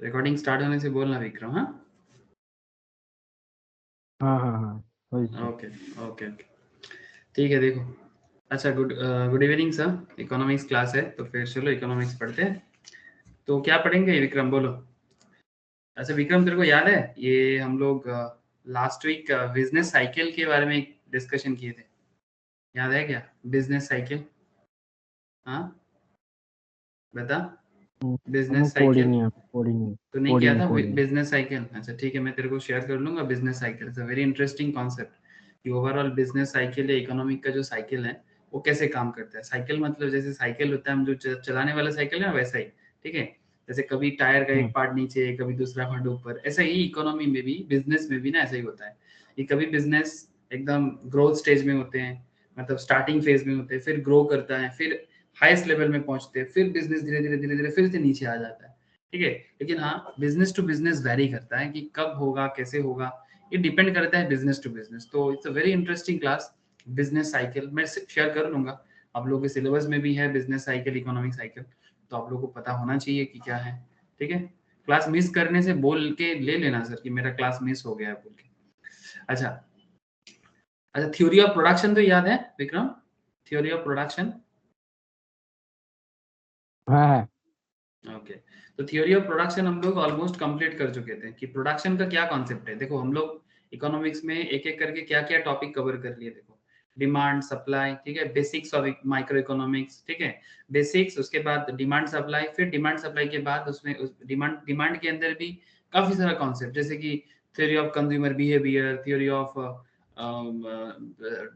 Recording start होने से बोलना विक्रम। हाँ हाँ हाँ हाँ वही सर। ओके ओके ओके ठीक है। देखो अच्छा, good evening sir. Economics class है तो फिर चलो इकोनॉमिक्स पढ़ते हैं। तो क्या पढ़ेंगे विक्रम, बोलो। अच्छा विक्रम, तेरे को याद है ये हम लोग लास्ट वीक बिजनेस साइकिल के बारे में डिस्कशन किए थे, याद है क्या? बिजनेस साइकिल, हाँ बता। हमें बिजनेस कोडिंग साइकिल नहीं आता, कोडिंग नहीं। तो नहीं किया कोडिंग था कोडिंग। Business cycle? अच्छा ठीक है, मैं तेरे को शेयर कर लूंगा business cycle. It's a very interesting concept कि ओवरऑल बिजनेस साइकिल या इकोनॉमिक का जो साइकिल है वो कैसे काम करता है। साइकिल मतलब जैसे साइकिल होता है हम जो चलाने वाला साइकिल है ना, वैसा ही। ठीक है, जैसे कभी टायर का एक पार्ट नीचे, कभी दूसरा पार्ट ऊपर, ऐसा ही इकोनॉमी में भी, बिजनेस में भी ना ऐसा ही होता है। कि कभी बिजनेस एकदम ग्रोथ स्टेज में होते हैं, मतलब स्टार्टिंग फेज में होते हैं, फिर ग्रो करता है, फिर हाईएस्ट लेवल में पहुंचते हैं, फिर बिजनेस धीरे धीरे फिर से नीचे आ जाता है। ठीक है, लेकिन हाँ बिजनेस टू बिजनेस वेरी करता है कि कब होगा कैसे होगा, ये डिपेंड करता है बिजनेस टू बिजनेस। तो it's a very interesting class, business cycle. मैं शेयर कर लूंगा, आप लोगों के सिलेबस में भी है बिजनेस साइकिल, इकोनॉमिक साइकिल, तो आप लोगों को पता होना चाहिए कि क्या है। ठीक है, क्लास मिस करने से बोल के ले लेना सर कि मेरा क्लास मिस हो गया है बोल के। अच्छा अच्छा, थ्योरी ऑफ प्रोडक्शन तो याद है विक्रम? थ्योरी ऑफ प्रोडक्शन, हाँ हाँ। ओके। तो थ्योरी ऑफ प्रोडक्शन हम लोग ऑलमोस्ट कंप्लीट कर चुके थे कि प्रोडक्शन का क्या कॉन्सेप्ट है। देखो हम लोग इकोनॉमिक्स में एक एक करके क्या क्या टॉपिक कवर कर लिए। देखो डिमांड सप्लाई, ठीक है, बेसिक्स ऑफ माइक्रो इकोनॉमिक्स, ठीक है, बेसिक्स, उसके बाद डिमांड सप्लाई, फिर डिमांड सप्लाई के बाद उसमें उस डिमांड डिमांड के अंदर भी काफी सारा कॉन्सेप्ट, जैसे कि theory of consumer behaviour, theory of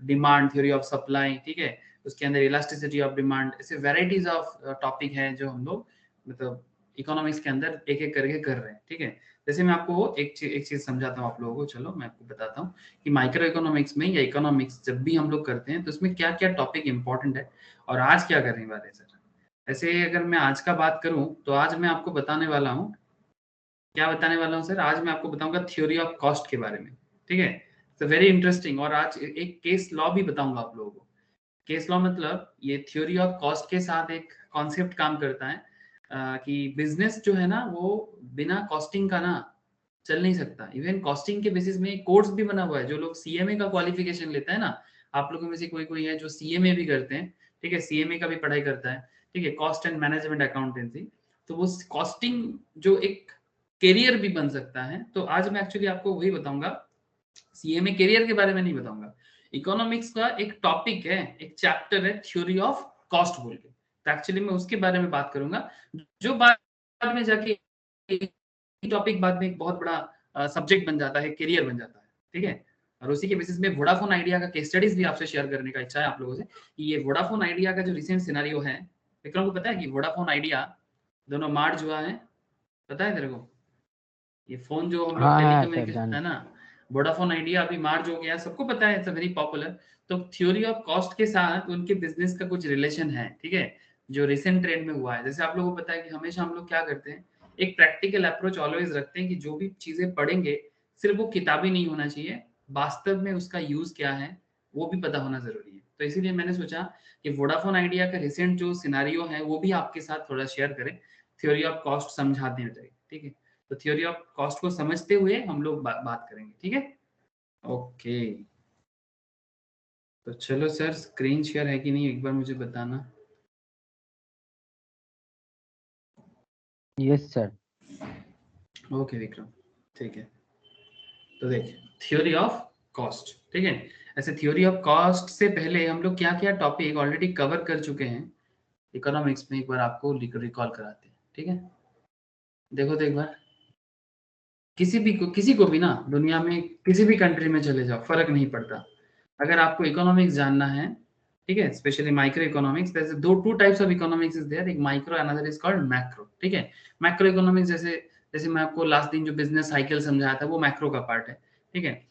demand, theory of supply, ठीक है, उसके अंदर इलास्टिसिटी ऑफ डिमांड, ऐसे वेराइटीज ऑफ टॉपिक हैं जो हम लोग मतलब इकोनॉमिक्स के अंदर एक एक करके कर रहे हैं। ठीक है, जैसे मैं आपको एक चीज समझाता हूँ आप लोगों को। चलो मैं आपको बताता हूँ कि माइक्रो इकोनॉमिक्स में या इकोनॉमिक्स जब भी हम लोग करते हैं तो उसमें क्या क्या टॉपिक इंपॉर्टेंट है और आज क्या करने वाले हैं सर। ऐसे अगर मैं आज का बात करूं तो आज मैं आपको बताने वाला हूँ, क्या बताने वाला हूँ सर, आज मैं आपको बताऊंगा थ्योरी ऑफ कॉस्ट के बारे में। ठीक है, तो वेरी इंटरेस्टिंग। और आज एक केस लॉ भी बताऊंगा आप लोगों को। केस लॉ मतलब ये थ्योरी ऑफ कॉस्ट के साथ एक कॉन्सेप्ट काम करता है कि बिजनेस जो है ना वो बिना कॉस्टिंग का ना चल नहीं सकता। इवन कॉस्टिंग के बेसिस में कोर्स भी बना हुआ है। जो लोग सीएमए का क्वालिफिकेशन लेता है ना, आप लोगों में से कोई कोई है जो सीएमए भी करते हैं, ठीक है, सीएमए का भी पढ़ाई करता है, ठीक है, कॉस्ट एंड मैनेजमेंट अकाउंटेंसी, तो वो कॉस्टिंग जो एक करियर भी बन सकता है। तो आज मैं एक्चुअली आपको वही बताऊंगा, सीएमए करियर के बारे में नहीं बताऊंगा। इकोनॉमिक्स का एक टॉपिक है, एक चैप्टर है थ्योरी ऑफ कॉस्ट बोल के, तो एक्चुअली मैं उसके बारे में बात करूंगा, जो बाद में जाके टॉपिक बाद में एक बहुत बड़ा सब्जेक्ट बन जाता है, करियर बन जाता है। ठीक है, और उसी के बेसिस में वोडाफोन आइडिया का केस स्टडीज भी आपसे शेयर करने का इच्छा है आप लोगों से कि ये वोडाफोन आइडिया का जो रिसेंट सिनेरियो है, विक्रम को पता है कि वोडाफोन आइडिया दोनों मार्ज हुआ है, पता है तेरे को? ये फोन जो हम लोग हाँ हाँ सर टेलीकम्युनिकेशन जाने। है ना, वोडाफोन आइडिया अभी मार्ज हो गया, सबको पता है, इट्स वेरी पॉपुलर। तो थ्योरी ऑफ कॉस्ट के साथ उनके बिजनेस का कुछ रिलेशन है। ठीक है, जो रिसेंट ट्रेंड में हुआ है, जैसे आप लोगों को पता है कि हमेशा हम लोग क्या करते हैं, एक प्रैक्टिकल अप्रोच ऑलवेज रखते हैं कि जो भी चीजें पढ़ेंगे सिर्फ वो किताबी नहीं होना चाहिए, वास्तव में उसका यूज क्या है वो भी पता होना जरूरी है। तो इसीलिए मैंने सोचा कि वोडाफोन आइडिया का रिसेंट जो सिनारियो है वो भी आपके साथ थोड़ा शेयर करें, थ्योरी ऑफ कॉस्ट समझाते हैं। ठीक है, तो थ्योरी ऑफ कॉस्ट को समझते हुए हम लोग बात करेंगे। ठीक है, ओके। तो चलो सर, स्क्रीन शेयर है कि नहीं एक बार मुझे बताना। Yes sir. ओके विक्रम, ठीक है। तो देख, थ्योरी ऑफ कॉस्ट, ठीक है, ऐसे थ्योरी ऑफ कॉस्ट से पहले हम लोग क्या क्या टॉपिक ऑलरेडी कवर कर चुके हैं इकोनॉमिक्स में, एक बार आपको रिकॉल कराते हैं। ठीक है, देखो तो एक बार, किसी को भी ना दुनिया में किसी भी कंट्री में चले जाओ फर्क नहीं पड़ता, अगर आपको इकोनॉमिक्स जानना है, ठीक है, स्पेशली माइक्रो इकोनॉमिक्स, जैसे दो two types of economics is there, एक micro, another is called macro. ठीक है, मैक्रो इकोनॉमिक्स जैसे जैसे मैं आपको लास्ट दिन जो बिजनेस साइकिल समझाया था वो मैक्रो का पार्ट है। ठीक है,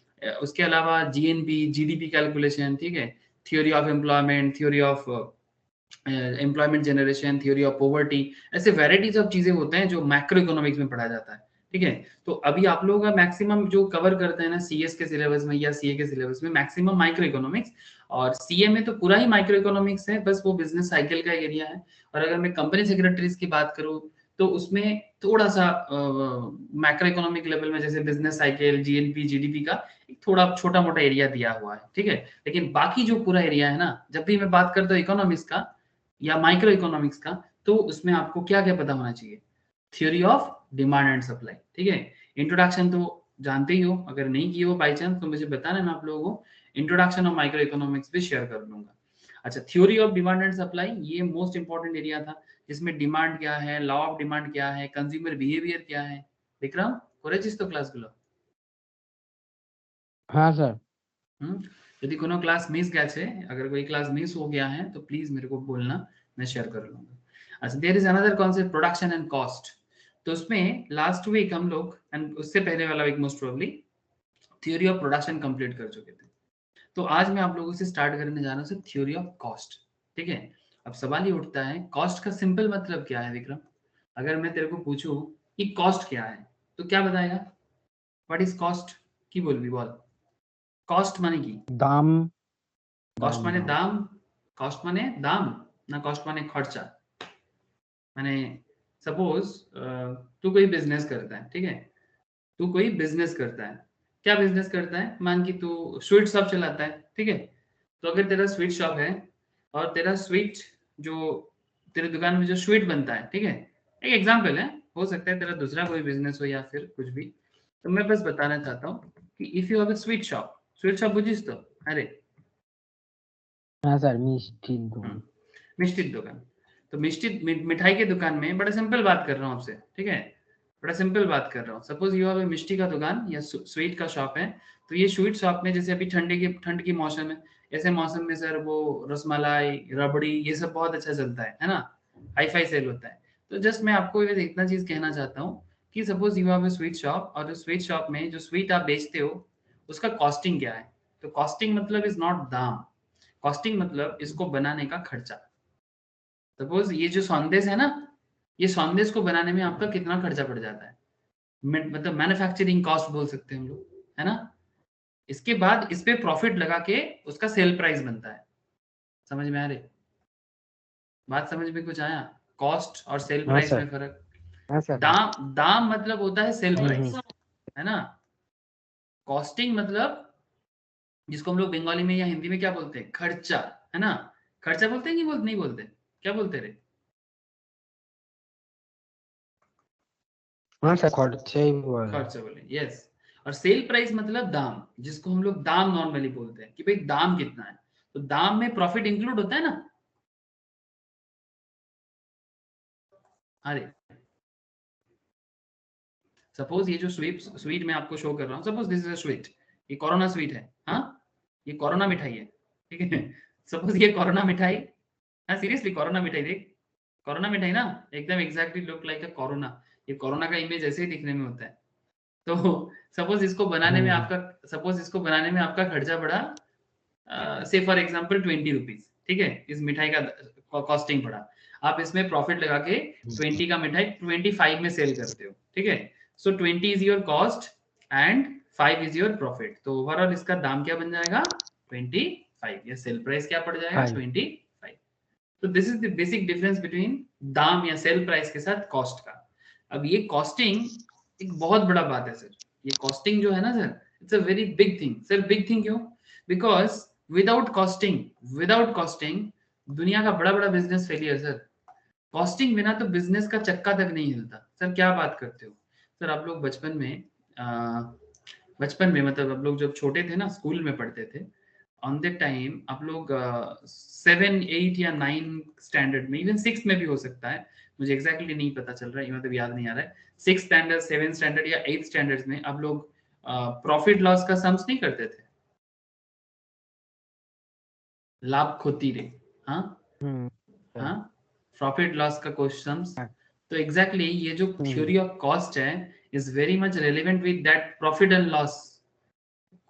उसके अलावा जीएनपी, जीडीपी कैलकुलेशन, ठीक है, theory of employment, theory of employment generation, theory of poverty, ऐसे वेराइटीज ऑफ चीजें होते हैं जो मैक्रो इकोनॉमिक्स में पढ़ा जाता है। ठीक है, तो अभी आप लोगों का मैक्सिमम जो कवर करते हैं ना सीएस के सिलेबस में या सीए के सिलेबस में, मैक्सिमम माइक्रो इकोनॉमिक्स, और सीए में तो पूरा ही माइक्रो इकोनॉमिक्स है, बस वो बिजनेस साइकिल का एरिया है। और अगर मैं कंपनी सेक्रेटरीज की बात करूँ तो उसमें थोड़ा सा मैक्रो इकोनॉमिक लेवल में जैसे बिजनेस साइकिल, जीएनपी, जीडीपी का एक थोड़ा छोटा मोटा एरिया दिया हुआ है, ठीक है। लेकिन बाकी जो पूरा एरिया है ना, जब भी मैं बात करता हूँ इकोनॉमिक्स का या माइक्रो इकोनॉमिक्स का, तो उसमें आपको क्या क्या पता होना चाहिए? Theory of demand and supply, ठीक है। इंट्रोडक्शन तो जानते ही हो, अगर नहीं किए हो बाई चांस तो मुझे बताना, मैं आप लोगों को इंट्रोडक्शन ऑफ माइक्रो इकोनॉमिक्स भी शेयर कर दूंगा। अच्छा, theory of demand and supply ये मोस्ट इंपॉर्टेंट एरिया था, जिसमें डिमांड क्या है, लॉ ऑफ डिमांड क्या है, कंज्यूमर बिहेवियर क्या है। विक्रम করেছিস তো ক্লাসগুলো? हाँ सर। यदि कोनो क्लास मिस গেছে, अगर कोई क्लास मिस हो गया है तो प्लीज मेरे को बोलना, मैं शेयर कर लूंगा। अच्छा, there is another concept production and cost. तो उसमें लास्ट वीक हम लोग एंड उससे पहले वाला week most probably theory of production complete कर चुके थे। तो आज मैं आप लोगों से स्टार्ट करने जा रहा हूँ थ्योरी ऑफ कॉस्ट, ठीक है। अब सवाल ये उठता है, कॉस्ट का सिंपल मतलब क्या है विक्रम? अगर मैं तेरे को पूछूं कि कॉस्ट क्या है, तो क्या बताएगा? What is cost? की बोलबी बोल। कॉस्ट माने की? दाम। कॉस्ट दाम माने दाम। दाम? कॉस्ट माने दाम ना कॉस्ट माने खर्चा? माने सपोज तू कोई बिजनेस करता है, ठीक है। तू कोई बिजनेस करता है, क्या बिजनेस करता है? मान कि तू स्वीट शॉप चलाता है, ठीक है। तो अगर तेरा स्वीट शॉप है और तेरा स्वीट जो तेरे दुकान में जो स्वीट बनता है, ठीक है, एक एग्जांपल है, हो सकता है तेरा दूसरा कोई बिजनेस हो या फिर कुछ भी। तो मैं बस बताना चाहता हूँ कि if you have a sweet shop business तो? अरे हाँ सर, मिष्टी दुकान। मिष्टिर दुकान। तो मिठाई के दुकान में बड़ा सिंपल बात कर रहा हूँ आपसे, ठीक है। बड़ा सिंपल बात कर रहा हूँ, सपोज यू हैव मिष्टी का दुकान या स्वीट का शॉप है। तो ये स्वीट शॉप में जैसे अभी ठंड की मौसम है, ऐसे मौसम में सर वो रसमलाई, रबड़ी, ये सब बहुत अच्छा चलता है ना, हाई फाई सेल होता है। तो जस्ट मैं आपको ये इतना चीज कहना चाहता हूँ कि suppose you have sweet shop, और स्वीट शॉप में जो स्वीट आप बेचते हो उसका कॉस्टिंग क्या है? तो कॉस्टिंग मतलब इज नॉट दाम, कॉस्टिंग मतलब इसको बनाने का खर्चा। सपोज ये जो संदेश है ना, ये संदेश को बनाने में आपका कितना खर्चा पड़ जाता है? मतलब मैन्युफैक्चरिंग कॉस्ट बोल सकते हैं हम लोग, है ना। इसके बाद इस पे प्रॉफिट लगा के उसका सेल प्राइस बनता है। समझ में आ रही बात? समझ में कुछ आया? कॉस्ट और सेल हाँ प्राइस सर। में फर्क। हाँ सर। दाम मतलब होता है सेल प्राइस, हम्म। है ना। कॉस्टिंग मतलब जिसको हम लोग बंगाली में या हिंदी में क्या बोलते हैं? खर्चा, है ना। खर्चा बोलते हैं कि नहीं बोलते? क्या बोलते रे? हाँ सर, खर्चे ही बोल रहे। खर्चा बोले, यस। और सेल प्राइस मतलब दाम, जिसको हम लोग दाम नॉर्मली बोलते हैं कि भाई दाम कितना है। तो दाम में प्रॉफिट इंक्लूड होता है ना। अरे सपोज ये जो स्वीट मैं आपको शो कर रहा हूँ, suppose this is a sweet, ये कोरोना स्वीट है, हाँ। ये कोरोना मिठाई है, ठीक है। सपोज ये कोरोना मिठाई, हाँ सीरियसली कोरोना मिठाई देख, कोरोना मिठाई ना, एकदम एग्जैक्टली लुक लाइक अ कोरोना। ये कोरोना का इमेज ऐसे ही दिखने में होता है। तो सपोज इसको बनाने में आपका खर्चा पड़ा से फॉर एग्जाम्पल 20 रुपीज, ठीक है। इस मिठाई का कॉस्टिंग पड़ा। आप इसमें प्रॉफिट लगा के 20 का मिठाई 25 में सेल करते हो, ठीक है। सो 20 is your cost and 5 is your profit. तो ओवरऑल इसका दाम क्या बन जाएगा? 25। या सेल प्राइस क्या पड़ जाएगा? 25। तो this is the basic difference between दाम या सेल प्राइस के साथ कॉस्ट का। अब ये कॉस्टिंग एक बहुत बड़ा बात है सर। ये कॉस्टिंग जो है ना sir, it's a very big thing. Sir big thing क्यों? बिकॉज विदाउट कॉस्टिंग दुनिया का बड़ा बड़ा बिजनेस फेलियर सर। कॉस्टिंग बिना तो बिजनेस का चक्का तक नहीं हिलता। सर क्या बात करते हो? सर आप लोग मतलब आप लोग जब छोटे थे ना, स्कूल में पढ़ते थे, ऑन दैट टाइम आप लोग 7, 8 या 9 स्टैंडर्ड में, इवन 6 में भी हो सकता है, मुझे एग्जैक्टली नहीं पता चल रहा है, मतलब याद नहीं आ रहा है। 6 स्टैंडर्ड, 7 स्टैंडर्ड या 8 स्टैंडर्ड में आप लोग प्रॉफिट लॉस का सम्स नहीं करते थे? लाभ खोती रे, हाँ सर। हाँ, प्रॉफिट लॉस का क्वेश्चंस। हाँ। तो एग्जैक्टली ये जो हम्म। थ्योरी ऑफ कॉस्ट है is very much relevant with that profit and loss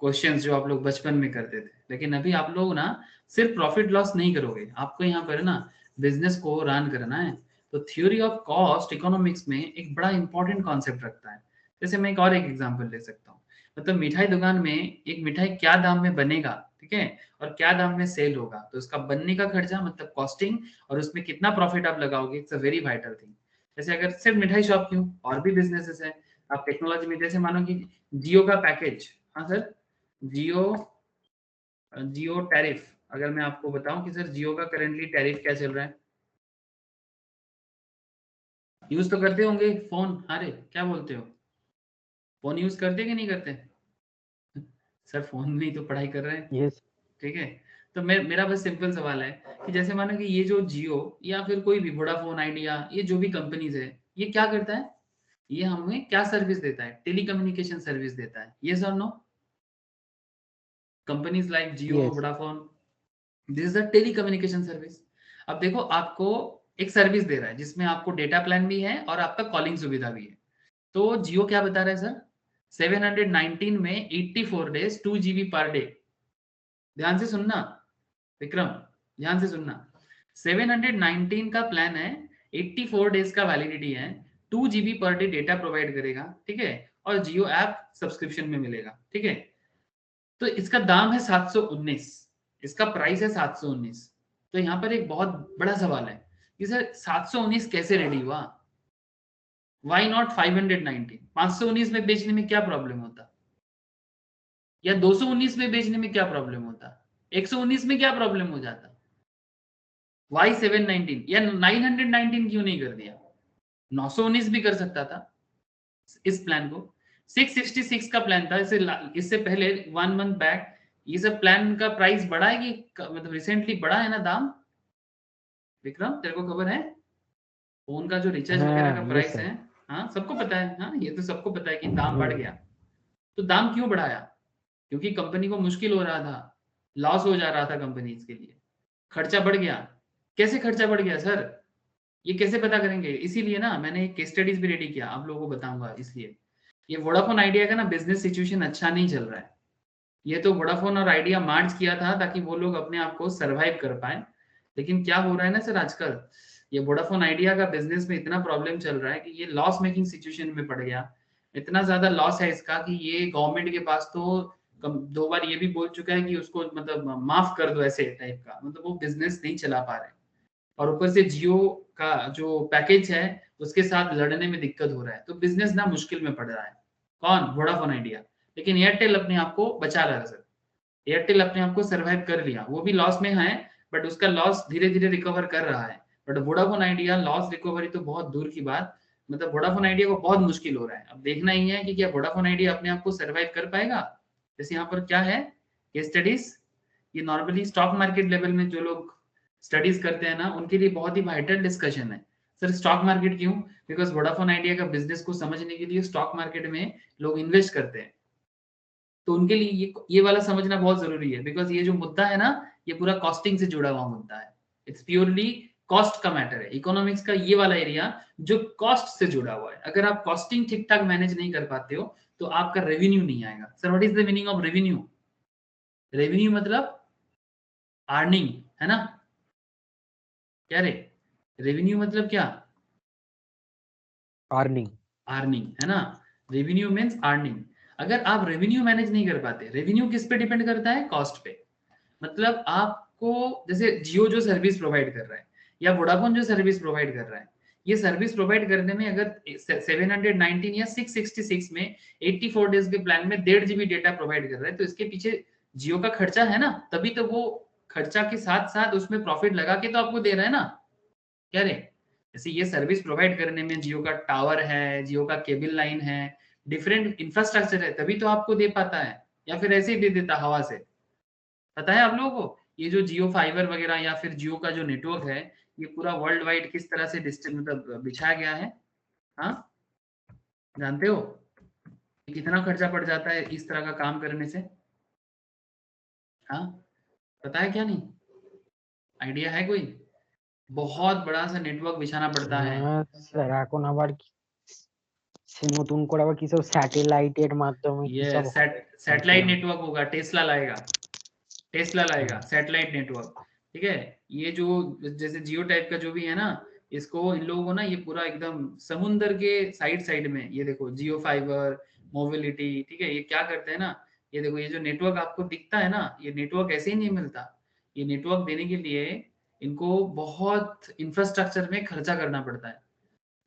questions जो आप लोग बचपन में करते थे। लेकिन अभी आप लोग ना सिर्फ प्रॉफिट लॉस नहीं करोगे, आपको यहाँ पर ना बिजनेस को रन करना है। तो थ्योरी ऑफ कॉस्ट इकोनॉमिक्स में एक बड़ा इंपॉर्टेंट कॉन्सेप्ट रखता है। जैसे मैं एक एग्जांपल ले सकता हूँ। मतलब मिठाई दुकान में एक मिठाई क्या दाम में बनेगा, ठीक है, और क्या दाम में सेल होगा, तो उसका बनने का खर्चा मतलब कॉस्टिंग, और उसमें कितना प्रॉफिट आप लगाओगे, it's a very vital thing. जैसे अगर सिर्फ मिठाई शॉप क्यों, और भी बिजनेसेस है आप टेक्नोलॉजी में, जैसे मानो कि जियो का पैकेज, हाँ सर, जियो जियो टैरिफ, अगर मैं आपको बताऊं कि सर जियो का करेंटली टैरिफ क्या चल रहा है, यूज तो करते होंगे फोन, अरे क्या बोलते हो, फोन यूज करते कि नहीं करते सर, फोन में ही तो पढ़ाई कर रहे हैं, यस। ठीक है। तो मेरा बस सिंपल सवाल है कि जैसे मानो कि ये जो जियो या फिर कोई भी वोडाफोन आइडिया, ये जो भी कंपनीज है, ये क्या करता है, ये हमें क्या सर्विस देता है, टेलीकम्युनिकेशन सर्विस देता है, यस और no, companies like Jio yes. Vodafone, this is the telecommunication service. अब देखो आपको एक सर्विस दे रहा है जिसमें आपको डेटा प्लान भी है और आपका कॉलिंग सुविधा भी है। तो जियो क्या बता रहा है सर, 719 में 84 डेज 2 GB पर डे, ध्यान से सुनना विक्रम, ध्यान से सुनना, 719 का प्लान है, 84 डेज का वैलिडिटी है, 2 GB per day data provide करेगा, ठीक है, और जियो ऐप सब्सक्रिप्शन में मिलेगा, ठीक है। तो इसका दाम है 719, इसका प्राइस है 719। तो यहाँ पर एक बहुत बड़ा सवाल है कि सर 719 कैसे रेडी हुआ, वाई नॉट 519, 519 में बेचने में क्या प्रॉब्लम होता, या 219 में बेचने में क्या प्रॉब्लम होता, 119 में क्या प्रॉब्लम हो जाता, वाई 719 या 919 क्यों नहीं कर दिया, 919 भी कर सकता था इस प्लान को। 666 का प्लान था, इससे पहले 1 मंथ बैक, ये सब प्लान का प्राइस बढ़ा है कि मतलब रिसेंटली बढ़ा है ना दाम, विक्रम तेरे को खबर है, फोन का जो रिचार्ज वगैरह का हाँ यस प्राइस सर। है, हाँ सबको पता है, हाँ ये तो सबको पता है कि दाम बढ़ गया। तो दाम क्यों बढ़ाया, क्योंकि कंपनी को मुश्किल हो रहा था, लॉस हो जा रहा था कंपनीज के लिए, खर्चा बढ़ गया। कैसे खर्चा बढ़ गया सर, ये कैसे पता करेंगे, इसीलिए ना मैंने एक केस स्टडीज भी रेडी किया, आप लोगों को बताऊंगा। इसलिए ये वोडाफोन आइडिया का ना बिजनेस सिचुएशन अच्छा नहीं चल रहा है, ये तो वोडाफोन और आइडिया मार्च किया था ताकि वो लोग अपने आप को सरवाइव कर पाए। लेकिन क्या हो रहा है ना सर, आजकल ये वोडाफोन आइडिया का बिजनेस में इतना प्रॉब्लम चल रहा है कि ये लॉस मेकिंग सिचुएशन में पड़ गया, इतना ज्यादा लॉस है इसका कि ये गवर्नमेंट के पास तो 2 बार ये भी बोल चुका है कि उसको मतलब माफ कर दो, ऐसे टाइप का, मतलब वो बिजनेस नहीं चला पा रहे। और ऊपर से जियो का जो पैकेज है उसके साथ लड़ने में दिक्कत हो रहा है, तो बिजनेस ना मुश्किल में पड़ रहा है। कौन, वोडाफोन आइडिया। लेकिन एयरटेल अपने आप को बचा रहा है सर, एयरटेल अपने आप को सर्वाइव कर लिया, वो भी लॉस में है बट उसका लॉस धीरे धीरे रिकवर कर रहा है। But Vodafone idea loss recovery तो बहुत दूर की बात, मतलब वोडाफोन आइडिया को बहुत मुश्किल हो रहा है। अब देखना ही है कि क्या वोडाफोन आइडिया अपने आप को सर्वाइव कर पाएगा। जैसे यहाँ पर क्या है, ये स्टडीज, ये नॉर्मली स्टॉक मार्केट लेवल में जो लोग स्टडीज करते हैं ना, उनके लिए बहुत ही वाइटल डिस्कशन है। सर स्टॉक मार्केट क्यों, बिकॉज वोडाफोन आइडिया का बिजनेस को समझने के लिए स्टॉक मार्केट में लोग इन्वेस्ट करते हैं, तो उनके लिए ये वाला समझना बहुत जरूरी है। बिकॉज ये जो मुद्दा है ना, ये पूरा कॉस्टिंग से जुड़ा हुआ मुद्दा है, इट्स प्योरली कॉस्ट का मैटर है, इकोनॉमिक्स का ये वाला एरिया जो कॉस्ट से जुड़ा हुआ है। अगर आप कॉस्टिंग ठीक ठाक मैनेज नहीं कर पाते हो तो आपका रेवेन्यू नहीं आएगा। Sir what is the meaning of revenue, revenue मतलब अर्निंग, है ना, क्या रे, रेवेन्यू मतलब क्या, अर्निंग। अर्निंग, है ना, रेवेन्यू मीन्स अर्निंग। अगर आप रेवेन्यू मैनेज नहीं कर पाते, रेवेन्यू किस पे डिपेंड करता है, कॉस्ट पे। मतलब आपको, जैसे जियो जो सर्विस प्रोवाइड कर रहा है या वोडाफोन जो सर्विस प्रोवाइड कर रहा है, ये सर्विस प्रोवाइड करने में अगर 719 या 666 में 84 डेज के प्लान में 1.5 GB डेटा प्रोवाइड कर रहा है, तो इसके पीछे जियो का खर्चा है ना, तभी तो वो खर्चा के साथ साथ उसमें प्रॉफिट लगा के तो आपको दे रहा है ना, क्या रे। जैसे ये सर्विस प्रोवाइड करने में जियो का टावर है, जियो का केबल लाइन है, डिफरेंट इंफ्रास्ट्रक्चर है, तभी तो आपको दे पाता है, या फिर ऐसे ही दे देता हवा से। पता है आप लोगों को ये जो जियो फाइबर वगैरह या फिर जियो का जो नेटवर्क है, ये पूरा वर्ल्ड वाइड किस तरह से मतलब बिछाया गया है, हाँ जानते हो कि कितना खर्चा पड़ जाता है इस तरह का काम करने से, हाँ पता है क्या नहीं, आइडिया है कोई, बहुत बड़ा सा नेटवर्क बिछाना पड़ता है। স্যার এখন আবার সে নতুন করে আবার কিসব স্যাটেলাইটের মাধ্যমে ये কিসব হয় सैटेलाइट শুনলাম। नेटवर्क होगा, टेस्ला लाएगा, टेस्ला लाएगा सैटेलाइट नेटवर्क, ठीक है। ये जो जैसे जियो टाइप का जो भी है ना, इसको इन लोगों को ना ये पूरा एकदम समुंदर के साइड साइड में, ये देखो जियो फाइबर मोबिलिटी, ठीक है, ये क्या करते हैं ना, ये देखो ये जो नेटवर्क आपको दिखता है ना, ये नेटवर्क ऐसे ही नहीं मिलता। ये नेटवर्क देने के लिए इनको बहुत इंफ्रास्ट्रक्चर में खर्चा करना पड़ता है।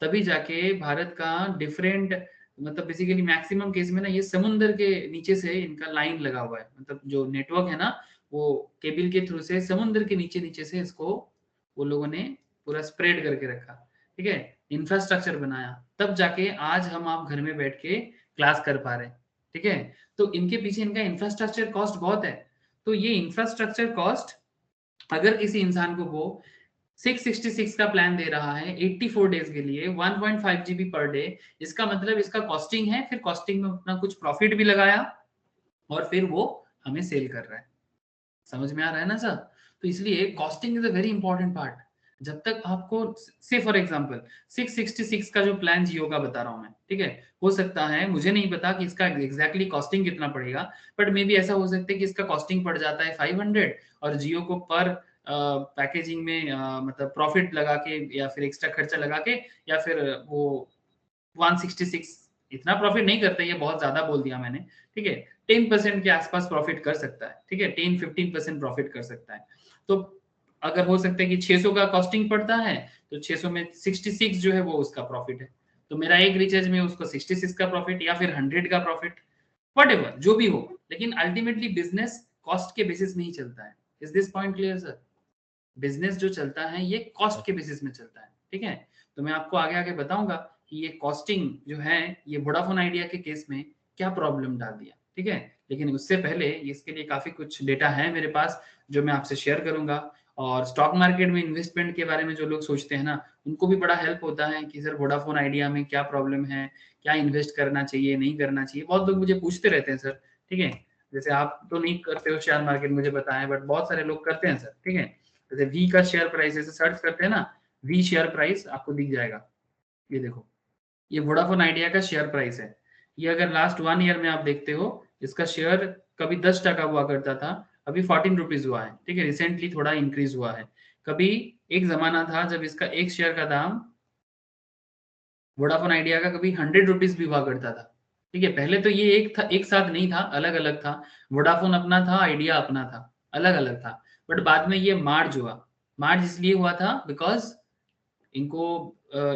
तभी जाके भारत का डिफरेंट, मतलब बेसिकली मैक्सिमम केस में ना ये समुंदर के नीचे से इनका लाइन लगा हुआ है, मतलब जो नेटवर्क है ना वो केबल के थ्रू से समुंदर के नीचे नीचे से इसको वो लोगों ने पूरा स्प्रेड करके रखा, ठीक है, इंफ्रास्ट्रक्चर बनाया, तब जाके आज हम आप घर में बैठ के क्लास कर पा रहे हैं, ठीक है। तो इनके पीछे इनका इंफ्रास्ट्रक्चर कॉस्ट बहुत है। तो ये इंफ्रास्ट्रक्चर कॉस्ट अगर किसी इंसान को वो 666 का प्लान दे रहा है 84 डेज के लिए 1.5 जीबी पर डे, इसका मतलब इसका कॉस्टिंग है, फिर कॉस्टिंग में अपना कुछ प्रॉफिट भी लगाया और फिर वो हमें सेल कर रहा है। समझ में आ रहा है ना सर? तो इसलिए costing is a very important part. जब तक आपको से फॉर एग्जांपल 666 का जो प्लान जियो का बता रहा हूं मैं, ठीक है, हो सकता है मुझे नहीं पता कि इसका एग्जैक्टली कॉस्टिंग कितना पड़ेगा, बट मे बी ऐसा हो सकता है कि इसका कॉस्टिंग पड़ जाता है 500 और जियो को पर पैकेजिंग में मतलब प्रॉफिट लगा के या फिर एक्स्ट्रा खर्चा लगा के या फिर वो 166 इतना प्रॉफिट नहीं करता, ये बहुत ज्यादा बोल दिया मैंने, ठीक है, 10% के आसपास प्रॉफिट कर सकता है, ठीक है, 10-15% प्रॉफिट कर सकता है। तो अगर हो सकता है कि 600 का कॉस्टिंग पड़ता है तो 600 में 66 जो है वो उसका प्रॉफिट है, तो मेरा एक रिचार्ज में उसको 66 का प्रॉफिट या फिर 100 का प्रॉफिट, व्हाटएवर जो भी हो, लेकिन अल्टीमेटली बिजनेस कॉस्ट के बेसिस में ही चलता है। Is this point clear sir? Business जो चलता है ये कॉस्ट के बेसिस में चलता है, ठीक है। तो मैं आपको आगे आगे बताऊंगा कि ये कॉस्टिंग जो है ये वोडाफोन आइडिया के केस में क्या प्रॉब्लम डाल दिया, ठीक है। लेकिन उससे पहले इसके लिए काफी कुछ डेटा है मेरे पास जो मैं आपसे शेयर करूंगा। और स्टॉक मार्केट में इन्वेस्टमेंट के बारे में जो लोग सोचते हैं ना उनको भी बड़ा हेल्प होता है कि सर वोडाफोन आइडिया में क्या प्रॉब्लम है, क्या इन्वेस्ट करना चाहिए नहीं करना चाहिए, बहुत लोग मुझे पूछते रहते हैं सर, ठीक है। जैसे आप तो नहीं करते हो शेयर मार्केट मुझे पता है, बट बहुत सारे लोग करते हैं सर, ठीक है। जैसे वी का शेयर प्राइस ऐसे सर्च करते हैं ना, वी शेयर प्राइस आपको दिख जाएगा, ये देखो, ये वोडाफोन आइडिया का शेयर प्राइस है। ये अगर लास्ट 1 ईयर में आप देखते हो इसका शेयर कभी 10 टका हुआ करता था, अभी 14 रुपीज हुआ है, ठीक है, रिसेंटली थोड़ा इंक्रीज हुआ है। कभी एक जमाना था जब इसका एक शेयर का दाम वोडाफोन आइडिया का कभी 100 रुपीज भी हुआ करता था, ठीक है। पहले तो ये एक था, एक साथ नहीं था, अलग अलग था, वोडाफोन अपना था, आइडिया अपना था, अलग अलग था। बट बाद में ये मार्ज हुआ। मार्ज इसलिए हुआ था बिकॉज इनको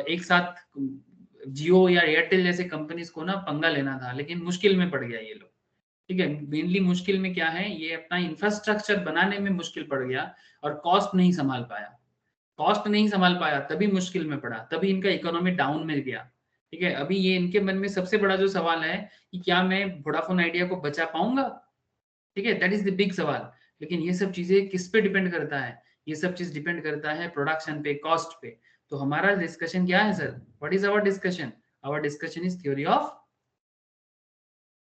एक साथ जियो या एयरटेल जैसे कंपनीज को ना पंगा लेना था, लेकिन मुश्किल में पड़ गया ये लोग, ठीक है। मेनली मुश्किल में क्या है, ये अपना इंफ्रास्ट्रक्चर बनाने में मुश्किल पड़ गया और कॉस्ट नहीं संभाल पाया। कॉस्ट नहीं संभाल पाया तभी मुश्किल में पड़ा, तभी इनका इकोनॉमी डाउन में गया, ठीक है। अभी ये इनके मन में सबसे बड़ा जो सवाल है कि क्या मैं वोडाफोन आइडिया को बचा पाऊंगा, ठीक है, दैट इज द बिग सवाल। लेकिन ये सब चीजें किस पे डिपेंड करता है, ये सब चीज डिपेंड करता है प्रोडक्शन पे, कॉस्ट पे। तो हमारा डिस्कशन क्या है sir, what is our discussion? Our discussion is theory of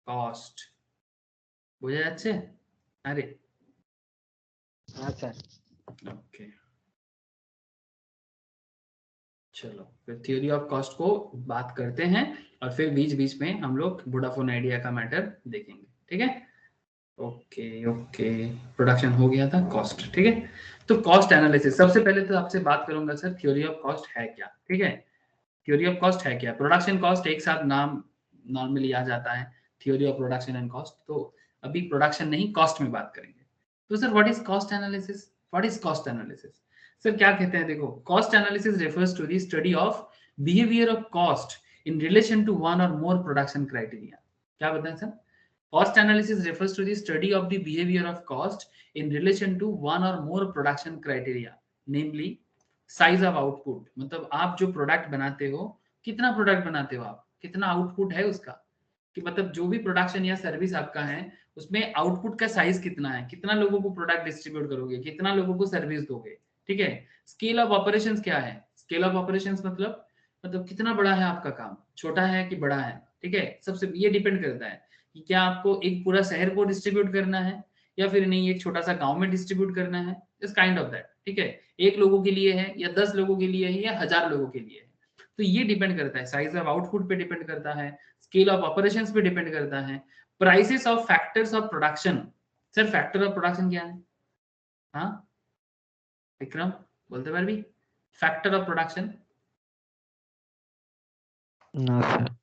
cost. बुझा যাচ্ছে? अरे हाँ सर। ओके, चलो फिर थ्योरी ऑफ कॉस्ट को बात करते हैं और फिर बीच बीच में हम लोग वोडाफोन आइडिया का मैटर देखेंगे, ठीक है। ओके ओके, प्रोडक्शन हो गया था, कॉस्ट, ठीक है। तो कॉस्ट एनालिसिस सबसे पहले तो आपसे बात करूंगा सर, थ्योरी ऑफ कॉस्ट है क्या, ठीक है। थ्योरी ऑफ कॉस्ट है क्या? प्रोडक्शन कॉस्ट एक साथ नाम नॉर्मली आ जाता है, theory of production and cost. तो अभी प्रोडक्शन नहीं कॉस्ट में बात करेंगे। तो sir what is cost analysis? What is cost analysis? Sir क्या कहते हैं, देखो, cost analysis refers to the study of behaviour of cost in relation to one or more production criteria. क्या बताएं sir? Cost analysis refers to the study of the behavior of cost in relation to one or more production criteria, namely size of output। मतलब आप जो product बनाते हो, कितना product बनाते हो आप, कितना आउटपुट है उसका, कि मतलब जो भी प्रोडक्शन या सर्विस आपका है उसमें आउटपुट का साइज कितना है, कितना लोगों को प्रोडक्ट डिस्ट्रीब्यूट करोगे, कितना लोगों को सर्विस दोगे, ठीक है। स्केल ऑफ ऑपरेशंस क्या है? स्केल ऑफ ऑपरेशंस मतलब कितना बड़ा है आपका काम, छोटा है कि बड़ा है, ठीक है। सबसे ये डिपेंड करता है कि क्या आपको एक पूरा शहर को डिस्ट्रीब्यूट करना है या फिर नहीं एक छोटा सा गांव में डिस्ट्रीब्यूट करना है, इस काइंड ऑफ दैट, ठीक है। एक लोगों के लिए है या 10 लोगों के लिए है या 1000 लोगों के लिए है, तो ये डिपेंड करता है, साइज ऑफ आउटपुट पे डिपेंड करता है, स्केल ऑफ ऑपरेशंस पे डिपेंड करता है, prices of factors of production. Sir factor of production क्या है? हाँ विक्रम बोलते बार भी, फैक्टर ऑफ प्रोडक्शन। ना sir.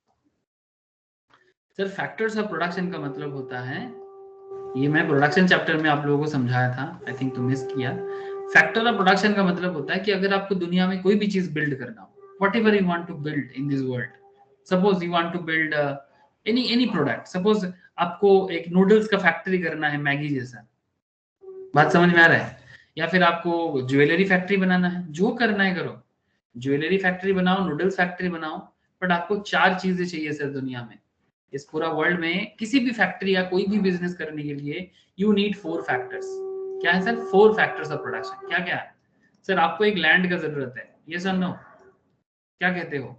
Sir factors of production का मतलब होता है, ये मैं प्रोडक्शन चैप्टर में आप लोगों को समझाया था, आई थिंक तुम मिस किया। फैक्टर ऑफ प्रोडक्शन का मतलब होता है कि अगर आपको दुनिया में कोई भी चीज बिल्ड करना हो, whatever you want to build in this world. Suppose you want to build any product. Suppose आपको एक नूडल्स का फैक्ट्री करना है मैगी जैसा, बात समझ में आ रहा है? या फिर आपको ज्वेलरी फैक्ट्री बनाना है, जो करना है करो, ज्वेलरी फैक्ट्री बनाओ, नूडल्स फैक्ट्री बनाओ, बट आपको 4 चीजें चाहिए सर दुनिया में, इस पूरा वर्ल्ड में किसी भी फैक्ट्री या कोई भी बिजनेस करने के लिए यू नीड 4 फैक्टर्स। क्या है सर? 4 factors of production. क्या क्या है सर? आपको एक लैंड का जरूरत है, ये सर नो, क्या कहते हो?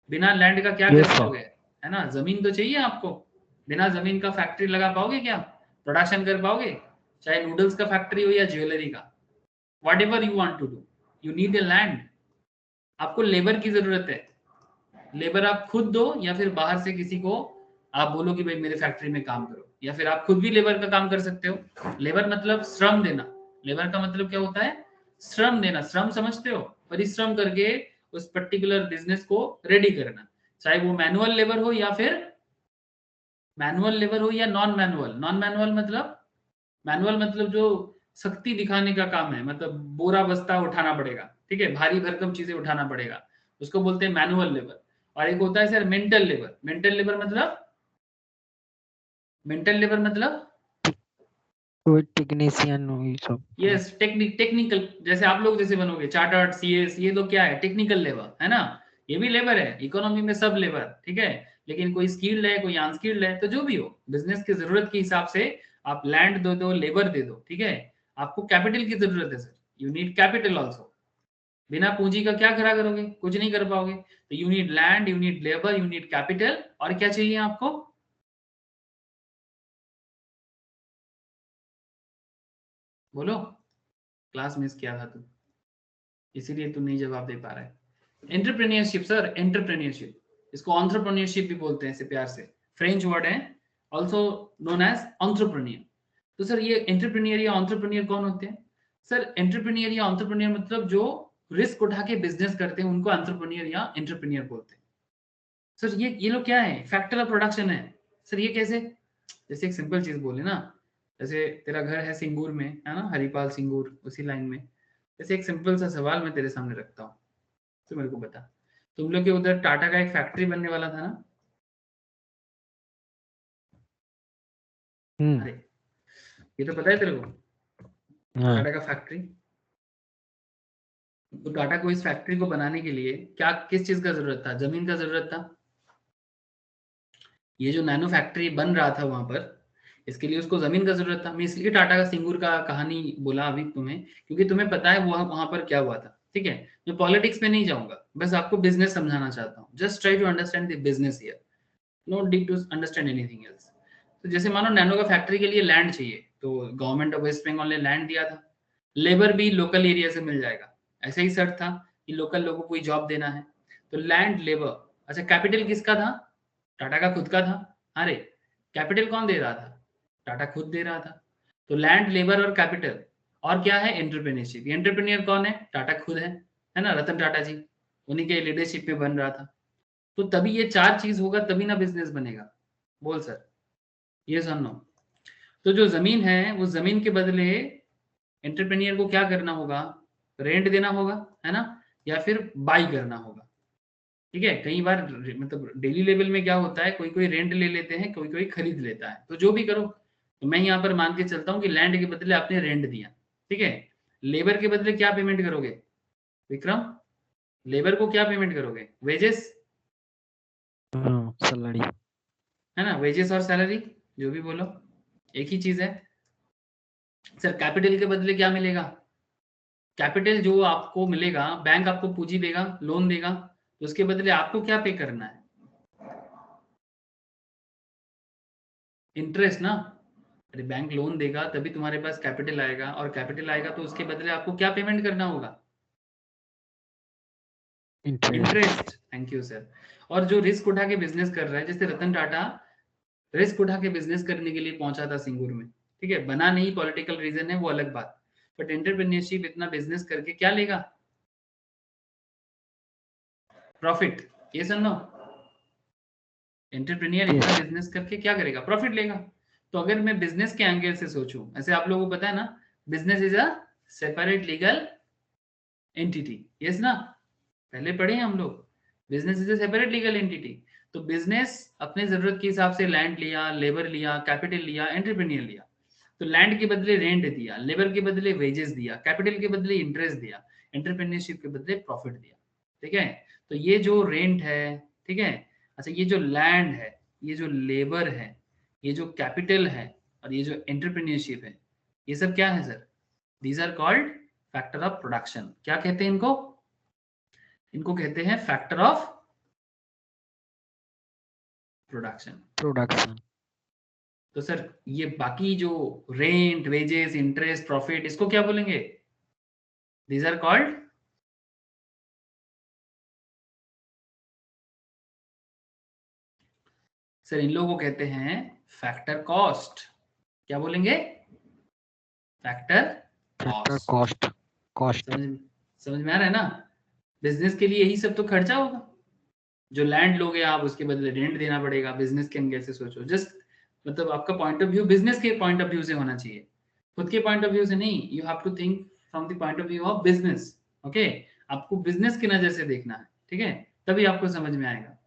बिना लैंड का क्या कर पाओगे, है ना? जमीन तो चाहिए आपको, बिना जमीन का फैक्ट्री लगा पाओगे क्या? प्रोडक्शन कर पाओगे? चाहे नूडल्स का फैक्ट्री हो या ज्वेलरी का, whatever you want to do, you need a land. आपको लेबर की जरूरत है, लेबर आप खुद दो या फिर बाहर से किसी को आप बोलो कि भाई मेरे फैक्ट्री में काम करो, या फिर आप खुद भी लेबर का काम कर सकते हो। लेबर मतलब श्रम देना, लेबर का मतलब क्या होता है? श्रम देना। श्रम समझते हो? परिश्रम करके उस पर्टिकुलर बिजनेस को रेडी करना, चाहे वो मैनुअल लेबर हो या फिर मैनुअल लेबर हो या नॉन मैनुअल। नॉन मैनुअल मतलब, मैनुअल मतलब जो शक्ति दिखाने का काम है, मतलब बोरा बस्ता उठाना पड़ेगा, ठीक है, भारी भरकम चीजें उठाना पड़ेगा, उसको बोलते हैं मैनुअल लेबर। और एक होता है sir mental labour. Mental labour मतलब, मेंटल लेबर मतलब कोई टेक्नीशियन हो ये सब। यस, टेक्निकल, जैसे आप लोग जैसे बनोगे चार्टर्ड सीएस, ये तो क्या है? टेक्निकल लेबर, है ना? ये भी लेबर है, इकोनॉमी में सब लेबर, ठीक है। लेकिन कोई स्किल्ड है, कोई अनस्किल्ड है, तो जो भी हो, बिजनेस की जरूरत के हिसाब से आप लैंड दे दो, लेबर दे दो, ठीक है। आपको कैपिटल की जरूरत है sir, you need capital also. बिना पूंजी का क्या करा करोगे? कुछ नहीं कर पाओगे। तो you need land, you need labour, you need capital, और क्या चाहिए आपको? बोलो, क्लास मिस किया था तू, इसीलिए तू नहीं जवाब दे पा रहा है। एंटरप्रेन्योरशिप सर, एंटरप्रेन्योरशिप, इसको एंटरप्रेन्योरशिप भी बोलते हैं, इसे प्यार से, फ्रेंच वर्ड है, ऑल्सो नोन एज एंटरप्रेन्योर। तो सर ये एंटरप्रेन्योर या एंटरप्रेन्योर कौन होते हैं? सर एंटरप्रेन्योर या एंटरप्रेन्योर मतलब जो रिस्क उठा के बिजनेस करते हैं उनको एंटरप्रेन्योर या एंटरप्रेन्योर बोलते हैं। सर ये लोग क्या है? फैक्टर ऑफ प्रोडक्शन है। सर ये कैसे? जैसे एक सिंपल चीज बोले ना, जैसे तेरा घर है सिंगूर में, है ना, हरिपाल सिंगूर, उसी लाइन में। जैसे एक सिंपल सा सवाल मैं तेरे सामने रखता हूँ, तो मेरे को बता, तुम लोग के उधर टाटा का एक फैक्ट्री बनने वाला था ना? अरे ये तो पता है तेरे को, टाटा का फैक्ट्री। तो टाटा को इस फैक्ट्री को बनाने के लिए क्या, किस चीज का जरूरत था? जमीन का जरूरत था। ये जो नैनो फैक्ट्री बन रहा था वहां पर, इसके लिए उसको जमीन का जरूरत था। मैं इसलिए टाटा का सिंगूर का कहानी बोला अभी तुम्हें, क्योंकि तुम्हें पता है वो वहां पर क्या हुआ था, ठीक है। मैं पॉलिटिक्स में नहीं जाऊंगा, बस आपको बिजनेस समझाना चाहता हूँ। Just try to understand the business here, no need to understand anything else. तो जैसे मानो नैनो का फैक्ट्री के लिए लैंड चाहिए, तो गवर्नमेंट ऑफ वेस्ट बंगाल ने लैंड दिया था। लेबर भी लोकल एरिया से मिल जाएगा, ऐसा ही शर्त था कि लोकल लोगों को ही जॉब देना है। तो लैंड, लेबर, अच्छा कैपिटल किसका था? टाटा का खुद का था। अरे कैपिटल कौन दे रहा था? टाटा खुद दे रहा था। तो लैंड, लेबर और कैपिटल, और क्या है? एंटरप्रेन्योरशिप। एंटरप्रेन्योर कौन है? टाटा खुद है ना, रतन टाटा जी, उन्हीं के लीडरशिप में बन रहा था। तो तभी ये 4 चीज होगा, तभी ना बिजनेस बनेगा। बोल सर, ये नो। तो जो जमीन है, वो जमीन के बदले एंटरप्रेन्योर को क्या करना होगा? रेंट देना होगा, है ना, या फिर बाई करना होगा, ठीक है। कई बार मतलब डेली लेवल में क्या होता है, कोई कोई रेंट ले लेते हैं, कोई कोई खरीद लेता है। तो जो भी करो, तो मैं यहाँ पर मान के चलता हूँ कि लैंड के बदले आपने रेंट दिया, ठीक है। लेबर के बदले क्या पेमेंट करोगे विक्रम? लेबर को क्या पेमेंट करोगे? वेजेस, सैलरी, है ना, वेजेस और सैलरी, जो भी बोलो, एक ही चीज है। सर कैपिटल के बदले क्या मिलेगा? कैपिटल जो आपको मिलेगा, बैंक आपको पूंजी देगा, लोन देगा, तो उसके बदले आपको क्या पे करना है? इंटरेस्ट ना। अरे बैंक लोन देगा तभी तुम्हारे पास कैपिटल आएगा, और कैपिटल आएगा तो उसके बदले आपको क्या पेमेंट करना होगा? इंटरेस्ट। Thank you sir. और जो रिस्क उठा के बिजनेस कर रहा है, जैसे रतन टाटा रिस्क उठा के बिजनेस करने के लिए पहुंचा था सिंगूर में, ठीक है, बना नहीं, पॉलिटिकल रीजन है, वो अलग बात। बट एंटरप्रेन्योरशिप इतना बिजनेस करके क्या लेगा? प्रॉफिट। ये सुन लो, एंटरप्रेन्योर इतना बिजनेस करके क्या करेगा? प्रॉफिट लेगा। तो अगर मैं बिजनेस के एंगल से सोचूं, ऐसे आप लोगों को पता है ना, business is a separate legal entity, yes ना। पहले पढ़े हैं हम लोग, business is a separate legal entity. तो बिजनेस अपने जरूरत के हिसाब से लैंड लिया, लेबर लिया, कैपिटल लिया, एंटरप्रेन्योर लिया। तो लैंड के बदले रेंट दिया, लेबर के बदले वेजेस दिया, कैपिटल के बदले इंटरेस्ट दिया, एंटरप्रेन्योरशिप के बदले प्रॉफिट दिया। ठीक है, तो ये जो रेंट है, ठीक है, अच्छा ये जो लैंड है, ये जो लेबर है, ये जो कैपिटल है और ये जो एंटरप्रेन्योरशिप है, ये सब क्या है sir? These are called factor of production. क्या कहते हैं इनको? इनको कहते हैं फैक्टर ऑफ प्रोडक्शन। तो सर ये बाकी जो रेंट, वेजेस, इंटरेस्ट, प्रॉफिट, इसको क्या बोलेंगे? दीज आर कॉल्ड सर, इन लोगों को कहते हैं फैक्टर कॉस्ट। क्या बोलेंगे? Factor cost. समझ में आ रहा है ना? बिजनेस के लिए यही सब तो खर्चा होगा। जो लैंड लोगे आप, उसके बदले रेंट देना पड़ेगा। बिजनेस के एंगल से सोचो, जस्ट मतलब आपका पॉइंट ऑफ व्यू बिजनेस के पॉइंट ऑफ व्यू से होना चाहिए, खुद के पॉइंट ऑफ व्यू से नहीं। You have to think from the point of view of business. Okay, आपको बिजनेस की नजर से देखना है, ठीक है, तभी आपको समझ में आएगा।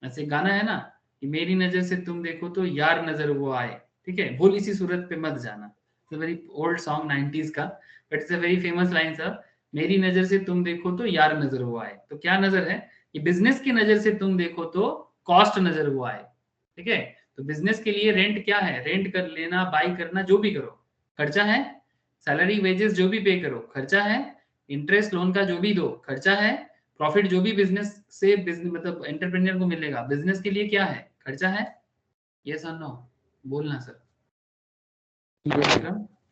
ऐसे गाना है ना कि मेरी नजर से तुम देखो तो यार नजर वो आए, ठीक है, भूल इसी सूरत पे मत जाना। वेरी ओल्ड सॉन्ग 90s का, but it's a very famous line sir. मेरी नजर से तुम देखो तो यार नजर वो आए। तो क्या नजर है? कि बिजनेस की नजर से तुम देखो तो कॉस्ट नजर वो आए। ठीक है, तो बिजनेस के लिए रेंट क्या है? रेंट कर लेना, बाई करना, जो भी करो खर्चा है। सैलरी, वेजेस जो भी पे करो खर्चा है। इंटरेस्ट लोन का जो भी दो खर्चा है। प्रॉफिट जो भी बिजनेस से बिजनेस मतलब एंटरप्रेन्योर को मिलेगा, बिजनेस के लिए क्या है? खर्चा है। यस और नो? बोलना सर।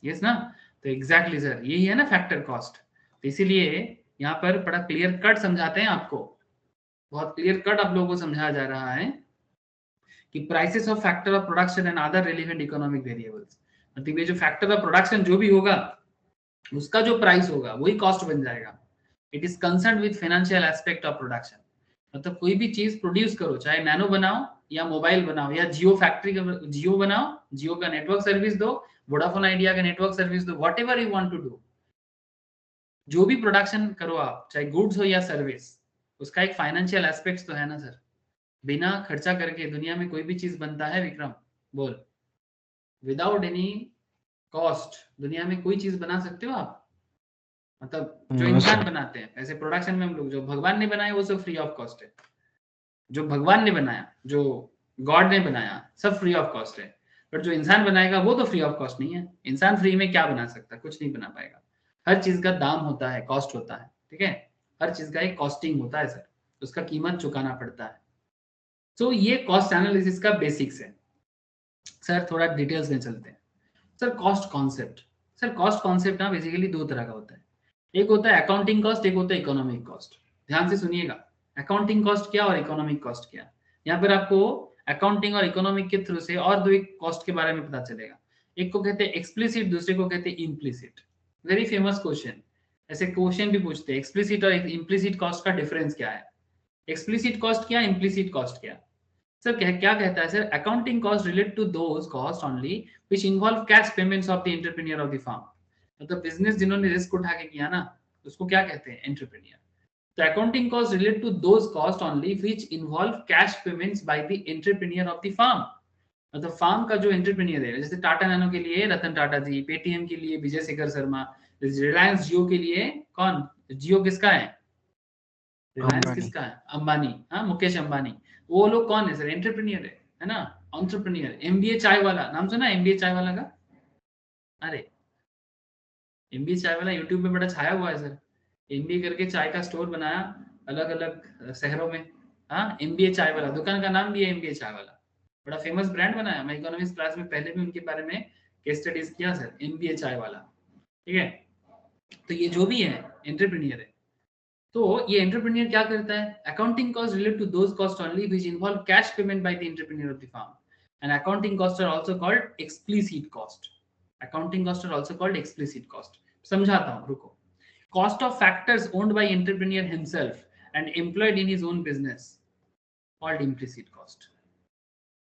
यस ना? तो एग्जैक्टली सर, यही है ना फैक्टर कॉस्ट। तो इसीलिए यहाँ पर बड़ा क्लियर कट समझाते हैं आपको, बहुत क्लियर कट आप लोगों को समझाया जा रहा है कि prices of factor of production and other relevant economic variables. मतलब ये जो फैक्टर ऑफ प्रोडक्शन जो भी होगा, उसका जो प्राइस होगा वही कॉस्ट बन जाएगा। It is concern with financial aspect of production. मतलब कोई भी चीज प्रोड्यूस करो, चाहे नैनो बनाओ या मोबाइल बनाओ या जियो फैक्ट्री का जियो बनाओ, जियो का नेटवर्क सर्विस दो, वोडाफोन आइडिया का नेटवर्क सर्विस दो, whatever you want to do, जो भी प्रोडक्शन करो आप, चाहे गुड्स हो या सर्विस, उसका एक फाइनेंशियल एस्पेक्ट तो है ना सर। बिना खर्चा करके दुनिया में कोई भी चीज बनता है विक्रम? बोल, विदाउट एनी कॉस्ट दुनिया में कोई चीज बना सकते हो आप? मतलब जो इंसान बनाते हैं, ऐसे प्रोडक्शन में हम लोग, जो भगवान ने बनाया वो सब फ्री ऑफ कॉस्ट है। जो भगवान ने बनाया, जो गॉड ने बनाया, सब फ्री ऑफ कॉस्ट है। बट जो इंसान बनाएगा वो तो फ्री ऑफ कॉस्ट नहीं है। इंसान फ्री में क्या बना सकता है? कुछ नहीं बना पाएगा। हर चीज का दाम होता है, कॉस्ट होता है, ठीक है, हर चीज का एक कॉस्टिंग होता है सर, उसका कीमत चुकाना पड़ता है। तो ये कॉस्ट एनालिसिस का बेसिक्स है सर। थोड़ा डिटेल्स में चलते हैं sir. Cost concept, sir cost concept ना बेसिकली दो तरह का होता है। एक होता है अकाउंटिंग कॉस्ट, एक होता है इकोनॉमिक कॉस्ट। ध्यान से सुनिएगा, अकाउंटिंग कॉस्ट क्या और इकोनॉमिक कॉस्ट क्या। यहाँ पर आपको अकाउंटिंग और इकोनॉमिक के थ्रू से और दो एक कॉस्ट के बारे में पता चलेगा। एक को कहते हैं एक्सप्लिसिट, दूसरे को कहते हैं इम्प्लिसिट। वेरी फेमस क्वेश्चन, ऐसे क्वेश्चन भी पूछते हैं, एक्सप्लिसिट और इम्प्लिसिट कॉस्ट का डिफरेंस क्या है? एक्सप्लिसिट कॉस्ट क्या, इम्प्लिसिट कॉस्ट क्या? सर क्या कहता है sir? Accounting cost relate to those cost only which involve cash payments of the entrepreneur of the firm. मतलब बिजनेस जिन्होंने रिस्क उठा के किया ना, उसको क्या कहते हैं? एंटरप्रेन्योर। तो accounting cost relate to those cost only which involve cash payments by the entrepreneur of the firm. मतलब फार्म का जो एंटरप्रेन्योर है, जैसे टाटा नैनो के लिए रतन टाटा जी, पेटीएम के लिए विजय शेखर शर्मा, रिलायंस जियो के लिए कौन? जियो किसका है? रिलायंस किसका है? अंबानी, हाँ मुकेश अंबानी। वो लोग कौन है सर? एंटरप्रेन्योर है ना, एंटरप्रेन्योर। एमबीए चाय वाला, नाम सुना एमबीए चाय वाला का? अरे एमबीए चाय वाला यूट्यूब में बड़ा छाया हुआ है सर। एमबीए करके चाय का स्टोर बनाया अलग अलग शहरों में। हाँ, एमबीए चाय वाला, दुकान का नाम भी है एमबीए चाय वाला। बड़ा फेमस ब्रांड बनाया। मैं इकोनॉमिक्स क्लास में पहले भी उनके बारे में केस स्टडीज किया सर, एमबीए चाय वाला। ठीक है, तो ये जो भी है एंटरप्रेन्योर है। तो ये एंटरप्रेन्योर क्या करता है? Accounting cost relate to those cost only which involve cash payment by the entrepreneur of the firm. And accounting cost are also called explicit cost. Accounting cost are also called explicit cost. समझाता हूं, रुको। Cost of factors owned by entrepreneur himself and employed in his own business called implicit cost.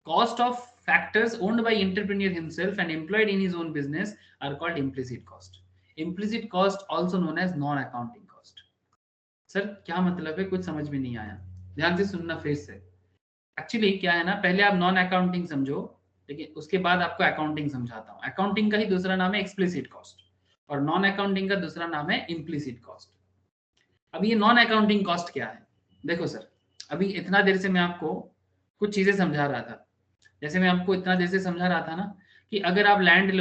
Cost of factors owned by entrepreneur himself and employed in his own business are called implicit cost. Implicit cost also known as non-accounting cost. Sir क्या मतलब है, कुछ समझ में नहीं आया, ध्यान से सुनना फिर से। एक्चुअली क्या है ना, पहले आप नॉन अकाउंटिंग समझो, लेकिन उसके बाद आपको अकाउंटिंग समझाता हूँ। अकाउंटिंग का ही दूसरा नाम है एक्सप्लिसिट कॉस्ट, और नॉन अकाउंटिंग का दूसरा नाम है इम्प्लिसिट कॉस्ट। अब ये नॉन अकाउंटिंग कॉस्ट क्या है, देखो सर, अभी इतना देर से मैं आपको कुछ चीजें समझा रहा था। जैसे मैं आपको इतना देर से समझा रहा था ना कि अगर आप लैंड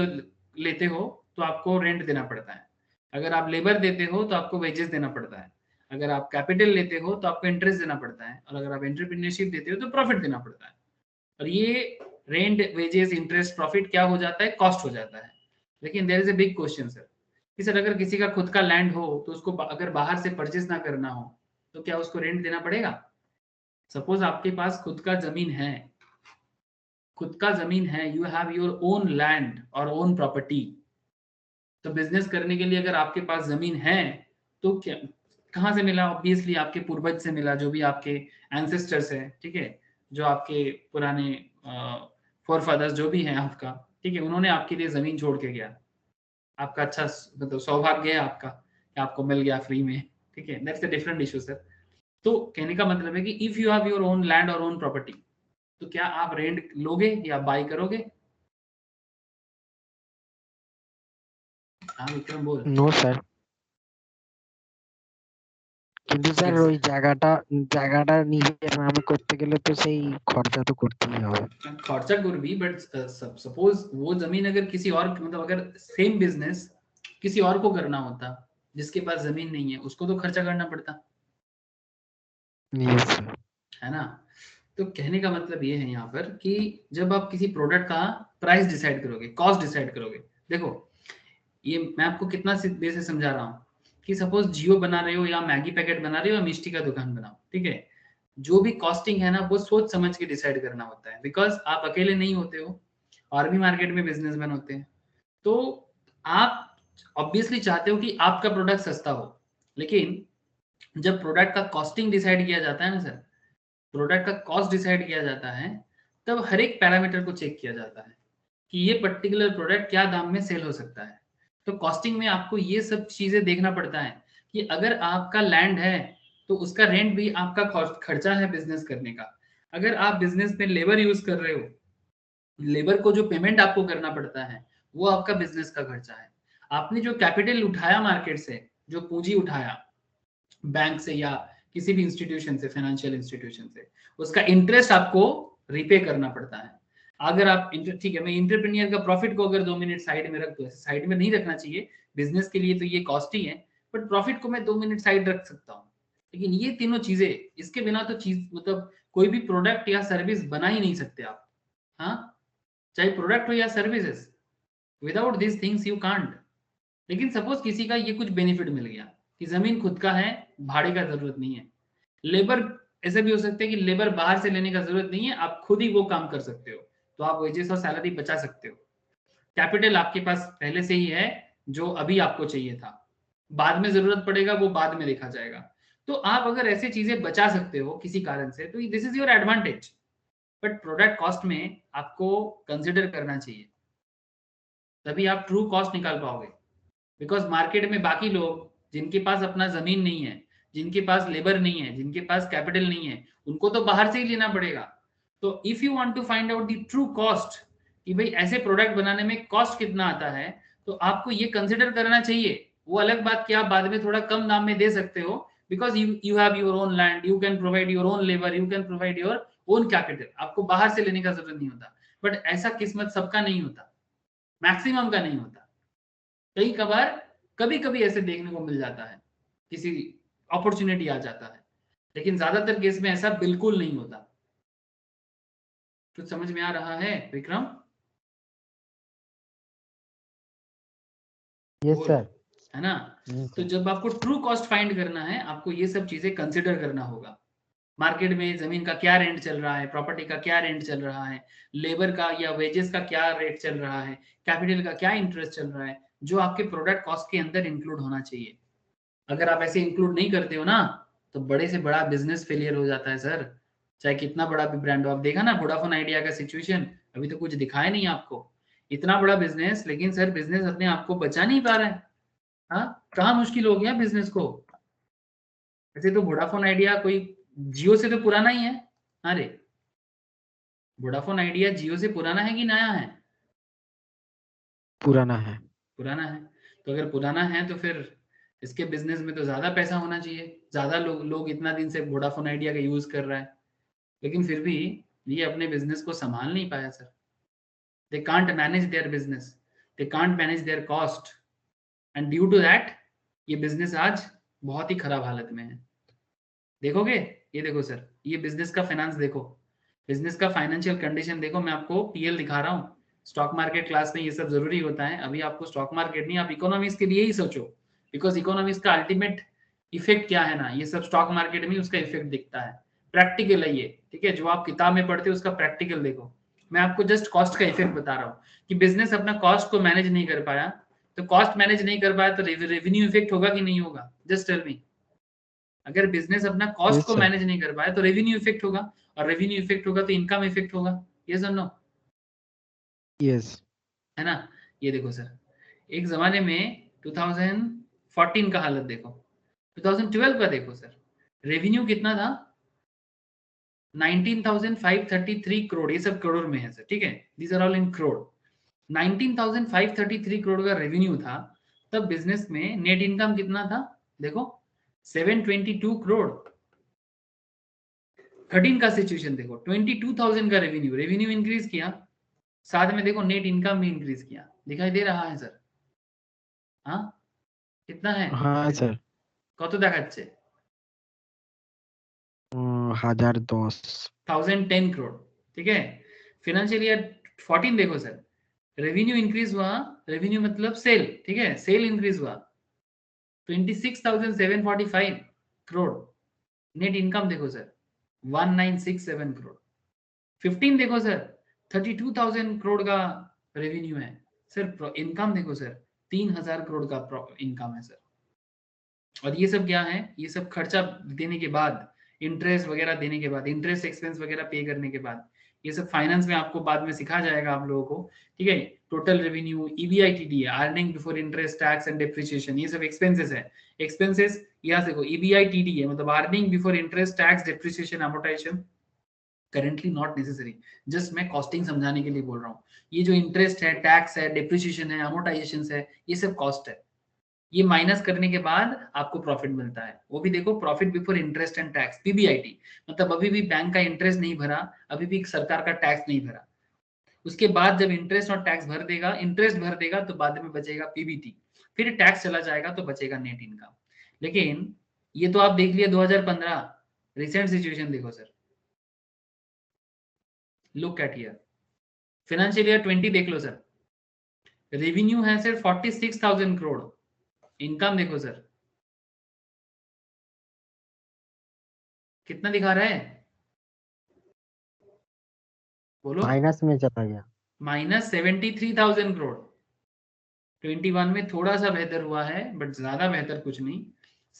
लेते हो तो आपको रेंट देना पड़ता है, अगर आप लेबर देते हो तो आपको वेजेस देना पड़ता है, अगर आप कैपिटल लेते हो तो आपको इंटरेस्ट देना पड़ता है, और अगर आप एंटरप्रेन्योरशिप देते हो तो प्रॉफिट देना पड़ता है। और ये रेंट, वेजेस, इंटरेस्ट, प्रॉफिट क्या हो जाता है, कॉस्ट हो जाता है। लेकिन there is a big question sir, कि सर अगर किसी का खुद का लैंड हो तो उसको अगर बाहर से परचेज ना करना हो तो क्या उसको रेंट देना पड़ेगा? सपोज आपके पास खुद का जमीन है, खुद का जमीन है, you have your own land और ओन प्रॉपर्टी। तो बिजनेस करने के लिए अगर आपके पास जमीन है तो क्या, कहाँ से मिला? ऑब्वियसली आपके पूर्वज से मिला, जो भी आपके एंसेस्टर्स है, ठीक है, जो आपके पुराने फोर फादर्स जो भी हैं आपका, ठीक है, उन्होंने आपके लिए जमीन छोड़ के गया। आपका अच्छा मतलब सौभाग्य है आपका कि आपको मिल गया फ्री में, ठीक है, that's a different issue sir. तो कहने का मतलब है कि if you have your own land और ओन प्रॉपर्टी, तो क्या आप रेंट लोगे या बाई करोगे? हाँ विक्रम बोल। নো স্যার, কিন্তু স্যার ওই জায়গাটা নিজের নামে করতে গেলে তো সেই খরচা তো করতেই হবে। खर्चा कुछ भी, बट सपोज वो जमीन अगर किसी और, मतलब अगर सेम बिजनेस किसी और को करना होता जिसके पास जमीन नहीं है, उसको तो खर्चा करना पड़ता यस सर। है ना। तो कहने का मतलब ये है यहाँ पर कि जब आप किसी प्रोडक्ट का प्राइस डिसाइड करोगे, कॉस्ट डिसाइड करोगे, देखो ये मैं आपको कितना देर से समझा रहा हूँ कि सपोज जियो बना रहे हो या मैगी पैकेट बना रहे हो या मिष्टी का दुकान बनाओ, ठीक है, जो भी कॉस्टिंग है ना वो सोच समझ के डिसाइड करना होता है, बिकॉज आप अकेले नहीं होते हो, और भी मार्केट में बिजनेसमैन होते हैं। तो आप ऑब्वियसली चाहते हो कि आपका प्रोडक्ट सस्ता हो, लेकिन जब प्रोडक्ट का कॉस्टिंग डिसाइड किया जाता है ना सर, प्रोडक्ट का कॉस्ट डिसाइड किया जाता है, तब हर एक पैरामीटर को चेक किया जाता है कि ये पर्टिकुलर प्रोडक्ट क्या दाम में सेल हो सकता है। तो कॉस्टिंग में आपको ये सब चीजें देखना पड़ता है कि अगर आपका लैंड है तो उसका रेंट भी आपका खर्चा है बिजनेस करने का। अगर आप बिजनेस में लेबर यूज कर रहे हो, लेबर को जो पेमेंट आपको करना पड़ता है वो आपका बिजनेस का खर्चा है। आपने जो कैपिटल उठाया मार्केट से, जो पूंजी उठाया बैंक से या किसी भी इंस्टीट्यूशन से, फाइनेंशियल इंस्टीट्यूशन से, उसका इंटरेस्ट आपको रिपे करना पड़ता है। अगर आप ठीक है, मैं इंटरप्रेन्योर का प्रॉफिट को अगर 2 मिनट साइड में रख दो, साइड में नहीं रखना चाहिए, बिजनेस के लिए तो ये कॉस्ट ही है, बट प्रॉफिट को मैं 2 मिनट साइड रख सकता हूँ। लेकिन ये तीनों चीजें, इसके बिना तो चीज मतलब कोई भी प्रोडक्ट या सर्विस बना ही नहीं सकते आप। हाँ, चाहे प्रोडक्ट हो या services, without this things you can't. लेकिन सपोज किसी का ये कुछ बेनिफिट मिल गया कि जमीन खुद का है, भाड़े का जरूरत नहीं है, लेबर ऐसे भी हो सकते हैं कि लेबर बाहर से लेने का जरूरत नहीं है, आप खुद ही वो काम कर सकते हो, तो आप वेजेस और सैलरी बचा सकते हो। कैपिटल आपके पास पहले से ही है जो अभी आपको चाहिए था, बाद में जरूरत पड़ेगा वो बाद में देखा जाएगा। तो आप अगर ऐसी चीजें बचा सकते हो किसी कारण से, तो this is your advantage. But product cost में आपको कंसिडर करना चाहिए, तभी आप ट्रू कॉस्ट निकाल पाओगे। बिकॉज मार्केट में बाकी लोग जिनके पास अपना जमीन नहीं है, जिनके पास लेबर नहीं है, जिनके पास कैपिटल नहीं है, उनको तो बाहर से ही लेना पड़ेगा। तो if you want to find out the true cost कि भाई ऐसे प्रोडक्ट बनाने में कॉस्ट कितना आता है, तो आपको ये कंसिडर करना चाहिए। वो अलग बात कि आप बाद में थोड़ा कम दाम में दे सकते हो, because you have your own land, you can provide your own labour, you can provide your own capital, आपको बाहर से लेने का जरूरत नहीं होता। बट ऐसा किस्मत सबका नहीं होता, मैक्सिमम का नहीं होता। कई कबार कभी कभी ऐसे देखने को मिल जाता है, किसी अपॉर्चुनिटी आ जाता है, लेकिन ज्यादातर केस में ऐसा बिल्कुल नहीं होता। कुछ समझ में आ रहा है विक्रम? यस बोल, सर। है ना। तो जब आपको ट्रू कॉस्ट फाइंड करना है, आपको ये सब चीजें कंसिडर करना होगा। मार्केट में जमीन का क्या रेंट चल रहा है, प्रॉपर्टी का क्या रेंट चल रहा है, लेबर का या वेजेस का क्या रेट चल रहा है, कैपिटल का क्या इंटरेस्ट चल रहा है, जो आपके प्रोडक्ट कॉस्ट के अंदर इंक्लूड होना चाहिए। अगर आप ऐसे इंक्लूड नहीं करते हो ना, तो बड़े से बड़ा बिजनेस फेलियर हो जाता है सर, चाहे कितना बड़ा भी ब्रांड हो। आप देखा ना वोडाफोन आइडिया का सिचुएशन, अभी तो कुछ दिखाया नहीं आपको, इतना बड़ा बिजनेस, लेकिन सर बिजनेस अपने आप को बचा नहीं पा रहा है। हाँ, कहाँ मुश्किल हो गया बिजनेस को। ऐसे तो वोडाफोन आइडिया कोई जियो से तो पुराना ही है। अरे वोडाफोन आइडिया जियो से पुराना है कि नया है? पुराना है। पुराना है। तो अगर पुराना है तो फिर इसके बिजनेस में तो ज्यादा पैसा होना चाहिए, ज्यादा लोग इतना दिन से वोडाफोन आइडिया का यूज कर रहा है, लेकिन फिर भी ये अपने बिजनेस को संभाल नहीं पाया sir. They can't manage their business, they can't manage their cost, and due to that ये बिजनेस आज बहुत ही खराब हालत में है। देखोगे, ये देखो सर, ये बिजनेस का फाइनेंस देखो, बिजनेस का फाइनेंशियल कंडीशन देखो। मैं आपको पीएल दिखा रहा हूँ। स्टॉक मार्केट क्लास में ये सब जरूरी होता है। अभी आपको स्टॉक मार्केट नहीं, आप इकोनॉमिक्स के लिए ही सोचो, बिकॉज इकोनॉमिक्स का अल्टीमेट इफेक्ट क्या है ना, ये सब स्टॉक मार्केट में उसका इफेक्ट दिखता है। प्रैक्टिकल है ये, ठीक है? जो आप किताब में पढ़ते हो उसका प्रैक्टिकल देखो। मैं आपको जस्ट कॉस्ट का इफेक्ट बता रहा हूँ कि बिजनेस अपना कॉस्ट को मैनेज नहीं कर पाया, तो कॉस्ट मैनेज नहीं कर पाया तो रेवेन्यू इफेक्ट होगा कि नहीं होगा? Just tell me. अगर बिजनेस अपना कॉस्ट यस को सर। मैनेज नहीं कर पाया तो रेवेन्यू इफेक्ट होगा, और रेवेन्यू इफेक्ट होगा तो इनकम इफेक्ट होगा। यस और नो? यस। है ना? ये देखो सर, एक जमाने में 2014 का हालत देखो, 2012 का देखो सर, रेवेन्यू कितना था? 19,533 करोड़। ये सब करोड़ में है सर, ठीक है? These are all in crore. 19,533 crore का रेवेन्यू था, तब बिजनेस में नेट इनकम कितना था? देखो 722 करोड़। 13 का सिचुएशन देखो, 22,000 का रेवेन्यू, रेवेन्यू इंक्रीज किया, साथ में देखो नेट इनकम भी इंक्रीज किया। दिखाई दे रहा है सर? हाँ, कितना है? हाँ सर। কত দেখাচ্ছে? 1010। 1010 करोड़, ठीक है? फाइनेंशियल ईयर 14 देखो सर, रेवेन्यू इंक्रीज हुआ, रेवेन्यू मतलब सेल, ठीक है? सेल इंक्रीज हुआ 26,745 करोड़। नेट इनकम देखो सर 1967 करोड़। 15 देखो सर, 32,000 करोड़ का रेवेन्यू है सर। इनकम देखो सर, 3,000 करोड़ का इनकम है सर। और ये सब क्या है? ये सब खर्चा देने के बाद, इंटरेस्ट वगैरह देने के बाद, इंटरेस्ट एक्सपेंस वगैरह पे करने के बाद, ये सब फाइनेंस में आपको बाद में सिखा जाएगा आप लोगों को, ठीक है? Total revenue, EBITD, earning before interest tax and depreciation, ये सब एक्सपेंसेस है। एक्सपेंसेस यहाँ देखो, ईबीआईटीडी है मतलब earning before interest tax depreciation amortisation, currently not necessary, just मैं कॉस्टिंग समझाने के लिए बोल रहा हूँ। ये जो इंटरेस्ट है, टैक्स है, डेप्रिसिएशन है, अमोर्टाइजेशन है, ये सब कॉस्ट है। ये माइनस करने के बाद आपको प्रॉफिट मिलता है, वो भी देखो profit before interest and tax, PBIT. मतलब अभी भी बैंक का इंटरेस्ट नहीं भरा, अभी भी सरकार का टैक्स नहीं भरा, उसके बाद जब इंटरेस्ट और टैक्स भर देगा, इंटरेस्ट भर देगा तो बाद में बचेगा पीबीटी, फिर टैक्स चला जाएगा तो बचेगा नेट इनकम। लेकिन ये तो आप देख लिया 2015, रिसेंट सिचुएशन देखो sir, look at here, financial year 20 देख लो सर, रेवेन्यू है सिर्फ 46,000 करोड़, इनकम देखो सर कितना दिखा रहा है, बोलो? माइनस में चला गया। -73,000 करोड़। 21 में थोड़ा सा बेहतर हुआ है, बट ज्यादा बेहतर कुछ नहीं।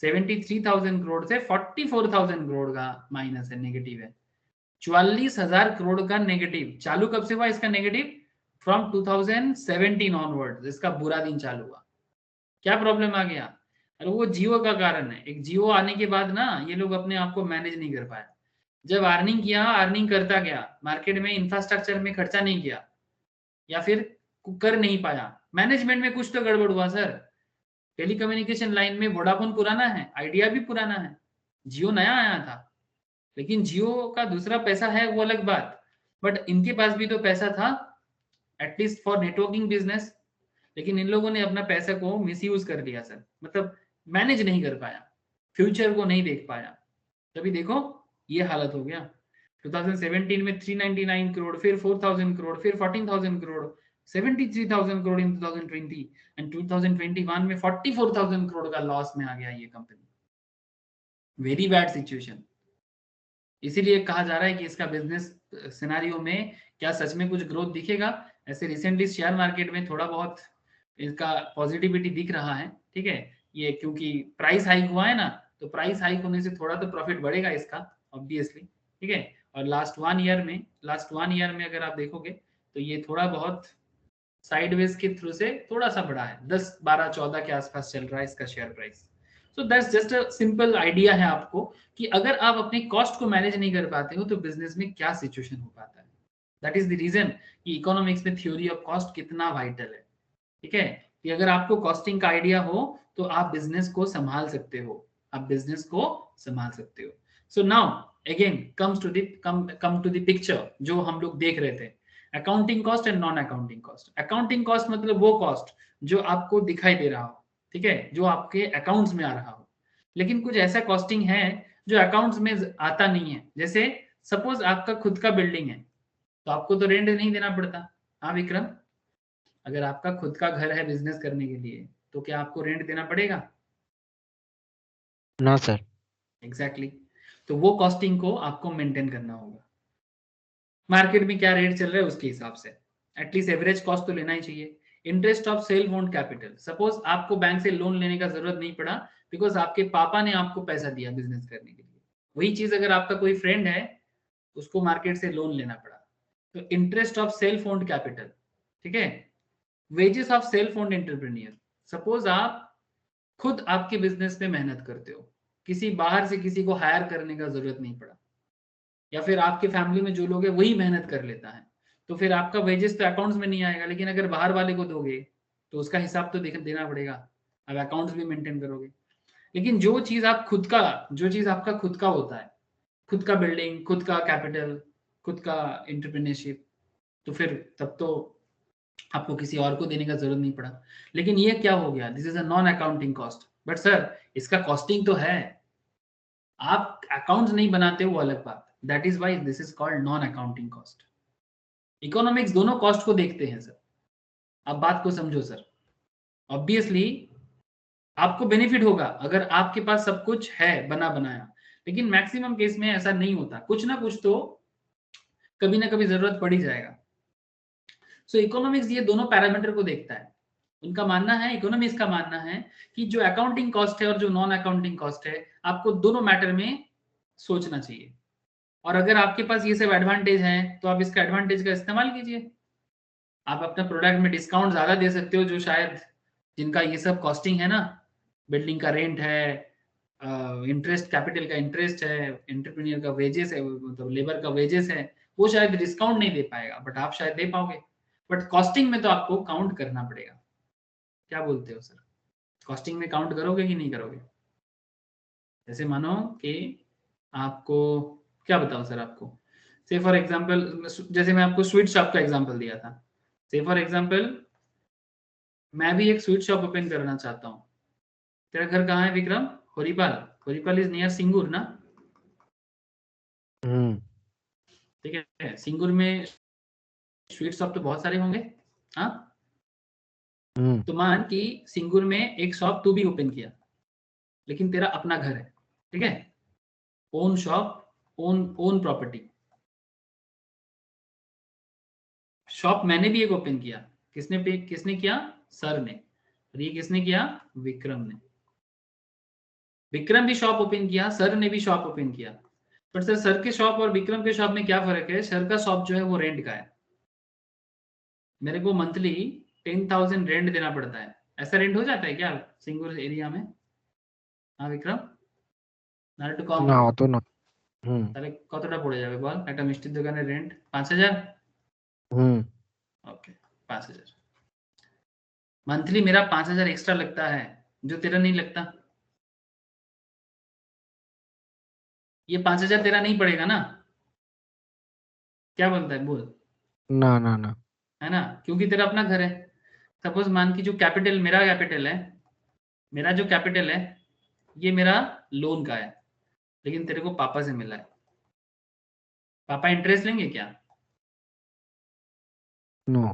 73,000 करोड़ से 44,000 करोड़ का माइनस है, नेगेटिव है। 44,000 करोड़ का नेगेटिव। चालू कब से हुआ इसका नेगेटिव? फ्रॉम 2017 ऑनवर्ड इसका बुरा दिन चालू हुआ। क्या प्रॉब्लम आ गया? अरे वो जियो का कारण है। एक जियो आने के बाद ना ये लोग अपने आप को मैनेज नहीं कर पाए। जब अर्निंग किया, अर्निंग करता गया, मार्केट में इंफ्रास्ट्रक्चर में खर्चा नहीं किया, या फिर कर नहीं पाया, मैनेजमेंट में कुछ तो गड़बड़ हुआ सर। टेलीकम्युनिकेशन लाइन में वोडाफोन पुराना है, आइडिया भी पुराना है, जियो नया आया था, लेकिन जियो का दूसरा पैसा है वो अलग बात, बट इनके पास भी तो पैसा था एटलीस्ट फॉर नेटवर्किंग बिजनेस। लेकिन इन लोगों ने अपना पैसा को मिसयूज कर लिया सर, मतलब मैनेज नहीं कर पाया, फ्यूचर को नहीं देख पाया, तभी देखो ये हालत हो गया। 2017 में 399 करोड़, फिर 4,000 करोड़, फिर 14,000 करोड़, 73,000 करोड़ इन 2020, एंड 2021 में 44,000 करोड़ का लॉस में आ गया ये कंपनी। Very bad situation. इसीलिए कहा जा रहा है कि इसका बिजनेस सिनेरियो में क्या सच में कुछ ग्रोथ दिखेगा? ऐसे रिसेंटली शेयर मार्केट में थोड़ा बहुत इसका पॉजिटिविटी दिख रहा है, ठीक है? ये क्योंकि प्राइस हाइक हुआ है ना, तो प्राइस हाइक होने से थोड़ा तो प्रॉफिट बढ़ेगा इसका ऑब्वियसली, ठीक है? और लास्ट वन ईयर में अगर आप देखोगे तो ये थोड़ा बहुत साइडवेज के थ्रू से थोड़ा सा बढ़ा है, 10, 12, 14 के आसपास चल रहा है इसका share price. So that's just a simple idea है आपको कि अगर आप अपने कॉस्ट को मैनेज नहीं कर पाते हो तो बिजनेस में क्या सिचुएशन हो पाता है। दैट इज द रीजन कि इकोनॉमिक्स में थ्योरी ऑफ कॉस्ट कितना वाइटल है। ठीक है, कि अगर आपको कॉस्टिंग का आइडिया हो तो आप बिजनेस को संभाल सकते हो, आप बिजनेस को संभाल सकते हो। So now again come to the picture जो हम लोग देख रहे थे, accounting cost and non accounting cost. Accounting cost मतलब वो कॉस्ट जो आपको दिखाई दे रहा हो, ठीक है, जो आपके अकाउंट्स में आ रहा हो। लेकिन कुछ ऐसा कॉस्टिंग है जो अकाउंट्स में आता नहीं है। जैसे सपोज आपका खुद का बिल्डिंग है तो आपको तो रेंट नहीं देना पड़ता। हाँ विक्रम, अगर आपका खुद का घर है बिजनेस करने के लिए तो क्या आपको रेंट देना पड़ेगा? ना सर। एग्जैक्टली तो वो कॉस्टिंग को आपको मेंटेन करना होगा। मार्केट में क्या रेट चल रहा है उसके हिसाब से एटलीस्ट एवरेज कॉस्ट तो लेना ही चाहिए। Interest of self owned capital, suppose आपको बैंक से लोन लेने का जरूरत नहीं पड़ा बिकॉज आपके पापा ने आपको पैसा दिया बिजनेस करने के लिए। वही चीज अगर आपका कोई फ्रेंड है उसको मार्केट से लोन लेना पड़ा, तो interest of self owned capital. ठीक है, wages of self owned entrepreneur, suppose आप खुद आपके बिजनेस में मेहनत करते हो, किसी बाहर से किसी को हायर करने का जरूरत नहीं पड़ा, या फिर आपके फैमिली में जो लोग है वही मेहनत कर लेता है, तो फिर आपका वेजेस तो अकाउंट्स में नहीं आएगा। लेकिन अगर बाहर वाले को दोगे तो उसका हिसाब तो देना पड़ेगा, अब अकाउंट्स भी मेंटेन करोगे। लेकिन जो चीज आपका खुद का होता है, खुद का बिल्डिंग, खुद का कैपिटल, खुद का एंटरप्रेन्योरशिप, तो फिर तब तो आपको किसी और को देने का जरूरत नहीं पड़ा। लेकिन ये क्या हो गया, this is a non accounting cost. But sir इसका कॉस्टिंग तो है, आप अकाउंट्स नहीं बनाते वो अलग बात, that is why this is called non accounting cost. Economics दोनों कॉस्ट को देखते हैं सर। अब बात को समझो सर, ऑब्वियसली आपको बेनिफिट होगा अगर आपके पास सब कुछ है बना बनाया, लेकिन मैक्सिमम केस में ऐसा नहीं होता, कुछ ना कुछ तो कभी ना कभी जरूरत पड़ ही जाएगा। सो इकोनॉमिक्स ये दोनों पैरामीटर को देखता है। उनका मानना है, इकोनॉमिक्स का मानना है कि जो अकाउंटिंग कॉस्ट है और जो नॉन अकाउंटिंग कॉस्ट है, आपको दोनों मैटर में सोचना चाहिए। और अगर आपके पास ये सब एडवांटेज है तो आप इसका एडवांटेज का इस्तेमाल कीजिए। आप अपने प्रोडक्ट में डिस्काउंट ज्यादा दे सकते हो, जो शायद जिनका ये सब कॉस्टिंग है ना, बिल्डिंग का रेंट है, इंटरेस्ट, कैपिटल का इंटरेस्ट है, एंटरप्रेन्योर का वेजेस है, मतलब लेबर का वेजेस है, वो शायद डिस्काउंट नहीं दे पाएगा, बट आप शायद दे पाओगे। बट कॉस्टिंग में तो आपको काउंट करना पड़ेगा। क्या बोलते हो सर, कॉस्टिंग में काउंट करोगे कि नहीं करोगे? जैसे मानो कि आपको क्या बताऊं सर आपको, से फॉर एग्जांपल, जैसे मैं आपको स्वीट शॉप का एग्जांपल दिया था, से फॉर एग्जांपल मैं भी एक स्वीट शॉप ओपन करना चाहता हूँ। तेरा घर कहाँ है विक्रम? होरीपाल। होरीपाल इज नियर सिंगूर ना? ठीक है, सिंगूर में स्वीट शॉप तो बहुत सारे होंगे। हाँ, तो मान कि सिंगूर में एक शॉप तू भी ओपन किया, लेकिन तेरा अपना घर है, ठीक है, own shop, own property. Shop मैंने भी एक ओपन किया, किसने किया? सर ने। और ये किसने किया? विक्रम ने। विक्रम भी शॉप ओपन किया, सर ने भी शॉप ओपन किया। बट सर के शॉप और विक्रम के शॉप में क्या फर्क है? सर का शॉप जो है वो रेंट का है, मेरे को मंथली 10,000 रेंट देना पड़ता है। ऐसा रेंट हो जाता है क्या सिंगूर एरिया में? हाँ विक्रम, নাহলে একটু কম না হবে। অত না। তাহলে কতটা পড়ে যাবে বল একটা মিষ্টির দোকানের রেন্ট? 5,000। Okay, 5,000 monthly. मेरा 5,000 एक्स्ट्रा लगता है जो तेरा नहीं लगता। ये 5,000 तेरा नहीं पड़ेगा ना? क्या बोलता है बोल? না না না। है ना, क्योंकि तेरा अपना घर है। सपोज मान की जो कैपिटल, मेरा जो कैपिटल है ये मेरा लोन का है, लेकिन तेरे को पापा से मिला है। पापा इंटरेस्ट लेंगे क्या? नो।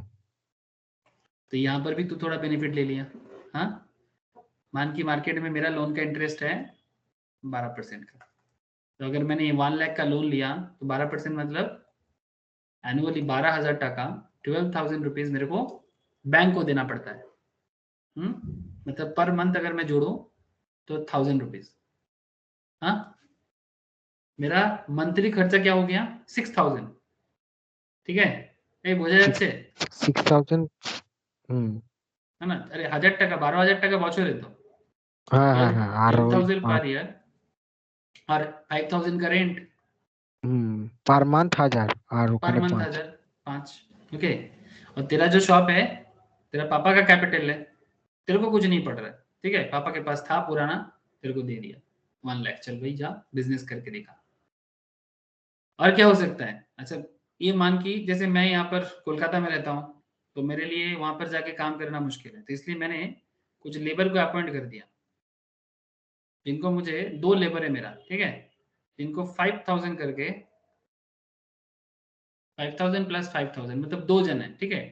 तो यहाँ पर भी तू थोड़ा बेनिफिट ले लिया। हाँ, मान की मार्केट में मेरा लोन का इंटरेस्ट है 12% का, तो अगर मैंने 1 लाख का लोन लिया तो 12% मतलब एनुअली 12,000 टका, 12,000 रुपीज मेरे को बैंक को देना पड़ता है। मतलब पर मंथ अगर मैं जोड़ू तो 1,000 रुपीज। हाँ, मेरा मंथली खर्चा क्या हो गया? 6,000। ठीक है, এই বোঝা যাচ্ছে? 6,000। है ना? अरे 1,000 টাকা, 12,000 টাকা বছরে তো। हाँ हाँ हाँ आरोही 10,000 पर ईयर और 5,000 का रेंट, पर मंथ 1000 और पर ওখানে मंथ 5 1000, 5। ओके, और तेरा जो शॉप है, तेरा पापा का कैपिटल है, तेरे को कुछ नहीं पड़ रहा है, ठीक है, पापा के पास था पुराना, तेरे को दे दिया 1 लाख, चल भाई जा बिजनेस करके दिखा। और क्या हो सकता है? अच्छा, ये मान की जैसे मैं यहाँ पर कोलकाता में रहता हूँ, तो मेरे लिए वहां पर जाके काम करना मुश्किल है, तो इसलिए मैंने कुछ लेबर को अपॉइंट कर दिया, जिनको मुझे 2 लेबर है मेरा, ठीक है, इनको 5,000 करके, 5,000 प्लस 5,000 मतलब 2 जन है, ठीक है,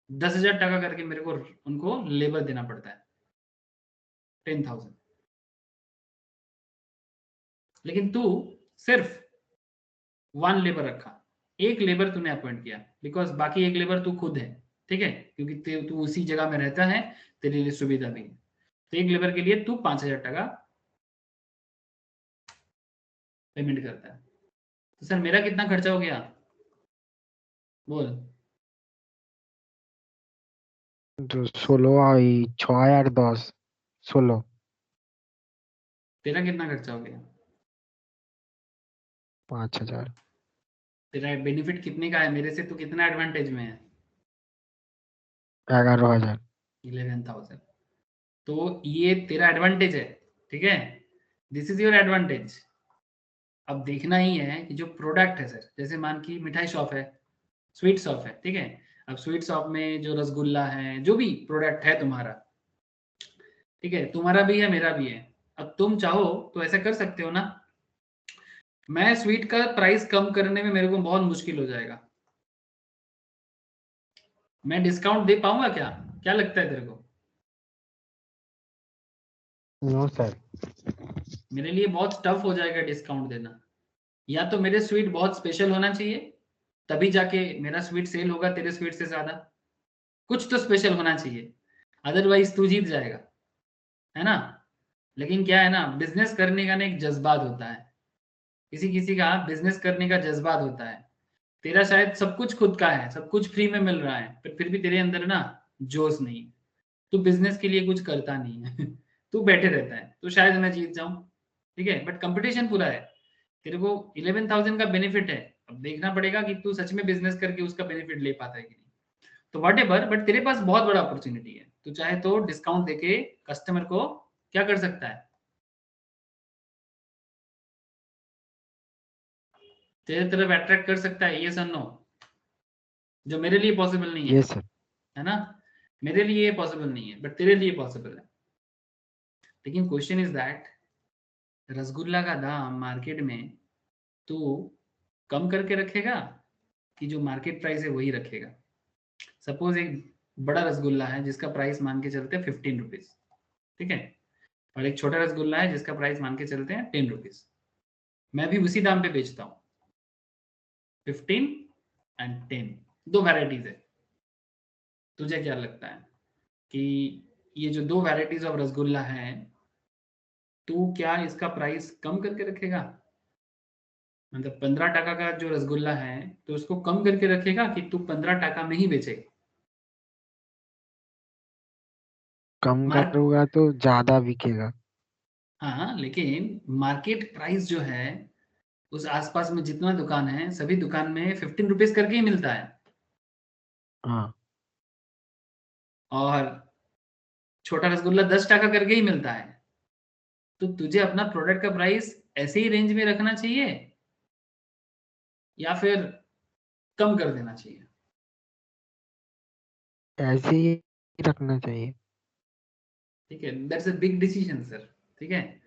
10,000 टका करके मेरे को उनको लेबर देना पड़ता है, 10,000। लेकिन तू सिर्फ 1 लेबर रखा, एक लेबर तूने अपॉइंट किया, बिकॉज बाकी एक लेबर तू खुद है, ठीक है, क्योंकि तू उसी जगह में रहता है, तेरे लिए सुविधा भी है, तो एक लेबर के लिए तू 5,000 टका पेमेंट करता है। तो सर मेरा कितना खर्चा हो गया, बोल। তো 16 ওই 6 আর 10 16 तेरा कितना खर्चा हो गया? 5000 तेरा बेनिफिट कितने का है मेरे से, तो कितना एडवांटेज में है? 11000 11,000। तो ये तेरा एडवांटेज है, ठीक है, दिस इज योर एडवांटेज। अब देखना ही है कि जो प्रोडक्ट है सर, जैसे मान की मिठाई शॉप है, स्वीट शॉप है, ठीक है, अब स्वीट शॉप में जो रसगुल्ला है, जो भी प्रोडक्ट है तुम्हारा, ठीक है, तुम्हारा भी है मेरा भी है, अब तुम चाहो तो ऐसा कर सकते हो ना, मैं स्वीट का प्राइस कम करने में मेरे को बहुत मुश्किल हो जाएगा, मैं डिस्काउंट दे पाऊंगा क्या? क्या लगता है तेरे को? नो सर मेरे लिए बहुत टफ हो जाएगा डिस्काउंट देना, या तो मेरे स्वीट बहुत स्पेशल होना चाहिए, तभी जाके मेरा स्वीट सेल होगा तेरे स्वीट से ज्यादा, कुछ तो स्पेशल होना चाहिए, अदरवाइज तू जीत जाएगा, है ना। लेकिन क्या है ना, बिजनेस करने का ना एक जज्बात होता है, किसी किसी का बिजनेस करने का जज्बात होता है, तेरा शायद सब कुछ खुद का है, सब कुछ फ्री में मिल रहा है, पर फिर भी तेरे अंदर ना जोश नहीं है, तू बिजनेस के लिए कुछ करता नहीं है तू बैठे रहता है, तो शायद मैं जीत जाऊं, ठीक है, बट कंपटीशन पूरा है, तेरे को 11,000 का बेनिफिट है, अब देखना पड़ेगा कि तू सच में बिजनेस करके उसका बेनिफिट ले पाता है कि नहीं। तो वट एवर, बट तेरे पास बहुत बड़ा अपॉर्चुनिटी है, तू चाहे तो डिस्काउंट देके कस्टमर को क्या कर सकता है, तेरे तरफ अट्रैक्ट कर सकता है, ये सर नो, जो मेरे लिए पॉसिबल नहीं यस सर है ना, मेरे लिए ये पॉसिबल नहीं है, बट तेरे लिए पॉसिबल है। लेकिन क्वेश्चन इज दैट, रसगुल्ला का दाम मार्केट में तू कम करके रखेगा कि जो मार्केट प्राइस है वही रखेगा? सपोज एक बड़ा रसगुल्ला है जिसका प्राइस मान के चलते हैं 15 रुपीज, ठीक है, और एक छोटा रसगुल्ला है जिसका प्राइस मान के चलते हैं 10 रुपीज, मैं भी उसी दाम पे बेचता हूँ, 15 एंड 10, दो वेराइटीज है, तुझे क्या लगता है कि ये जो दो वेराइटीज ऑफ रसगुल्ला है, तू क्या इसका प्राइस कम करके रखेगा, मतलब 15 टका का जो रसगुल्ला है तो उसको कम करके रखेगा कि तू 15 टका में ही बेचेगा? कम मार्क करूंगा तो ज्यादा बिकेगा हाँ, लेकिन मार्केट प्राइस जो है, उस आसपास में जितना दुकान है सभी दुकान में 15 रुपीज करके ही मिलता है, हाँ और छोटा रसगुल्ला 10 टका करके ही मिलता है, तो तुझे अपना प्रोडक्ट का प्राइस ऐसे ही रेंज में रखना चाहिए या फिर कम कर देना चाहिए? ऐसे ही रखना चाहिए ठीक है, that's a big decision sir, ठीक है,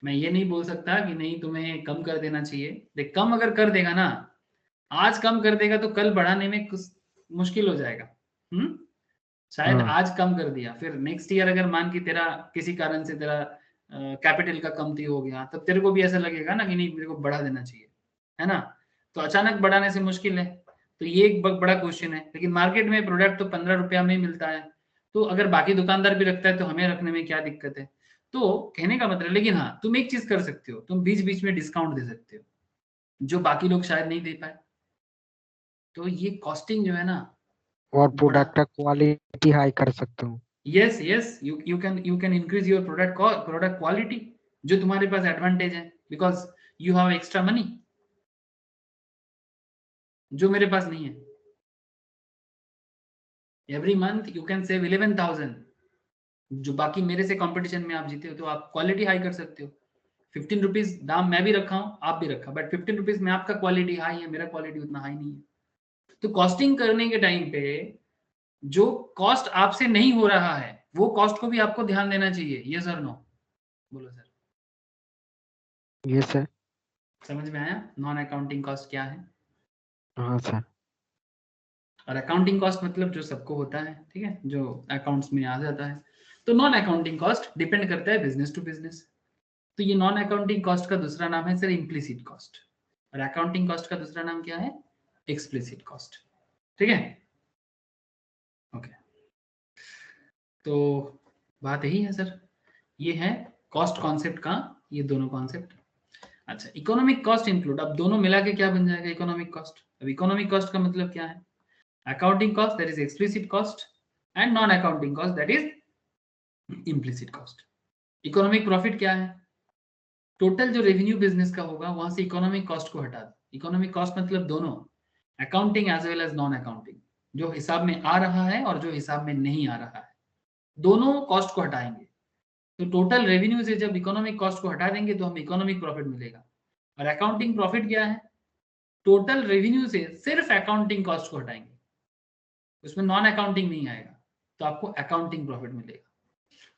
मैं ये नहीं बोल सकता कि नहीं तुम्हें कम कर देना चाहिए, देख कम अगर कर देगा ना, आज कम कर देगा तो कल बढ़ाने में कुछ मुश्किल हो जाएगा, शायद हाँ आज कम कर दिया, फिर नेक्स्ट ईयर अगर मान कि तेरा किसी कारण से तेरा कैपिटल का कमती हो गया, तब तेरे को भी ऐसा लगेगा ना कि नहीं मेरे को बढ़ा देना चाहिए, है ना, तो अचानक बढ़ाने से मुश्किल है, तो ये एक बड़ा क्वेश्चन है, लेकिन मार्केट में प्रोडक्ट तो 15 रुपया में ही मिलता है, तो अगर बाकी दुकानदार भी रखता है तो हमें रखने में क्या दिक्कत है? तो कहने का मतलब, लेकिन हाँ तुम एक चीज कर सकते हो, तुम बीच बीच में डिस्काउंट दे सकते हो, जो बाकी लोग शायद नहीं दे पाए, तो ये कॉस्टिंग जो है ना और बड़ा, प्रोडक्ट का क्वालिटी हाई कर सकता हूँ yes yes, you can increase your product quality, जो तुम्हारे पास एडवांटेज है, because you have extra money जो मेरे पास नहीं है। Every month you can save 11,000, जो बाकी मेरे से कंपटीशन में आप जीते हो, तो आप क्वालिटी हाई कर सकते हो। 15 रुपीज दाम मैं भी रखा हूं, आप भी रखा, बट 15 रुपीज में आपका क्वालिटी हाई है, मेरा क्वालिटी उतना हाई नहीं है। तो कॉस्टिंग करने के टाइम पे जो कॉस्ट आपसे नहीं हो रहा है, वो कॉस्ट को भी आपको ध्यान देना चाहिए। यस और नो? बोलो सर। Yes sir. समझ में आया नॉन अकाउंटिंग कॉस्ट क्या है? हाँ सर। और अकाउंटिंग कॉस्ट मतलब जो सबको होता है, ठीक है, जो अकाउंट्स में आ जाता है। तो नॉन अकाउंटिंग कॉस्ट डिपेंड करता है बिजनेस टू बिजनेस। तो ये नॉन अकाउंटिंग कॉस्ट का दूसरा नाम है सर इम्प्लिसिट कॉस्ट, और अकाउंटिंग कॉस्ट का दूसरा नाम क्या है? Explicit cost. ठीक है, ओके। तो बात यही है सर, ये है कॉस्ट कॉन्सेप्ट का, ये दोनों कॉन्सेप्ट। अच्छा, इकोनॉमिक कॉस्ट इंक्लूड, अब दोनों मिला के क्या बन जाएगा? Economic cost. अब इकोनॉमिक कॉस्ट का मतलब क्या है? Accounting cost that is explicit cost, and non accounting cost that is implicit cost. Economic profit क्या है? टोटल जो रेवेन्यू बिजनेस का होगा वहां से इकोनॉमिक कॉस्ट को हटा दो। इकोनॉमिक कॉस्ट मतलब दोनों, accounting as well as non accounting, जो हिसाब में आ रहा है और जो हिसाब में नहीं आ रहा है, दोनों कॉस्ट को हटाएंगे। तो टोटल रेवेन्यू से जब इकोनॉमिक कॉस्ट को हटा देंगे तो हमें इकोनॉमिक प्रॉफिट मिलेगा। और अकाउंटिंग प्रॉफिट क्या है? टोटल रेवेन्यू से सिर्फ अकाउंटिंग कॉस्ट को हटाएंगे, उसमें नॉन अकाउंटिंग नहीं आएगा, तो आपको अकाउंटिंग प्रॉफिट मिलेगा।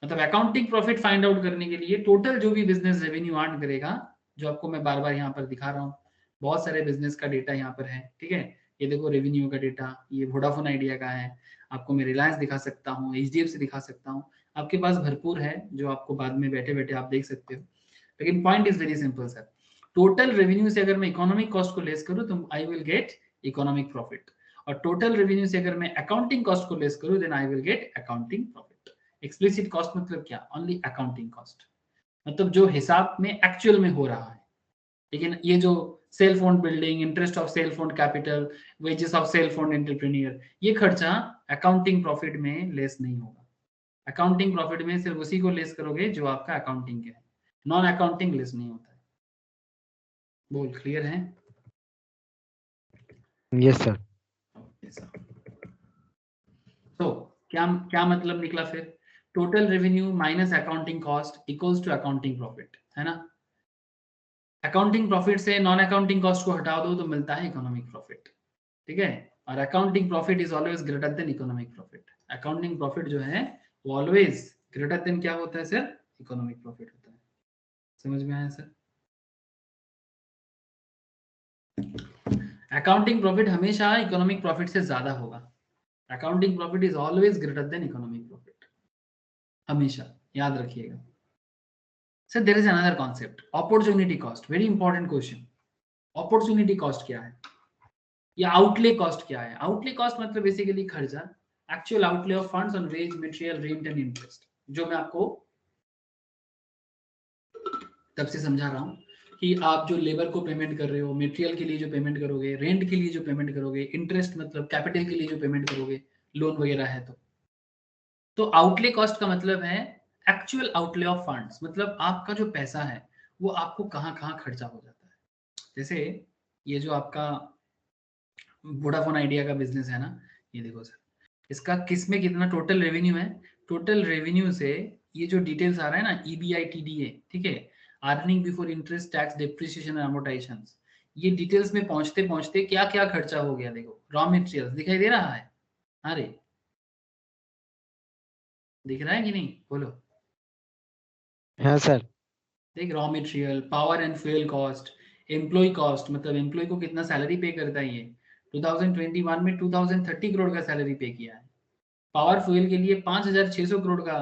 मतलब अकाउंटिंग प्रॉफिट फाइंड आउट करने के लिए टोटल जो भी बिजनेस रेवेन्यू अर्न करेगा, जो आपको मैं बार बार यहाँ पर दिखा रहा हूँ, बहुत सारे बिजनेस का डेटा यहाँ पर है, ठीक है। ये देखो रेवेन्यू का डेटा, ये वोडाफोन आइडिया का है, आपको मैं रिलायंस दिखा सकता हूँ, HDFC दिखा सकता हूँ, आपके पास भरपूर है जो आपको बाद में बैठे बैठे आप देख सकते हो। लेकिन point is very simple sir, total revenue से अगर मैं इकोनॉमिक कॉस्ट को लेस करूँ तो I will get economic profit, और टोटल रेवेन्यू से अगर मैं अकाउंटिंग कॉस्ट को लेस करूँ then I will get accounting profit. Explicit cost मतलब क्या? ओनली अकाउंटिंग कॉस्ट, मतलब जो हिसाब में एक्चुअल में हो रहा है। लेकिन ये जो cell phone building, interest of cell phone capital, wages of cell phone entrepreneur, ये खर्चा अकाउंटिंग प्रॉफिट में लेस नहीं होगा। अकाउंटिंग प्रॉफिट में सिर्फ उसी को लेस करोगे जो आपका अकाउंटिंग के है, नॉन अकाउंटिंग लेस नहीं होता है। बोल क्लियर है? Yes sir. तो क्या क्या मतलब निकला फिर? Total revenue minus accounting cost equals to accounting profit, है ना। अकाउंटिंग प्रॉफिट से नॉन अकाउंटिंग कॉस्ट को हटा दो तो मिलता है इकोनॉमिक प्रॉफिट, ठीक है। और accounting profit is always greater than economic profit. Accounting profit जो है वो ऑलवेज ग्रेटर देन क्या होता है सर? इकोनॉमिक प्रॉफिट होता है। समझ में आया सर? अकाउंटिंग प्रॉफिट हमेशा इकोनॉमिक प्रॉफिट से ज्यादा होगा। Accounting profit is always greater than economic profit, हमेशा याद रखिएगा sir. There is another concept, opportunity cost, very important question. Opportunity cost क्या है या आउटले कॉस्ट क्या है? आउटले कॉस्ट मतलब बेसिकली खर्चा, actual outlay of funds on wage, material, rent and interest, जो मैं आपको तब से समझा रहा हूँ कि आप जो लेबर को पेमेंट कर रहे हो, मटेरियल के लिए जो पेमेंट करोगे, रेंट के लिए जो पेमेंट करोगे, इंटरेस्ट मतलब कैपिटल के लिए जो पेमेंट करोगे, लोन वगैरह है तो आउटले कॉस्ट का मतलब है एक्चुअल आउटले ऑफ फंड्स, मतलब आपका जो पैसा है वो आपको कहाँ कहाँ खर्चा हो जाता है। जैसे ये जो आपका वोडाफोन आइडिया का बिजनेस है ना, ये देखो सर, इसका किस में कितना टोटल रेवेन्यू है? टोटल रेवेन्यू से ये जो डिटेल्स आ रहा है ना, EBITDA, ठीक है, earning before interest, tax, depreciation, amortisation, ये डिटेल्स में पहुंचते पहुंचते क्या क्या खर्चा हो गया देखो। रॉ मटेरियल्स दिखाई दे रहा है? अरे दिख रहा है कि नहीं? बोलो। हाँ सर। देख, raw material, power and fuel cost, employee cost, मतलब एम्प्लॉय को कितना सैलरी पे करता है ये, 2021 में 2030 करोड़ का सैलरी पे किया है। पावर फ्यूल के लिए 5600 करोड़ का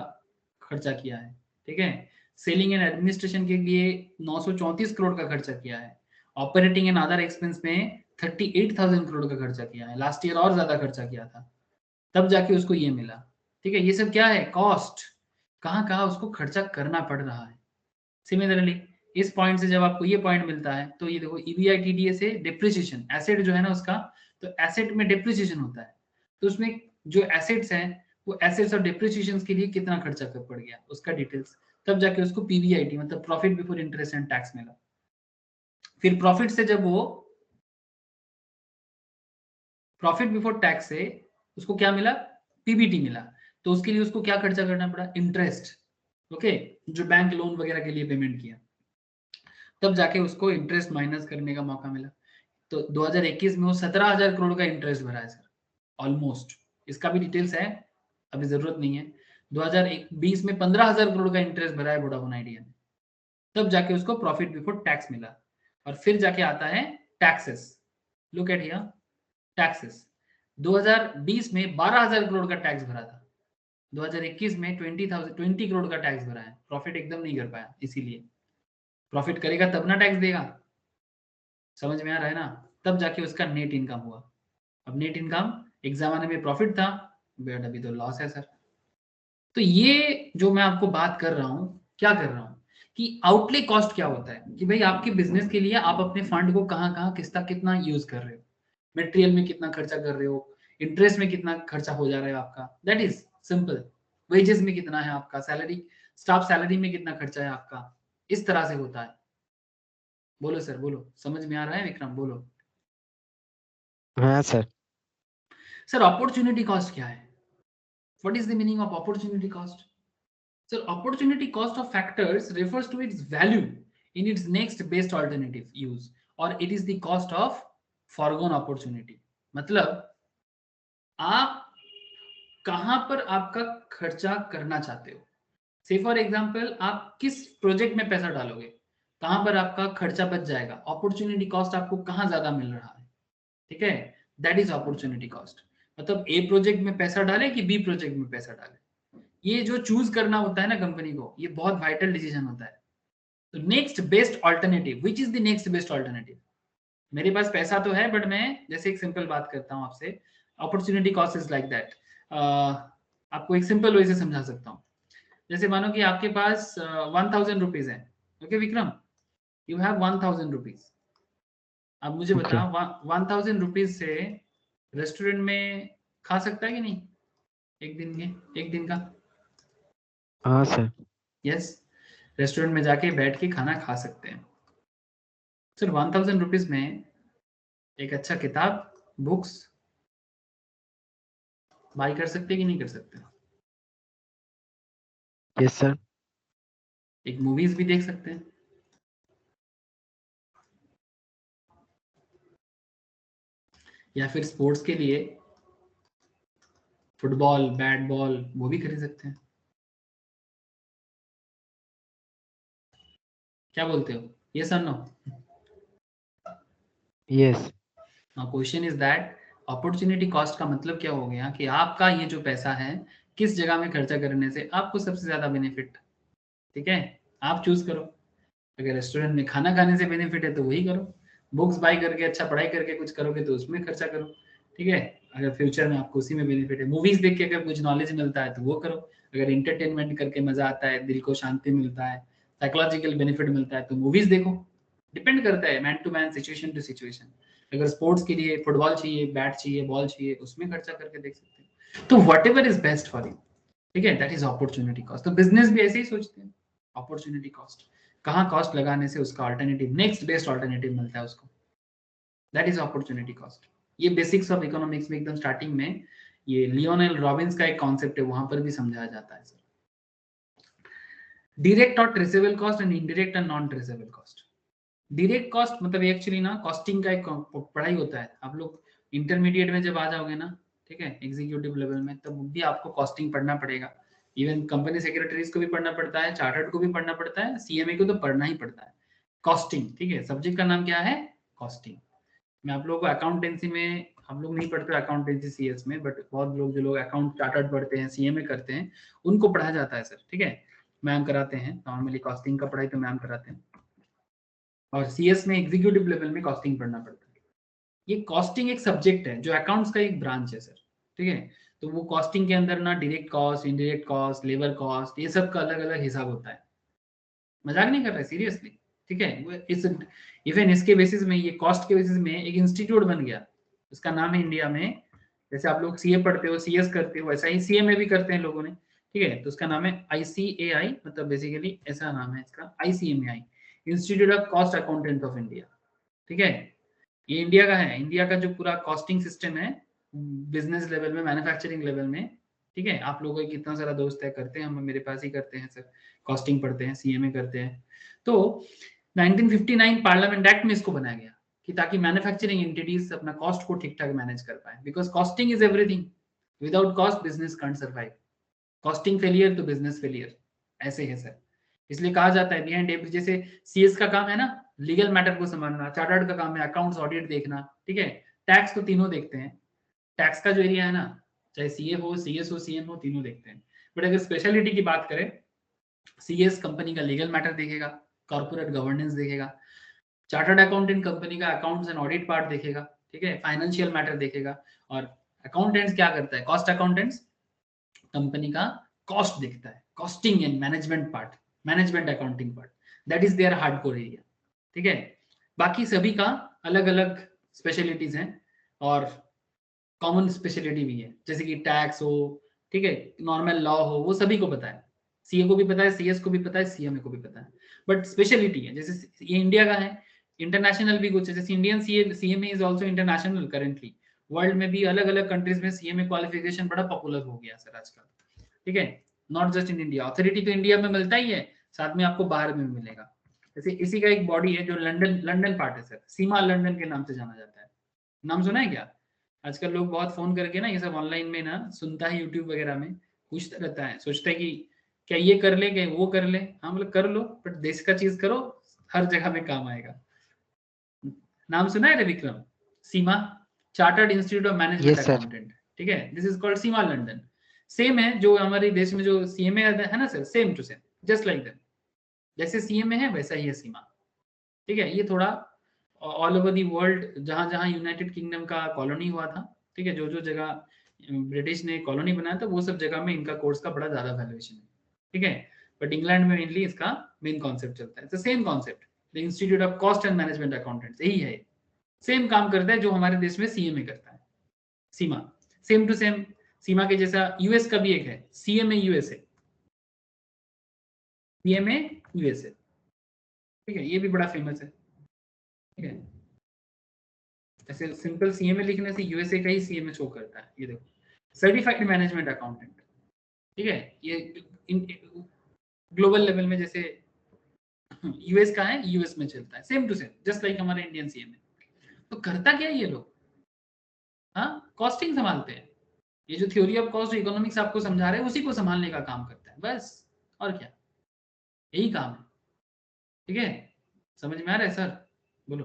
खर्चा किया है, ठीक है। सेलिंग एंड एडमिनिस्ट्रेशन के लिए 934 करोड़ का खर्चा किया है। ऑपरेटिंग एंड अदर एक्सपेंस में 38,000 करोड़ का खर्चा किया है। लास्ट ईयर और ज्यादा खर्चा किया था, तब जाके उसको ये मिला, ठीक है। ये सब क्या है? कॉस्ट, कहाँ कहाँ उसको खर्चा करना पड़ रहा है। सिमिलरली इस पॉइंट से जब आपको ये पॉइंट मिलता है तो ये देखो EBITDA से डिप्रिसिएशन, एसेट जो है ना उसका, तो एसेट में डिप्रिसिएशन होता है, तो उसमें जो एसेट्स हैं वो एसेट्स और डिप्रिसिएशन के लिए कितना खर्चा कर पड़ गया उसका डिटेल्स, तब जाके उसको पीबीआईटी मतलब profit before interest and tax मिला। फिर प्रॉफिट से जब वो प्रॉफिट बिफोर टैक्स से उसको क्या मिला, पीबीटी मिला, तो उसके लिए उसको क्या खर्चा करना पड़ा, इंटरेस्ट, ओके, जो बैंक लोन वगैरह के लिए पेमेंट किया, तब जाके उसको इंटरेस्ट माइनस करने का मौका मिला। तो 2021 में वो 17,000 करोड़ का इंटरेस्ट भरा है सर, ऑलमोस्ट। इसका भी डिटेल्स है, अभी जरूरत नहीं है। 2020 में 15,000 करोड़ का इंटरेस्ट भरा है वोडाफोन आइडिया ने, तब जाके उसको प्रॉफिट बिफोर टैक्स मिला। और फिर जाके आता है taxes, look at here, taxes 2020 में 12,000 करोड़ का टैक्स भरा था, 2021 में 20 करोड़ का टैक्स भरा है। प्रॉफिट एकदम नहीं कर पाया, इसीलिए प्रॉफिट करेगा तब ना टैक्स देगा, समझ में आ रहा है ना, तब जाके उसका नेट इनकम हुआ। अब नेट इनकम एक जमाने में प्रॉफिट था, बट अभी तो लॉस है सर। तो ये जो मैं आपको बात कर रहा हूं, क्या कर रहा हूं कि आउटले कॉस्ट क्या होता है, कि भाई आपके बिजनेस के लिए आप अपने फंड को कहाँ किसका कितना यूज कर रहे हो, मटेरियल में कितना खर्चा कर रहे हो, इंटरेस्ट में कितना खर्चा हो जा रहा है आपका, दैट इज सिंपल। वेजेस में कितना है आपका, सैलरी, स्टाफ सैलरी में कितना खर्चा है आपका, इस तरह से होता है। बोलो सर, बोलो, समझ में आ रहा है विक्रम, बोलो। हाँ सर। सर अपॉर्चुनिटी कॉस्ट क्या है, what is the meaning of opportunity cost? Sir opportunity cost of factors refers to its value in its next best alternative use, or it is the cost of foregone opportunity। मतलब आप कहां पर आपका खर्चा करना चाहते हो, से फॉर एग्जांपल आप किस प्रोजेक्ट में पैसा डालोगे, कहां पर आपका खर्चा बच जाएगा, अपॉर्चुनिटी कॉस्ट आपको कहां ज्यादा मिल रहा है, ठीक है, दैट इज अपॉर्चुनिटी कॉस्ट। मतलब ए प्रोजेक्ट में पैसा डाले कि बी प्रोजेक्ट में पैसा डाले, ये जो चूज करना होता है ना कंपनी को, ये बहुत वाइटल डिसीजन होता है। तो next best alternative, which is the next best alternative? मेरे पास पैसा तो है, बट मैं जैसे एक सिंपल बात करता हूँ आपसे, opportunity cost is like that. आपको एक सिंपल वे से समझा सकता हूँ। जैसे मानो कि आपके पास 1,000 रुपीज है, okay Vikram, you have 1,000 rupees. अब मुझे ओके। बता, 1,000 रुपीज से रेस्टोरेंट में खा सकता है कि नहीं, एक दिन का? हाँ सर। यस, रेस्टोरेंट में जाके बैठ के खाना खा सकते हैं। सर 1,000 रुपीज में एक अच्छा किताब, बुक्स बाय कर सकते कि नहीं कर सकते? Yes sir. एक मूवीज भी देख सकते हैं, या फिर स्पोर्ट्स के लिए फुटबॉल, बैट बॉल, वो भी खरीद सकते हैं। क्या बोलते हो, यस और no? Yes. Now question is that opportunity cost का मतलब क्या हो गया कि आपका ये जो पैसा है किस जगह में खर्चा करने से आपको सबसे ज्यादा बेनिफिट, ठीक है, आप चूज करो। अगर रेस्टोरेंट में खाना खाने से बेनिफिट है तो वही करो, बुक्स बाय करके अच्छा पढ़ाई करके कुछ करोगे तो उसमें खर्चा करो, ठीक है। अगर फ्यूचर में आपको उसी में बेनिफिट है, मूवीज देख के अगर कुछ नॉलेज मिलता है तो वो करो, अगर इंटरटेनमेंट करके मजा आता है, दिल को शांति मिलता है, साइकोलॉजिकल बेनिफिट मिलता है तो मूवीज देखो। डिपेंड करता है man to man, situation to situation. अगर स्पोर्ट्स के लिए फुटबॉल चाहिए, बैट चाहिए, बॉल चाहिए, उसमें खर्चा करके देख सकते हैं। तो what ever is best for you, ठीक है, दैट इज अपॉर्चुनिटी कॉस्ट। तो बिजनेस भी ऐसे ही सोचते हैं, अपॉर्चुनिटी कॉस्ट, कहाँ कॉस्ट लगाने से उसका अल्टरनेटिव, नेक्स्ट बेस्ट अल्टरनेटिव मिलता है उसको, दैट इज अपॉर्चुनिटी कॉस्ट। ये बेसिक्स ऑफ इकोनॉमिक्स में एकदम स्टार्टिंग में ये लियोनेल रॉबिन्स का एक कॉन्सेप्ट है, वहां पर भी समझाया जाता है सर। डायरेक्ट और traceable cost and indirect and non traceable cost. Direct cost मतलब एक्चुअली ना कॉस्टिंग का एक पढ़ाई होता है, आप लोग इंटरमीडिएट में जब आ जाओगे ना, ठीक है, एग्जीक्यूटिव लेवल में, तब भी आपको कॉस्टिंग पढ़ना पड़ेगा। इवन कंपनी सेक्रेटरीज को भी पढ़ना पड़ता है, चार्टर्ड को भी पढ़ना पड़ता है, सीएमए को तो पढ़ना ही पड़ता है। कॉस्टिंग, ठीक है, सब्जेक्ट का नाम क्या है, कॉस्टिंग। मैं आप लोगों को अकाउंटेंसी में, हम लोग नहीं पढ़ते अकाउंटेंसी सीएस में, बट बहुत लोग जो लोग अकाउंट चार्टर्ड पढ़ते हैं, सीएमए करते हैं, उनको पढ़ाया जाता है सर, ठीक है, मैम कराते हैं नॉर्मली कॉस्टिंग का पढ़ाई, तो मैम कराते हैं। और सीएस में एग्जीक्यूटिव लेवल में कॉस्टिंग पढ़ना पड़ता है। ये कॉस्टिंग एक सब्जेक्ट है जो अकाउंट्स का एक ब्रांच है सर, ठीक है। तो वो कॉस्टिंग के अंदर ना direct cost, indirect cost, labour cost, ये सब का अलग अलग हिसाब होता है। मजाक नहीं कर रहा है, सीरियसली, ठीक है। वो इस इवन इसके बेसिस में, ये कॉस्ट के बेसिस में एक इंस्टीट्यूट बन गया, उसका नाम है इंडिया में जैसे आप लोग सीए पढ़ते हो, सीएस करते हो, वैसा ही सीए में भी करते हैं लोगों ने, ठीक है। तो उसका नाम है ICAI, मतलब बेसिकली ऐसा नाम है इसका, ICMAI, institute of cost accountant of India, ठीक है। ये इंडिया का है, इंडिया का जो पूरा कॉस्टिंग सिस्टम है बिजनेस लेवल में, मैन्युफैक्चरिंग लेवल में, ठीक है। आप लोगों को कितना सारा दोस्त है करते हैं, हम मेरे पास ही करते हैं सर, कॉस्टिंग पढ़ते हैं, सीएमए करते हैं। तो 1959 पार्लियामेंट एक्ट में इसको बनाया गया कि ताकि मैन्युफैक्चरिंग एंटिटीज अपना कॉस्ट को ठीक ठाक मैनेज कर पाए, because costing is everything, without cost business can't survive, costing failure तो बिजनेस फेलियर, ऐसे है सर। इसलिए कहा जाता है बिहाइंड एवरी, जैसे सीएस का काम है ना लीगल मैटर को संभालना, चार्टर्ड का काम है अकाउंट्स ऑडिट देखना, ठीक है। टैक्स तो तीनों देखते हैं, टैक्स का जो एरिया है ना, चाहे सीए हो, सीएस हो, सीएम हो, तीनों देखते हैं। बट अगर स्पेशलिटी की बात करें, सीएस कंपनी का लीगल मैटर देखेगा, कॉर्पोरेट गवर्नेंस देखेगा, चार्टर्ड अकाउंटेंट कंपनी का अकाउंट्स एंड ऑडिट पार्ट देखेगा, ठीक है, फाइनेंशियल मैटर देखेगा। और अकाउंटेंट्स क्या करता है, कॉस्ट अकाउंटेंट्स कंपनी का कॉस्ट देखता है, costing and management part, management accounting part, that is their hardcore area, ठीक है। बाकी सभी का अलग अलग स्पेशलिटीज हैं और कॉमन स्पेशलिटी भी है, जैसे कि टैक्स हो, ठीक है, नॉर्मल लॉ हो, वो सभी को पता है, सीए को भी पता है, सीएस को भी पता है, सीएमए को भी पता है। बट स्पेशलिटी है, जैसे ये इंडिया का है, इंटरनेशनल भी कुछ है, जैसे Indian CMA is also international currently, world में भी अलग अलग कंट्रीज में सीएमए क्वालिफिकेशन बड़ा पॉपुलर हो गया सर आजकल, ठीक है। Not just in India, authority तो इंडिया में मिलता ही है, साथ में आपको बाहर में भी मिलेगा। जैसे इसी का एक बॉडी है जो लंदन लंदन पार्ट है सर, सीमा लंदन के नाम से जाना जाता है, नाम सुना है क्या? आजकल लोग बहुत फोन करके ना ये सब ऑनलाइन में ना सुनता है, यूट्यूब वगैरह में पूछता रहता है, सोचता है कि क्या ये कर ले, क्या वो कर ले। हाँ मतलब कर लो, बट देश का चीज करो, हर जगह में काम आएगा। नाम सुना है Vikram? CIMA Chartered Institute of Management yes sir. Accountant, ठीक है, this is called CIMA London. Same है जो हमारे देश में जो सीएमए है ना sir, same to same, just like that, जैसे सीएमए है वैसा ही है सीमा, ठीक है। ये थोड़ा ऑल ओवर दी वर्ल्ड, जहां जहां यूनाइटेड किंगडम का कॉलोनी हुआ था, ठीक है, जो जो जगह ब्रिटिश ने कॉलोनी बनाया था वो सब जगह में इनका कोर्स का बड़ा ज्यादा वैल्यूएशन है, ठीक है। बट इंग्लैंड में मेनली इसका मेन कॉन्सेप्ट चलता है, same concept, the institute of cost and management accountants, यही है, सेम काम करता है जो हमारे देश में सीएमए करता है। सीमा सेम टू सेम, सीमा के जैसा यूएस का भी एक है, सीएमए यूएसए, सीएमए यूएसए, ठीक है, ये भी बड़ा फेमस है, ठीक है। ऐसे सिंपल सीएमए लिखने से यूएसए का ही सीएमए शो करता है, ये देखो, सर्टिफाइड मैनेजमेंट अकाउंटेंट, ठीक है। ये ग्लोबल लेवल में जैसे यूएस का है, यूएस में चलता है, same to same, just like हमारे इंडियन सीएमए। तो करता क्या है ये लोग, हाँ, कॉस्टिंग संभालते हैं, ये जो थ्योरी ऑफ कॉस्ट इकोनॉमिक्स आपको समझा रहे हैं उसी को संभालने का काम करता है बस, और क्या, यही काम है, ठीक है। समझ में आ रहा है सर? बोलो।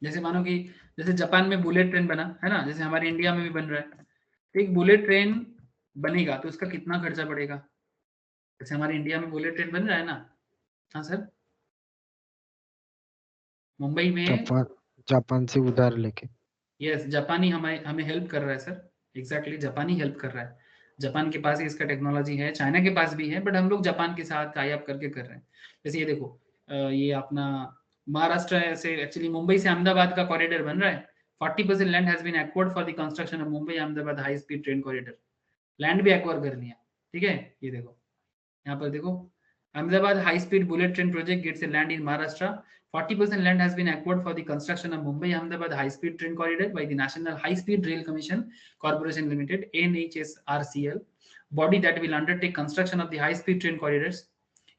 जैसे मानो कि जैसे जापान में बुलेट ट्रेन बना है ना, जैसे हमारे इंडिया में भी बन रहा है, तो एक बुलेट ट्रेन बनेगा तो उसका कितना खर्चा पड़ेगा, जैसे हमारे इंडिया में बुलेट ट्रेन बन रहा है ना, हाँ सर, मुंबई में, जापान से उधार लेके, यस, जापानी हमें हमें हेल्प कर रहा है सर, एग्जैक्टली जापानी हेल्प कर रहा है, जापान के पास ही इसका टेक्नोलॉजी है, चाइना के पास भी है, बट हम लोग जापान के साथ टाई अप करके कर रहे हैं। जैसे ये देखो, ये अपना महाराष्ट्र से एक्चुअली मुंबई से अहमदाबाद का कॉरिडोर बन रहा है, 40% land has been acquired for the construction of Mumbai Ahmedabad high speed train corridor, land भी एक्वायर कर लिया, ठीक है। ये देखो, यहाँ पर देखो, Ahmedabad high speed bullet train project gets a land in Maharashtra. 40% land has been acquired for the construction of Mumbai Ahmedabad high speed train corridor by the National High Speed Rail Commission Corporation Limited, NHSRCL, body that will undertake construction of the high speed train corridors.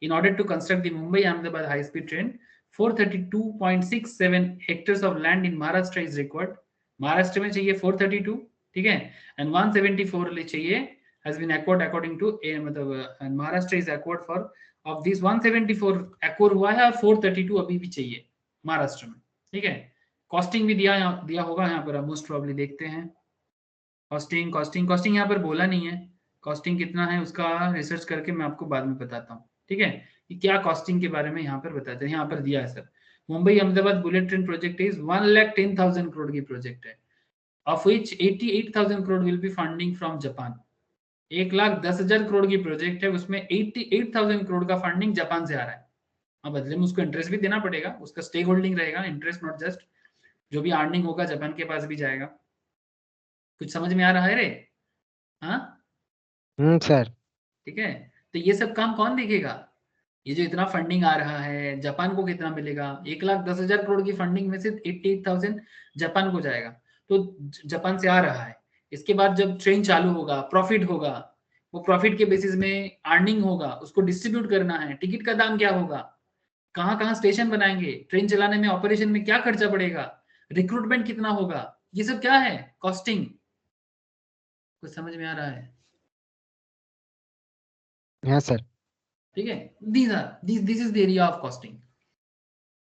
In order to construct the Mumbai Ahmedabad high speed train, 432.67 hectares of land in Maharashtra is required. Maharashtra में चाहिए 432, ठीक है, and 174 चाहिए has been acquired according to मतलब Maharashtra is acquired for of this 174 acquire हुआ है और 432 अभी भी चाहिए महाराष्ट्र में, ठीक है। कॉस्टिंग भी दिया होगा यहाँ पर, मोस्ट प्रॉब्ली देखते हैं। कॉस्टिंग कॉस्टिंग कॉस्टिंग यहाँ पर बोला नहीं है, कॉस्टिंग कितना है उसका रिसर्च करके मैं आपको बाद में बताता हूँ, ठीक है, कि क्या कॉस्टिंग के बारे में यहाँ पर बताते हैं। यहाँ पर दिया है sir, Mumbai Ahmedabad bullet train project is 1,10,000 crore की प्रोजेक्ट है, of which 88,000 crore will be funding from Japan. 1,10,000 crore की प्रोजेक्ट है, उसमें 88,000 करोड़ का फंडिंग जापान से आ रहा है। अब बदले में उसको इंटरेस्ट भी देना पड़ेगा, उसका स्टेक होल्डिंग रहेगा, इंटरेस्ट नॉट जस्ट, जो भी अर्निंग होगा जापान के पास भी जाएगा। कुछ समझ में आ रहा है रे? हाँ सर। ठीक है। तो ये सब काम कौन देखेगा? ये जो इतना फंडिंग आ रहा है, जापान को कितना मिलेगा? 1,10,000 करोड़ की फंडिंग में से 88,000 जापान को जाएगा। तो जापान से आ रहा है। इसके बाद जब ट्रेन चालू होगा, प्रॉफिट होगा, वो प्रॉफिट के बेसिस में अर्निंग होगा, उसको डिस्ट्रीब्यूट करना है। टिकट का दाम क्या होगा, कहाँ कहाँ स्टेशन बनाएंगे, ट्रेन चलाने में, ऑपरेशन में क्या खर्चा पड़ेगा, रिक्रूटमेंट कितना होगा, ये सब क्या है? कॉस्टिंग। कुछ समझ में आ रहा है? हाँ सर। ठीक है। This is the area of costing.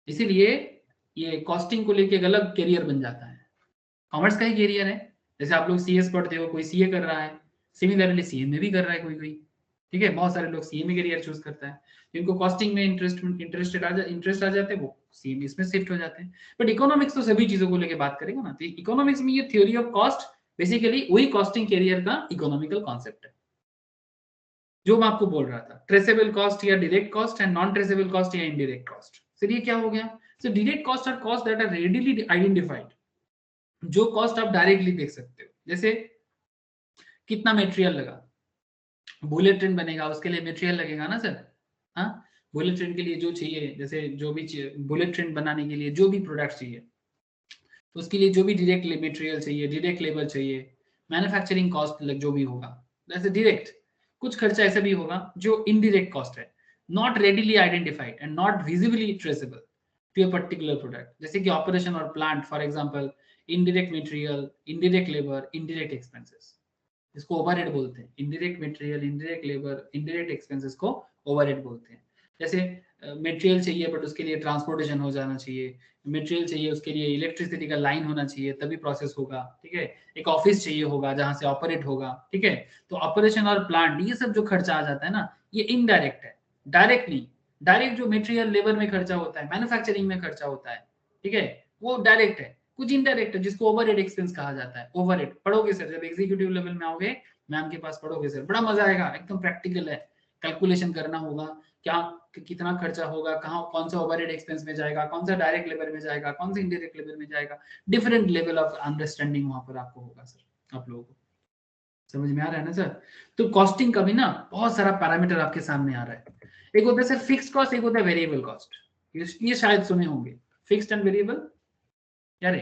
इसीलिए ये कॉस्टिंग को लेके एक अलग करियर बन जाता है। कॉमर्स का ही करियर है। जैसे आप लोग सीएस पढ़ते हो, कोई सीए कर रहा है, सिमिलरली सीए में भी कर रहा है कोई कोई। ठीक है, बहुत सारे लोग सीए में करियर चूज करता है, जिनको कॉस्टिंग में इंटरेस्ट आ जाते हैं वो सीए में इसमें शिफ्ट हो जाते हैं। बट इकोनॉमिक्स तो सभी चीजों को लेके बात करेगा ना। तो इकोनॉमिक्स में ये थ्योरी ऑफ कॉस्ट बेसिकली वही कॉस्टिंग करियर का इकोनॉमिकल कॉन्सेप्ट है, जो मैं आपको बोल रहा था। ट्रेसेबल कॉस्ट या direct cost and non traceable cost या इनडायरेक्ट कॉस्ट। सर ये क्या हो गया? So direct cost are cost that are readily identified, जो कॉस्ट आप डायरेक्टली देख सकते हो। जैसे कितना मटेरियल लगा, बुलेट ट्रेन बनेगा उसके लिए मटेरियल लगेगा ना सर। हाँ, बुलेट ट्रेन के लिए जो चाहिए, जैसे जो भी बुलेट ट्रेन बनाने के लिए जो भी प्रोडक्ट चाहिए, तो उसके लिए जो भी डायरेक्ट मटेरियल चाहिए, डायरेक्ट लेबर चाहिए, मैन्युफैक्चरिंग कॉस्ट जो भी होगा, जैसे डायरेक्ट। कुछ खर्चा ऐसा भी होगा जो इनडायरेक्ट कॉस्ट है, not readily identified and not visibly traceable to a particular product. जैसे कि ऑपरेशन और plant, for example indirect material, indirect labour, indirect expenses, इसको ओवरहेड बोलते हैं। Indirect material, indirect labour, indirect expenses को ओवरहेड बोलते हैं। जैसे मटेरियल चाहिए बट उसके लिए ट्रांसपोर्टेशन हो जाना चाहिए, मटेरियल चाहिए उसके लिए इलेक्ट्रिसिटी का लाइन होना चाहिए तभी प्रोसेस होगा। ठीक है, एक ऑफिस चाहिए होगा जहां से ऑपरेट होगा। ठीक है, तो ऑपरेशन और प्लांट, ये सब जो खर्चा आ जाता है ना, ये इनडायरेक्ट है, डायरेक्ट नहीं। डायरेक्ट जो मटेरियल लेबर में खर्चा होता है, मैन्युफैक्चरिंग में खर्चा होता है, ठीक है, वो डायरेक्ट है। कुछ इनडायरेक्ट है जिसको ओवरहेड एक्सपेंस कहा जाता है। ओवरहेड पढ़ोगे सर, जब एग्जीक्यूटिव लेवल में आओगे मैम के पास पढ़ोगे सर, बड़ा मजा आएगा, एकदम प्रैक्टिकल है। कैलकुलेशन करना होगा, क्या कितना खर्चा होगा, कहाँ कौन सा ओवरहेड एक्सपेंस में जाएगा, कौन सा डायरेक्ट लेबर में जाएगा, कौन सा इनडायरेक्ट लेबर में जाएगा। डिफरेंट लेवल ऑफ अंडरस्टैंडिंग वहां पर आपको होगा सर। आप लोगों को समझ में आ रहा है ना सर? तो कॉस्टिंग का भी ना बहुत सारा पैरामीटर आपके सामने आ रहा है। एक होता है सर फिक्स्ड कॉस्ट, एक होता है वेरिएबल कॉस्ट। ये शायद सुने होंगे, फिक्स्ड एंड वेरिएबल। क्या रे?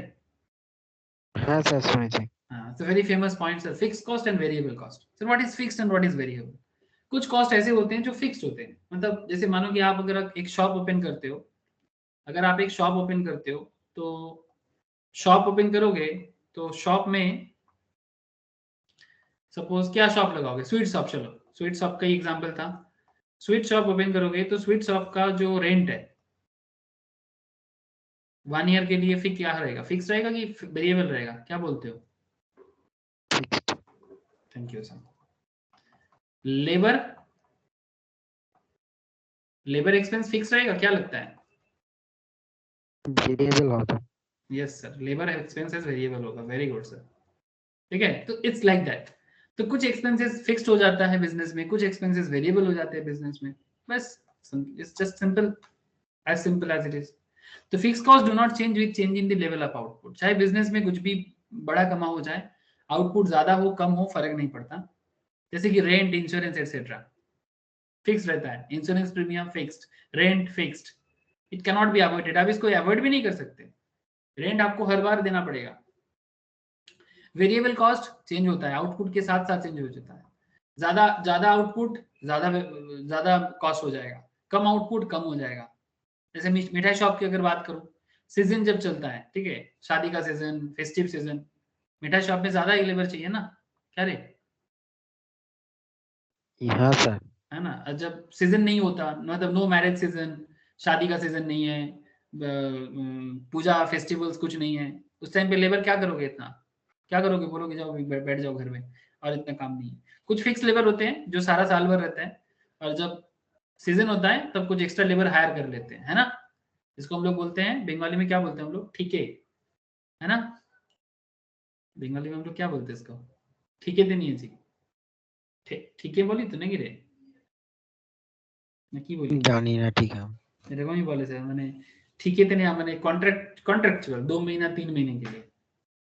हाँ सर, सुने थे। It's a very famous point sir, fixed cost and variable cost. So what is fixed and what is variable? कुछ कॉस्ट ऐसे होते हैं जो फिक्स्ड होते हैं। मतलब जैसे मानो कि आप अगर एक शॉप ओपन करते हो, अगर आप एक शॉप ओपन करते हो, तो शॉप ओपन करोगे तो शॉप में सपोज क्या शॉप लगाओगे? Sweet shop. चलो स्वीट शॉप का ही एग्जांपल था। स्वीट शॉप ओपन करोगे तो स्वीट शॉप का जो रेंट है 1 ईयर के लिए फिक्स क्या रहेगा? फिक्स रहेगा कि वेरिएबल रहेगा? क्या बोलते हो? Thank you sir. Labour, labour expense fix रहेगा, क्या लगता है? वेरिएबल होता। Yes sir, labour expenses variable होगा। Very good sir. ठीक है, तो इट्स लाइक दैट। तो कुछ एक्सपेंसेस फिक्स्ड हो जाता है बिजनेस में, कुछ एक्सपेंसेस वेरिएबल हो जाते हैं बिजनेस में। बस it's just simple as it is. तो fix cost do not change with change in the level of output. चाहे बिजनेस में कुछ भी बड़ा कमा हो जाए, आउटपुट ज्यादा हो कम हो फर्क नहीं पड़ता। जैसे कि रेंट, इंश्योरेंस एक्सेट्रा फिक्स रहता है। Insurance premium fixed, rent fixed, it can not be avoided. आप इसको अवॉइड भी नहीं कर सकते, रेंट आपको हर बार देना पड़ेगा। वेरिएबल कॉस्ट चेंज होता है, आउटपुट के साथ साथ चेंज हो जाता है। ज्यादा ज्यादा आउटपुट ज्यादा ज्यादा कॉस्ट हो जाएगा, कम आउटपुट कम हो जाएगा। जैसे मिठाई शॉप की अगर बात करूं, सीजन जब चलता है, ठीक है, शादी का सीजन, फेस्टिव सीजन, मिठाई शॉप में ज्यादा लेबर चाहिए ना, क्या रे? हाँ सर। है ना? जब सीजन नहीं होता, मतलब नो मैरिज सीजन, शादी का सीजन नहीं है, पूजा फेस्टिवल्स कुछ नहीं है, उस टाइम पे लेबर क्या करोगे? इतना क्या करोगे? बोलोगे जाओ बैठ जाओ घर में, और इतना काम नहीं है। कुछ फिक्स लेबर होते हैं जो सारा साल भर रहते हैं, और जब सीजन होता है तब कुछ एक्स्ट्रा लेबर हायर कर लेते हैं, है ना? इसको हम लोग बोलते हैं, बंगाली में क्या बोलते हैं हम लोग? ठीके, है ना? बंगाली में हम लोग क्या बोलते हैं इसको? ठीके तो नहीं है जी, ठीके बोली तो नहीं रे, मैं की बोली জানি না ঠিক আছে। এরকমই বলেছে মানে ठीक है, तेने मैंने कॉन्ट्रेक्चुअल 2 महीना 3 महीने के लिए,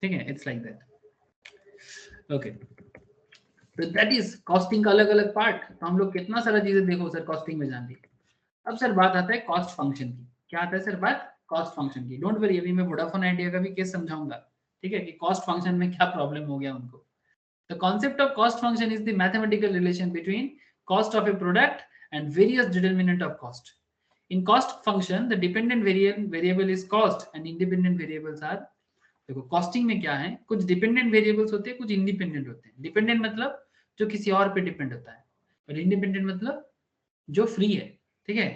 ठीक है, इट्स लाइक दैट। ओके, तो दैट इज कॉस्टिंग का अलग अलग पार्ट। तो हम लोग कितना सारा चीजें देखो सर कॉस्टिंग में जान ली। अब सर बात आता है कॉस्ट फंक्शन की। क्या आता है सर बात? कॉस्ट फंक्शन की। डोंट वरी, अभी मैं वोडाफोन आइडिया का भी केस समझाऊंगा, ठीक है, कि कॉस्ट फंक्शन में क्या प्रॉब्लम हो गया उनको। The concept of cost function is the mathematical relation between cost of a product and various determinant of cost. In cost function the dependent variable is cost and independent variables are, देखो costing में क्या है, कुछ dependent variables होते हैं, कुछ independent होते हैं। डिपेंडेंट मतलब जो किसी और पे डिपेंड होता है, और इंडिपेंडेंट मतलब जो फ्री है, ठीक है।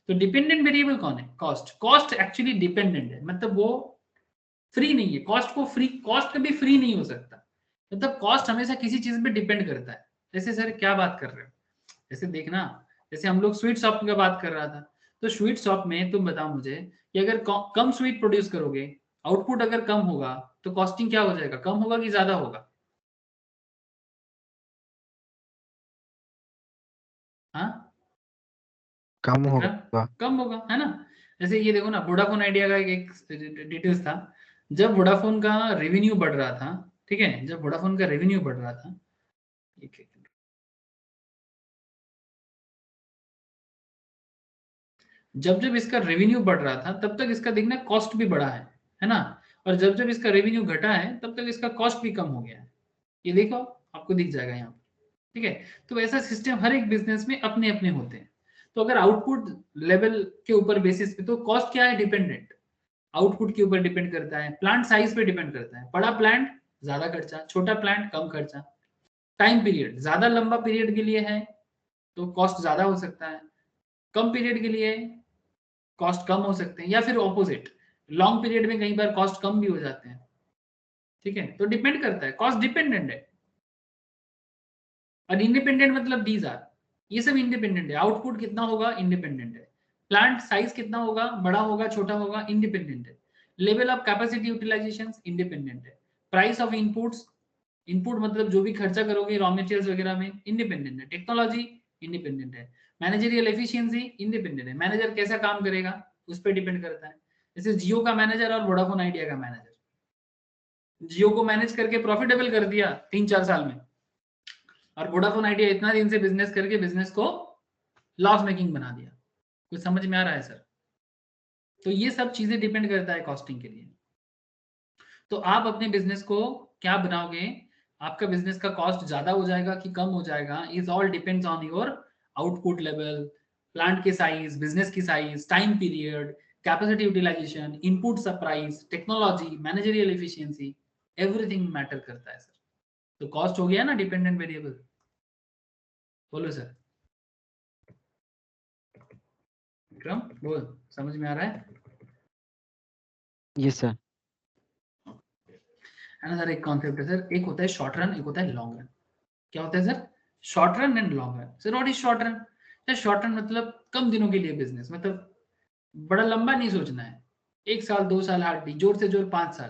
तो डिपेंडेंट वेरिएबल कौन है? कॉस्ट। कॉस्ट एक्चुअली डिपेंडेंट है, मतलब वो फ्री नहीं है। कॉस्ट को फ्री, कॉस्ट कभी फ्री नहीं हो सकता, मतलब कॉस्ट हमेशा किसी चीज पे डिपेंड करता है। जैसे सर क्या बात कर रहे हो, जैसे देखना, जैसे हम लोग स्वीट शॉप की बात कर रहा था, तो स्वीट शॉप में तुम बताओ मुझे कि अगर कम स्वीट प्रोड्यूस करोगे, आउटपुट अगर कम होगा, तो कॉस्टिंग क्या हो जाएगा? कम होगा कि ज्यादा होगा? हाँ कम विक्रम, होगा। कम होगा, है ना। जैसे ये देखो ना, वोडाफोन आइडिया का एक डिटेल्स था। जब वोडाफोन का रेवेन्यू बढ़ रहा था, ठीक है, जब वोडाफोन का रेवेन्यू बढ़ रहा था, जब जब इसका रेवेन्यू बढ़ रहा था, तब तक इसका देखना कॉस्ट भी बढ़ा है ना। और जब जब इसका रेवेन्यू घटा है, तब तक इसका कॉस्ट भी कम हो गया है। ये देखो, आपको दिख जाएगा यहाँ पर, ठीक है। तो ऐसा सिस्टम हर एक बिजनेस में अपने अपने होते हैं। तो अगर आउटपुट लेवल के ऊपर बेसिस पे, तो कॉस्ट क्या है? डिपेंडेंट, आउटपुट के ऊपर डिपेंड करता है, प्लांट साइज पे डिपेंड करता है। बड़ा प्लांट ज्यादा खर्चा, छोटा प्लांट कम खर्चा। टाइम पीरियड, ज्यादा लंबा पीरियड के लिए है तो कॉस्ट ज्यादा हो सकता है, कम पीरियड के लिए कॉस्ट कम हो सकते हैं, या फिर ऑपोजिट, लॉन्ग पीरियड में कई बार कॉस्ट कम भी हो जाते हैं, ठीक है। तो डिपेंड करता है, कॉस्ट डिपेंडेंट है। और इंडिपेंडेंट मतलब दीज आर, ये सब इंडिपेंडेंट है। आउटपुट कितना होगा? इंडिपेंडेंट है। प्लांट साइज कितना होगा? बड़ा होगा, छोटा होगा, इंडिपेंडेंट है। Level of capacity utilisation independent है। प्राइस ऑफ इनपुट्स, इनपुट मतलब जो भी खर्चा करोगे रॉ मटेरियल्स वगैरह में, इंडिपेंडेंट है। टेक्नोलॉजी इंडिपेंडेंट है। मैनेजरियल एफिशिएंसी इंडिपेंडेंट है। मैनेजर कैसा काम करेगा उस पर डिपेंड करता है। जैसे जियो का मैनेजर और वोडाफोन आइडिया का मैनेजर, जियो को मैनेज करके प्रॉफिटेबल कर दिया 3-4 साल में, और वोडाफोन आइडिया इतना दिन से बिजनेस करके बिजनेस को लॉस मेकिंग बना दिया। कुछ समझ में आ रहा है सर? तो ये सब चीजें डिपेंड करता है कॉस्टिंग के लिए। तो आप अपने बिजनेस को क्या बनाओगे, आपका बिजनेस का कॉस्ट ज्यादा हो जाएगा कि कम हो जाएगा, is all depends on your output level, plant के साइज, बिजनेस की size, time period, capacity utilisation, input price, technology, managerial efficiency, everything matter करता है सर। तो कॉस्ट हो गया ना डिपेंडेंट वेरिएबल। बोलो सर। विक्रम बोल, समझ में आ रहा है? Yes sir. है ना सर। एक कॉन्सेप्ट है सर, एक होता है शॉर्ट रन, एक होता है लॉन्ग रन। क्या होता है sir? Short run and long run. Sir what is short run? Sir short run मतलब कम दिनों के लिए बिजनेस, मतलब बड़ा लंबा नहीं सोचना है, 1 साल 2 साल, हार्डली जोर से जोर 5 साल,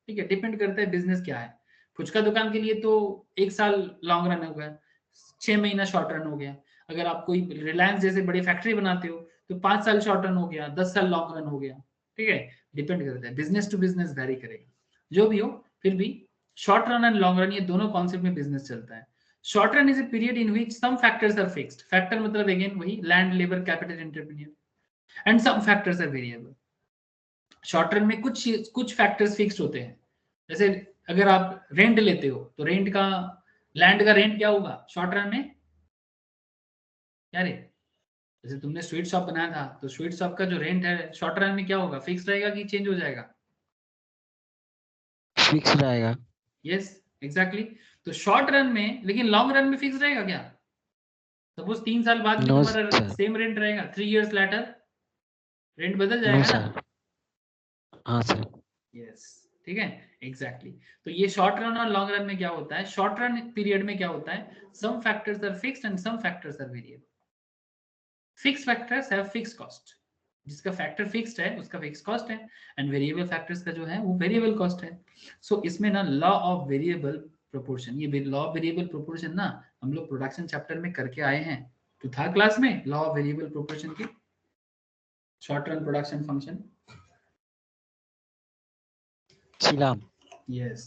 ठीक है। डिपेंड करता है बिजनेस क्या है। फुचका दुकान के लिए तो 1 साल लॉन्ग रन हो गया, 6 महीना शॉर्ट रन हो गया। अगर आप कोई रिलायंस जैसे बड़ी फैक्ट्री बनाते हो, तो 5 साल शॉर्ट रन हो गया, 10 साल लॉन्ग रन हो गया, ठीक है। डिपेंड करता है, बिजनेस टू बिजनेस वेरी करेगा। जो भी हो, फिर भी short run and long run ये दोनों कॉन्सेप्ट में बिजनेस चलता है। Short run is a period in which some factors are fixed. Factor मतलब अगेन वही land, labour, capital, entrepreneur, and some factors are variable. Short run में कुछ factors fixed होते हैं। जैसे अगर आप रेंट लेते हो, तो रेंट का, लैंड का रेंट क्या होगा शॉर्ट रन में? क्या रे? जैसे तुमने स्वीट शॉप बनाया था, तो स्वीट शॉप का जो रेंट है शॉर्ट रन में क्या होगा? फिक्स रहेगा कि चेंज हो जाएगा? फिक्स रहेगा। Yes, exactly. तो शॉर्ट रन में, लेकिन लॉन्ग रन में फिक्स रहेगा क्या? सपोज 3 साल बाद भी नो तुम्हारा सर। सेम रेंट रहेगा, 3 years लेटर रेंट बदल नो जाएगा ना। सर। हाँ सर। यस, ठीक है, एग्जैक्टली। तो ये शॉर्ट रन और लॉन्ग रन में क्या होता है? शॉर्ट रन पीरियड में क्या होता है? Some factors are fixed and some factors are variable. Fix factors have fix cost, जिसका फैक्टर फिक्स्ड है उसका फिक्स कॉस्ट है, एंड वेरिएबल फैक्टर्स का जो है वो वेरिएबल कॉस्ट है। सो इसमें ना लॉ ऑफ वेरिएबल प्रोपोर्शन, ये लॉ ऑफ वेरिएबल प्रोपोर्शन ना हम लोग प्रोडक्शन चैप्टर में करके आए हैं। तो था क्लास में लॉ ऑफ वेरिएबल प्रोपोर्शन की? शॉर्ट रन प्रोडक्शन फंक्शन ছিলাম। Yes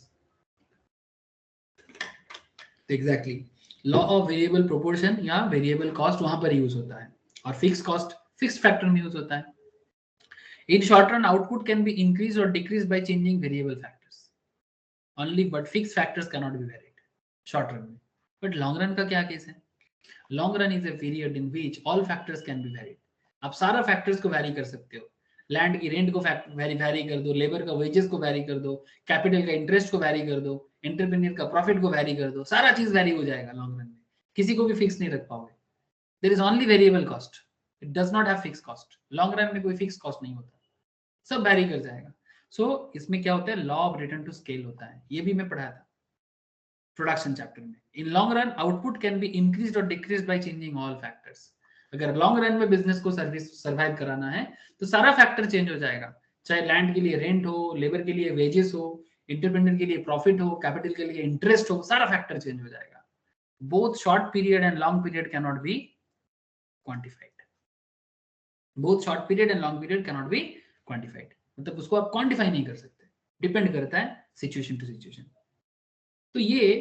exactly law of variable proportion या वेरिएबल कॉस्ट वहां पर यूज होता है और फिक्स कॉस्ट फिक्स फैक्टर में यूज होता है. In short run, output can be increased or decreased by changing variable factors. Only, but fixed factors cannot be varied. Short run में. But long run का क्या case है? Long run is a period in which all factors can be varied. आप सारा factors को vary कर सकते हो. लैंड की रेंट को वैरी कर दो, लेबर का वेजेस को वैरी कर दो, कैपिटल का इंटरेस्ट को वैरी कर दो, एंटरप्रेन्योर का प्रॉफिट को वैरी कर दो, सारा चीज वैरी हो जाएगा लॉन्ग रन में. किसी को भी फिक्स नहीं रख पाओगे. There is only variable cost. It does not have fix cost. Long run में कोई फिक्स कॉस्ट नहीं होता, सब वैरी कर जाएगा. सो इसमें क्या होता है, law of return to scale होता है. ये भी मैं पढ़ाया था प्रोडक्शन चैप्टर में. In long run output can be increased और decreased by changing all factors. अगर लॉन्ग रन में बिजनेस को सर्वाइव कराना है तो सारा फैक्टर चेंज हो जाएगा. चाहे लैंड के लिए रेंट हो, लेबर के लिए वेजेस हो, एंटरप्रेन्योर के लिए प्रॉफिट हो, कैपिटल के लिए इंटरेस्ट हो, सारा फैक्टर चेंज हो जाएगा. Both short period and long period can not be quantified. Both short period and long period can not be quantified. मतलब उसको आप क्वांटिफाई नहीं कर सकते, डिपेंड करता है सिचुएशन टू सिचुएशन. तो ये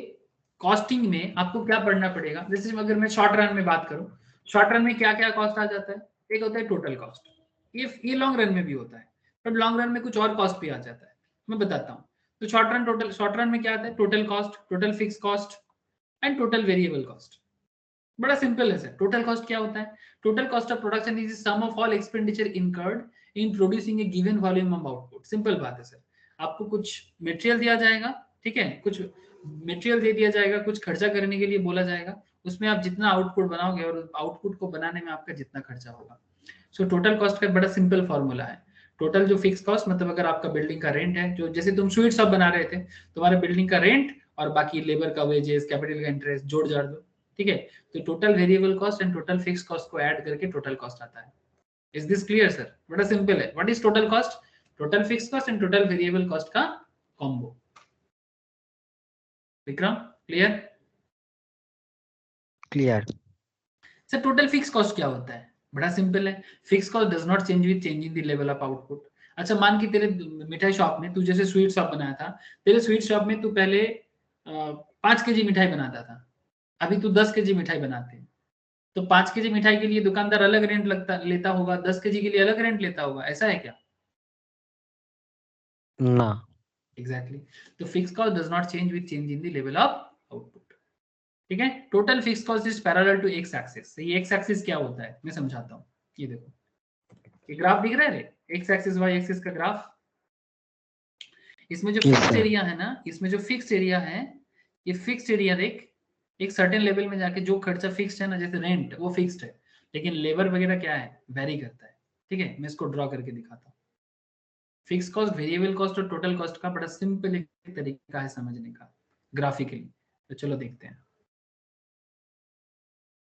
कॉस्टिंग में आपको क्या पढ़ना पड़ेगा. जैसे अगर मैं शॉर्ट रन में बात करूं, शॉर्ट रन में क्या क्या कॉस्ट आ जाता है. एक होता है टोटल कॉस्ट, ये लॉन्ग रन में भी होता है, बट लॉन्ग रन में कुछ और कॉस्ट भी आ जाता है. मैं बताता हूँ. तो शॉर्ट रन में क्या आता है, total cost, total fix cost and total variable cost. बड़ा सिंपल है सर. टोटल कॉस्ट क्या होता है, total cost of production is sum of all expenditure incurred in producing a given volume of output. Simple बात है sir. आपको कुछ material दिया जाएगा, ठीक है, कुछ मटेरियल दे दिया जाएगा, कुछ खर्चा करने के लिए बोला जाएगा, उसमें आप जितना आउटपुट बनाओगे और आउटपुट को बनाने में आपका जितना खर्चा होगा. सो टोटल कॉस्ट का बड़ा सिंपल फॉर्मूला है. टोटल जो फिक्स कॉस्ट, मतलब अगर आपका बिल्डिंग का रेंट है, जो जैसे तुम स्वीट शॉप बना रहे थे, तुम्हारे बिल्डिंग का रेंट और बाकी लेबर का वेजेस, कैपिटल का इंटरेस्ट जोड़ जाड़ दो, ठीक है. तो total variable cost and total fix cost को ऐड करके टोटल कॉस्ट आता है. Is this clear sir? बड़ा सिंपल है. What is total cost? Total fix cost and total variable cost का combo. Vikram clear? Clear. Sir total fix cost क्या होता है? बड़ा सिंपल है. Fix cost does not change with changing the level of output. अच्छा मान कि तेरे मिठाई शॉप में, तू जैसे स्वीट शॉप बनाया था, तेरे स्वीट शॉप में तू पहले 5 केजी मिठाई बनाता था, अभी तू 10 केजी मिठाई बनाते हैं. तो 5 केजी मिठाई के लिए दुकानदार अलग रेंट लेता होगा, 10 केजी के लिए अलग रेंट लेता होगा. ऐसा है क्या? ना. एग्जैक्टली. तो fix cost does not change with change in the level of output. ठीक है. Total fix cost is parallel to X axis. ये एक्स एक्सिस क्या होता है मैं समझाता हूँ. ये देखो, ये ग्राफ दिख रहा है रे, एक्स एक्सिस वाई एक्सिस का ग्राफ. इसमें जो फिक्स्ड एरिया है ना, इसमें जो फिक्स्ड एरिया है, ये फिक्स्ड एरिया देख, एक सर्टेन लेवल में जाके जो खर्चा फिक्स्ड है ना, जैसे रेंट वो फिक्स्ड है, लेकिन लेबर वगैरह क्या है, वेरी करता है. ठीक है, मैं इसको ड्रॉ करके दिखाता हूँ. फिक्स कॉस्ट, वेरिएबल कॉस्ट और टोटल कॉस्ट का बड़ा सिंपल एक तरीका है समझने का ग्राफिकली. तो चलो देखते हैं.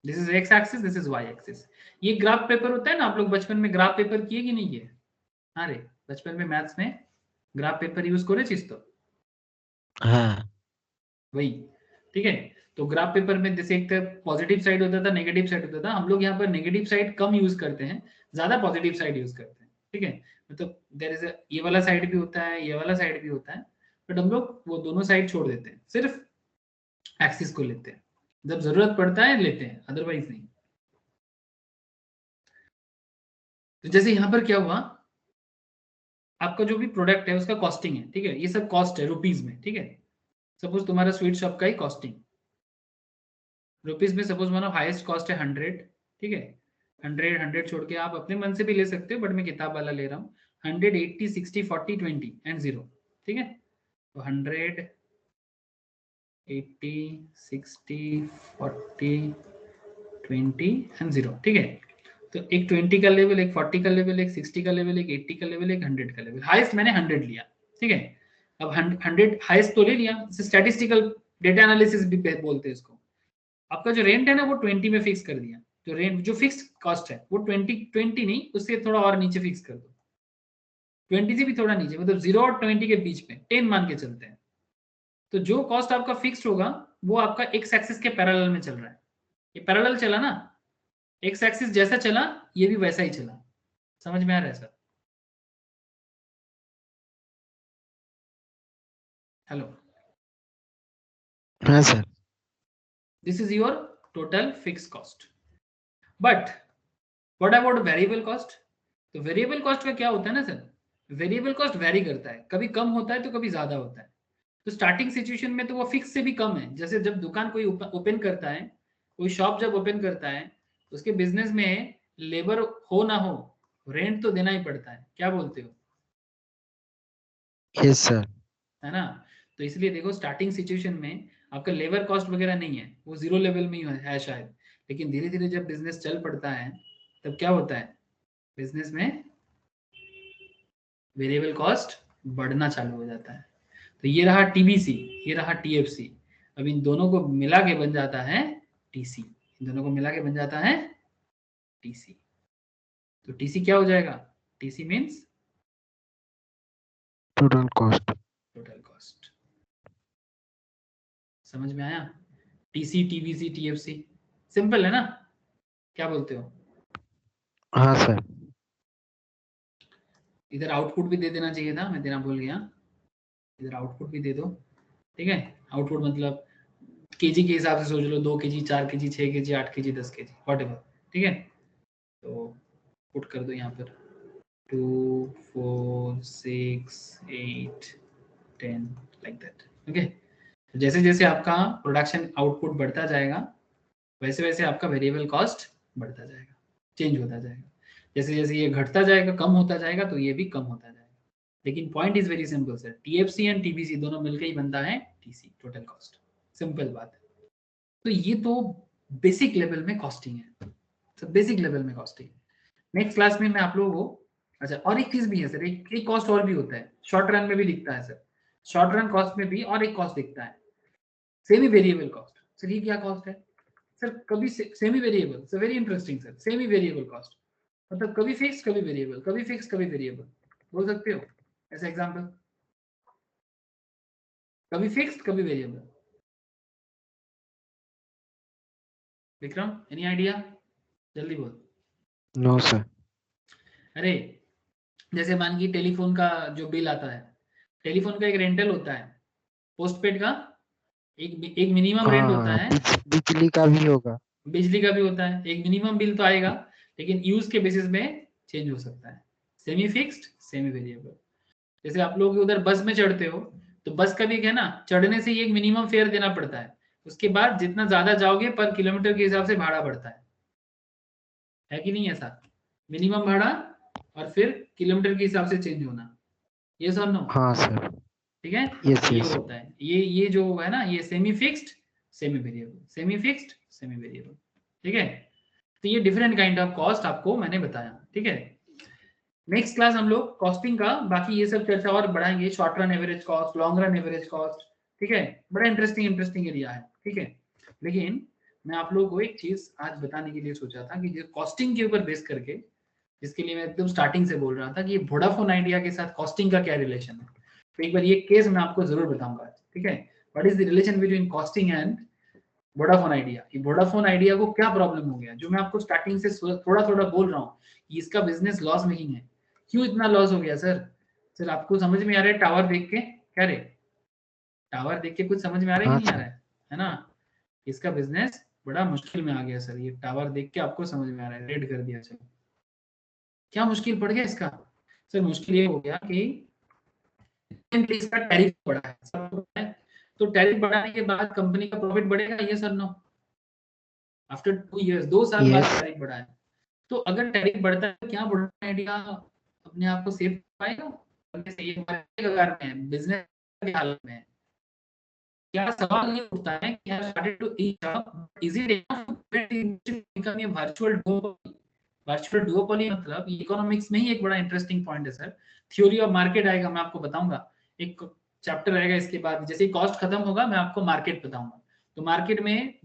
This is X axis, this is Y axis. ये ग्राफ पेपर होता है ना, आप लोग बचपन में ग्राफ पेपर किए कि नहीं किए? अरे बचपन में मैथ्स में ग्राफ पेपर यूज करे चीज तो हाँ. वही. ठीक है. तो ग्राफ पेपर में जैसे एक पॉजिटिव साइड होता था, नेगेटिव साइड होता था. हम लोग यहाँ पर नेगेटिव साइड कम यूज करते हैं, ज्यादा पॉजिटिव साइड यूज करते हैं. ठीक है, मतलब देयर इज ये वाला साइड भी होता है, ये वाला साइड भी होता है, बट हम लोग वो दोनों साइड छोड़ देते हैं, सिर्फ एक्सिस को लेते हैं. जब जरूरत पड़ता है लेते हैं, अदरवाइज नहीं. तो जैसे यहाँ पर क्या हुआ, आपका जो भी प्रोडक्ट है उसका कॉस्टिंग है. ठीक है, ये सब कॉस्ट है रुपीज में. ठीक है, सपोज तुम्हारा स्वीट शॉप का ही कॉस्टिंग रुपीज में, सपोज मानो हाईएस्ट कॉस्ट है 100. ठीक है, 100 छोड़ के आप अपने मन से भी ले सकते हो, बट मैं किताब वाला ले रहा हूँ. 100, 80, 60, 40, 20 एंड 0. ठीक है, तो 100, 80, 60, 40, 20 एंड 0. ठीक है, तो एक 20 का लेवल, एक 40 का लेवल, एक 60 का लेवल, एक 80 का लेवल, एक 100 का लेवल. हाईएस्ट मैंने 100 लिया. ठीक है, अब 100 हाईएस्ट तो ले लिया. स्टैटिस्टिकल डेटा एनालिसिस भी बोलते हैं इसको. आपका जो रेंट है ना वो 20 में फिक्स कर दिया. जो रेंट, जो फिक्स कॉस्ट है वो 20 नहीं, उससे थोड़ा और नीचे फिक्स कर दो. 20 से भी थोड़ा नीचे, मतलब 0 और 20 के बीच में 10 मान के चलते हैं. तो जो कॉस्ट आपका फिक्स्ड होगा वो आपका एक्स एक्सिस के पैरेलल में चल रहा है. ये पैरेलल चला ना, एक्स एक्सिस जैसा चला ये भी वैसा ही चला. समझ में आ रहा है सर? हेलो, हाँ sir. This is your total fix cost. But what about variable cost? तो वेरिएबल कॉस्ट का क्या होता है ना सर, वेरिएबल कॉस्ट वेरी करता है, कभी कम होता है तो कभी ज्यादा होता है। तो स्टार्टिंग सिचुएशन में तो वो फिक्स से भी कम है। जैसे जब दुकान कोई ओपन करता है, कोई शॉप जब ओपन करता है, उसके बिजनेस में लेबर हो ना हो, रेंट तो देना ही पड़ता है। क्या बोलते हो? Yes sir. है ना? तो इसलिए देखो, स्टार्टिंग सिचुएशन में आपका लेबर कॉस्ट वगैरह नहीं है, वो जीरो लेवल में ही है शायद। लेकिन धीरे धीरे जब बिजनेस चल पड़ता है, तब क्या होता है, बिजनेस में वेरिएबल कॉस्ट बढ़ना चालू हो जाता है। तो ये रहा टीबीसी, ये रहा टीएफसी। अब इन दोनों को मिला के बन जाता है टीसी। इन दोनों को मिला के बन जाता है टीसी। तो टीसी क्या हो जाएगा? TC means total cost. Total cost. समझ में आया? टीसी, टीबीसी, टीएफसी, सिंपल है ना? क्या बोलते हो? हाँ सर। इधर आउटपुट भी दे देना चाहिए था, मैं देना भूल गया। इधर आउटपुट भी दे दो, ठीक है? आउटपुट मतलब केजी के हिसाब से सोच लो, 2 KG, 4 KG, 6 KG, 8 KG, 10 KG, what ever, ठीक है? तो पुट कर दो यहाँ पर 2, 4, 6, 8, 10 लाइक दैट। ओके, जैसे जैसे आपका प्रोडक्शन आउटपुट बढ़ता जाएगा, वैसे वैसे आपका वेरिएबल कॉस्ट बढ़ता जाएगा, चेंज होता जाएगा। जैसे जैसे ये घटता जाएगा, कम होता जाएगा, तो ये भी कम होता जाएगा। लेकिन point is very simple sir, TFC and TBC दोनों मिलकर ही बनता है टीसी, टोटल कॉस्ट। सिंपल बात है। तो ये तो बेसिक लेवल में कॉस्टिंग है, तो बेसिक लेवल में कॉस्टिंग। नेक्स्ट क्लास में मैं आप लोगों को, अच्छा और एक चीज भी है सर, एक कॉस्ट और भी होता है, शॉर्ट रन में भी दिखता है सर। शॉर्ट रन कॉस्ट में भी और एक कॉस्ट दिखता है, सेमी वेरिएबल कॉस्ट। सर ये क्या कॉस्ट है सर? कभी semi variable, sir very interesting sir, semi variable cost मतलब कभी फिक्स कभी वेरिएबल, कभी फिक्स कभी वेरिएबल, बोल सकते हो ऐसा एग्जांपल? कभी फिक्स्ड कभी वेरिएबल। Vikram, any idea? जल्दी बोल। No sir. अरे जैसे मान की टेलीफोन का जो बिल आता है, टेलीफोन का एक रेंटल होता है, पोस्टपेड का एक मिनिमम हाँ रेंट होता हाँ, है, बिजली का भी होगा। बिजली का भी होता है, एक मिनिमम बिल तो आएगा, लेकिन यूज के बेसिस में चेंज हो सकता है। Semi fixed, semi variable. जैसे आप लोग उधर बस में चढ़ते हो, तो बस का भी है ना, चढ़ने से ही एक मिनिमम फेयर देना पड़ता है, उसके बाद जितना ज्यादा जाओगे पर किलोमीटर के हिसाब से भाड़ा बढ़ता है कि नहीं ऐसा? मिनिमम भाड़ा और फिर किलोमीटर के हिसाब से चेंज होना, ये सर नो, हाँ सर। ठीक है? यस ये यस। होता है, ये जो है ना, ये semi fixed semi variable, semi fixed semi variable, ठीक है? तो ये डिफरेंट काइंड ऑफ कॉस्ट आपको मैंने बताया, ठीक है? नेक्स्ट क्लास हम लोग कॉस्टिंग का बाकी ये सब चर्चा और बढ़ाएंगे, short run average cost, long run average cost, ठीक है? बड़ा इंटरेस्टिंग एरिया है, ठीक है? लेकिन मैं आप लोगों को एक चीज आज बताने के लिए सोचा था कि जो कॉस्टिंग के ऊपर बेस करके, जिसके लिए मैं एकदम स्टार्टिंग से बोल रहा था कि वोडाफोन आइडिया के साथ कॉस्टिंग का क्या रिलेशन है, तो एक बार ये केस मैं आपको जरूर बताऊंगा, ठीक है? What is the relation between costing and Vodafone idea? कि वोडाफोन आइडिया को क्या प्रॉब्लम हो गया, जो मैं आपको स्टार्टिंग से थोड़ा थोड़ा बोल रहा हूँ कि इसका बिजनेस लॉस मेकिंग है। क्यों इतना लॉस हो गया सर? सर आपको समझ में आ रहा है टावर देख के? क्या रे, टावर देख के कुछ समझ में आ रहा है कि हाँ नहीं आ सर। रहा है ना? इसका बिजनेस बड़ा मुश्किल में आ गया सर, ये टावर देख के आपको समझ में आ रहा है, रेड कर दिया। चलो, क्या मुश्किल पड़ गया इसका? सर मुश्किल ये हो गया कि इसका टैरिफ बढ़ा है, सबको पता है। तो टैरिफ बढ़ाने के बाद कंपनी का प्रॉफिट बढ़ेगा, ये सर नो? आफ्टर 2 इयर्स, 2 साल बाद यस। टैरिफ बढ़ा है। तो अगर टैरिफ बढ़ता है तो क्या वोडाफोन आइडिया अपने आप को सेव पाएगा? ये हमारे कगार में है, बिजनेस के हालत में है। क्या सवाल ये उठता है कि have started to eat up, is it enough to become a virtual duopoly? Virtual duopoly मतलब इकोनॉमिक्स में ही एक बड़ा इंटरेस्टिंग पॉइंट है सर। थ्योरी ऑफ मार्केट आएगा, मैं आपको बताऊंगा, एक चैप्टर आएगा इसके बाद, जैसे कॉस्ट खत्म होगा मैं आपको मार्केट बताऊंगा। तो मार्केट में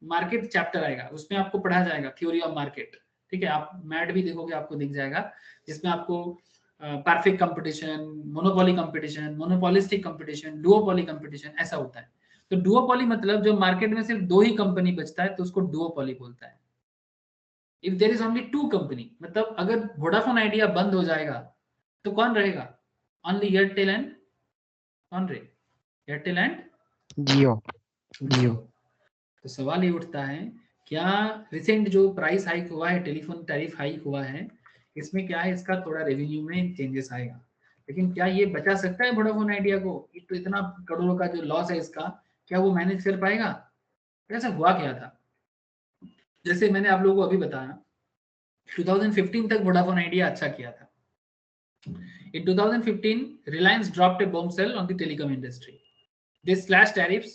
मार्केट चैप्टर आएगा, उसमें आपको पढ़ा जाएगा थ्योरी ऑफ मार्केट, ठीक है? आप मैट भी देखोगे आपको दिख जाएगा, जिसमें आपको perfect competition, monopoly competition, monopolistic competition, duopoly competition ऐसा होता है। तो डुओपोली मतलब जो मार्केट में सिर्फ 2 ही कंपनी बचता है तो उसको डुओपोली बोलता है। If there is only 2 company, मतलब अगर वोडाफोन आइडिया बंद हो जाएगा तो कौन रहेगा? ओनली एयरटेल एंड कौन रहे? एयरटेल एंड जियो। जियो। तो सवाल ये उठता है, क्या रिसेंट जो प्राइस हाइक हुआ है, टेलीफोन टैरिफ हाइक हुआ है, इसमें क्या है, इसका थोड़ा रेवेन्यू में चेंजेस आएगा, लेकिन क्या ये बचा सकता है वोडाफोन आइडिया को? तो इतना करोड़ों का जो लॉस है इसका, क्या वो मैनेज कर पाएगा? ऐसा हुआ क्या था, जैसे मैंने आप लोगों को अभी बताया 2015 तक वोडाफोन आइडिया अच्छा किया था। In 2015, Reliance dropped a bombshell on the telecom industry. They slashed tariffs,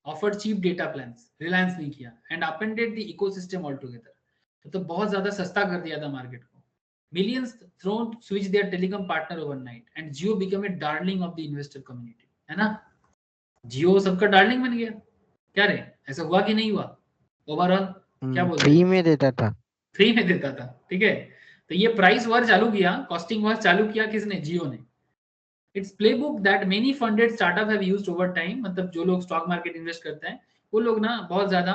offered cheap data plans. Reliance नहीं किया and upended the ecosystem altogether. तो बहुत ज्यादा सस्ता कर दिया था मार्केट को. Millions thrown switched their telecom partner overnight and Jio became a darling of the investor community. है ना? Jio सबका डार्लिंग बन गया. क्या रे? ऐसा हुआ कि नहीं हुआ? ओवरऑल क्या बोलते फ्री हैं? में देता था। फ्री में देता था, ठीक है. तो ये प्राइस वॉर चालू किया, कॉस्टिंग वॉर चालू किया किसने? जियो ने. It's playbook that many funded startup have used over time. मतलब जो लोग स्टॉक मार्केट इन्वेस्ट करते हैं वो लोग ना बहुत ज्यादा,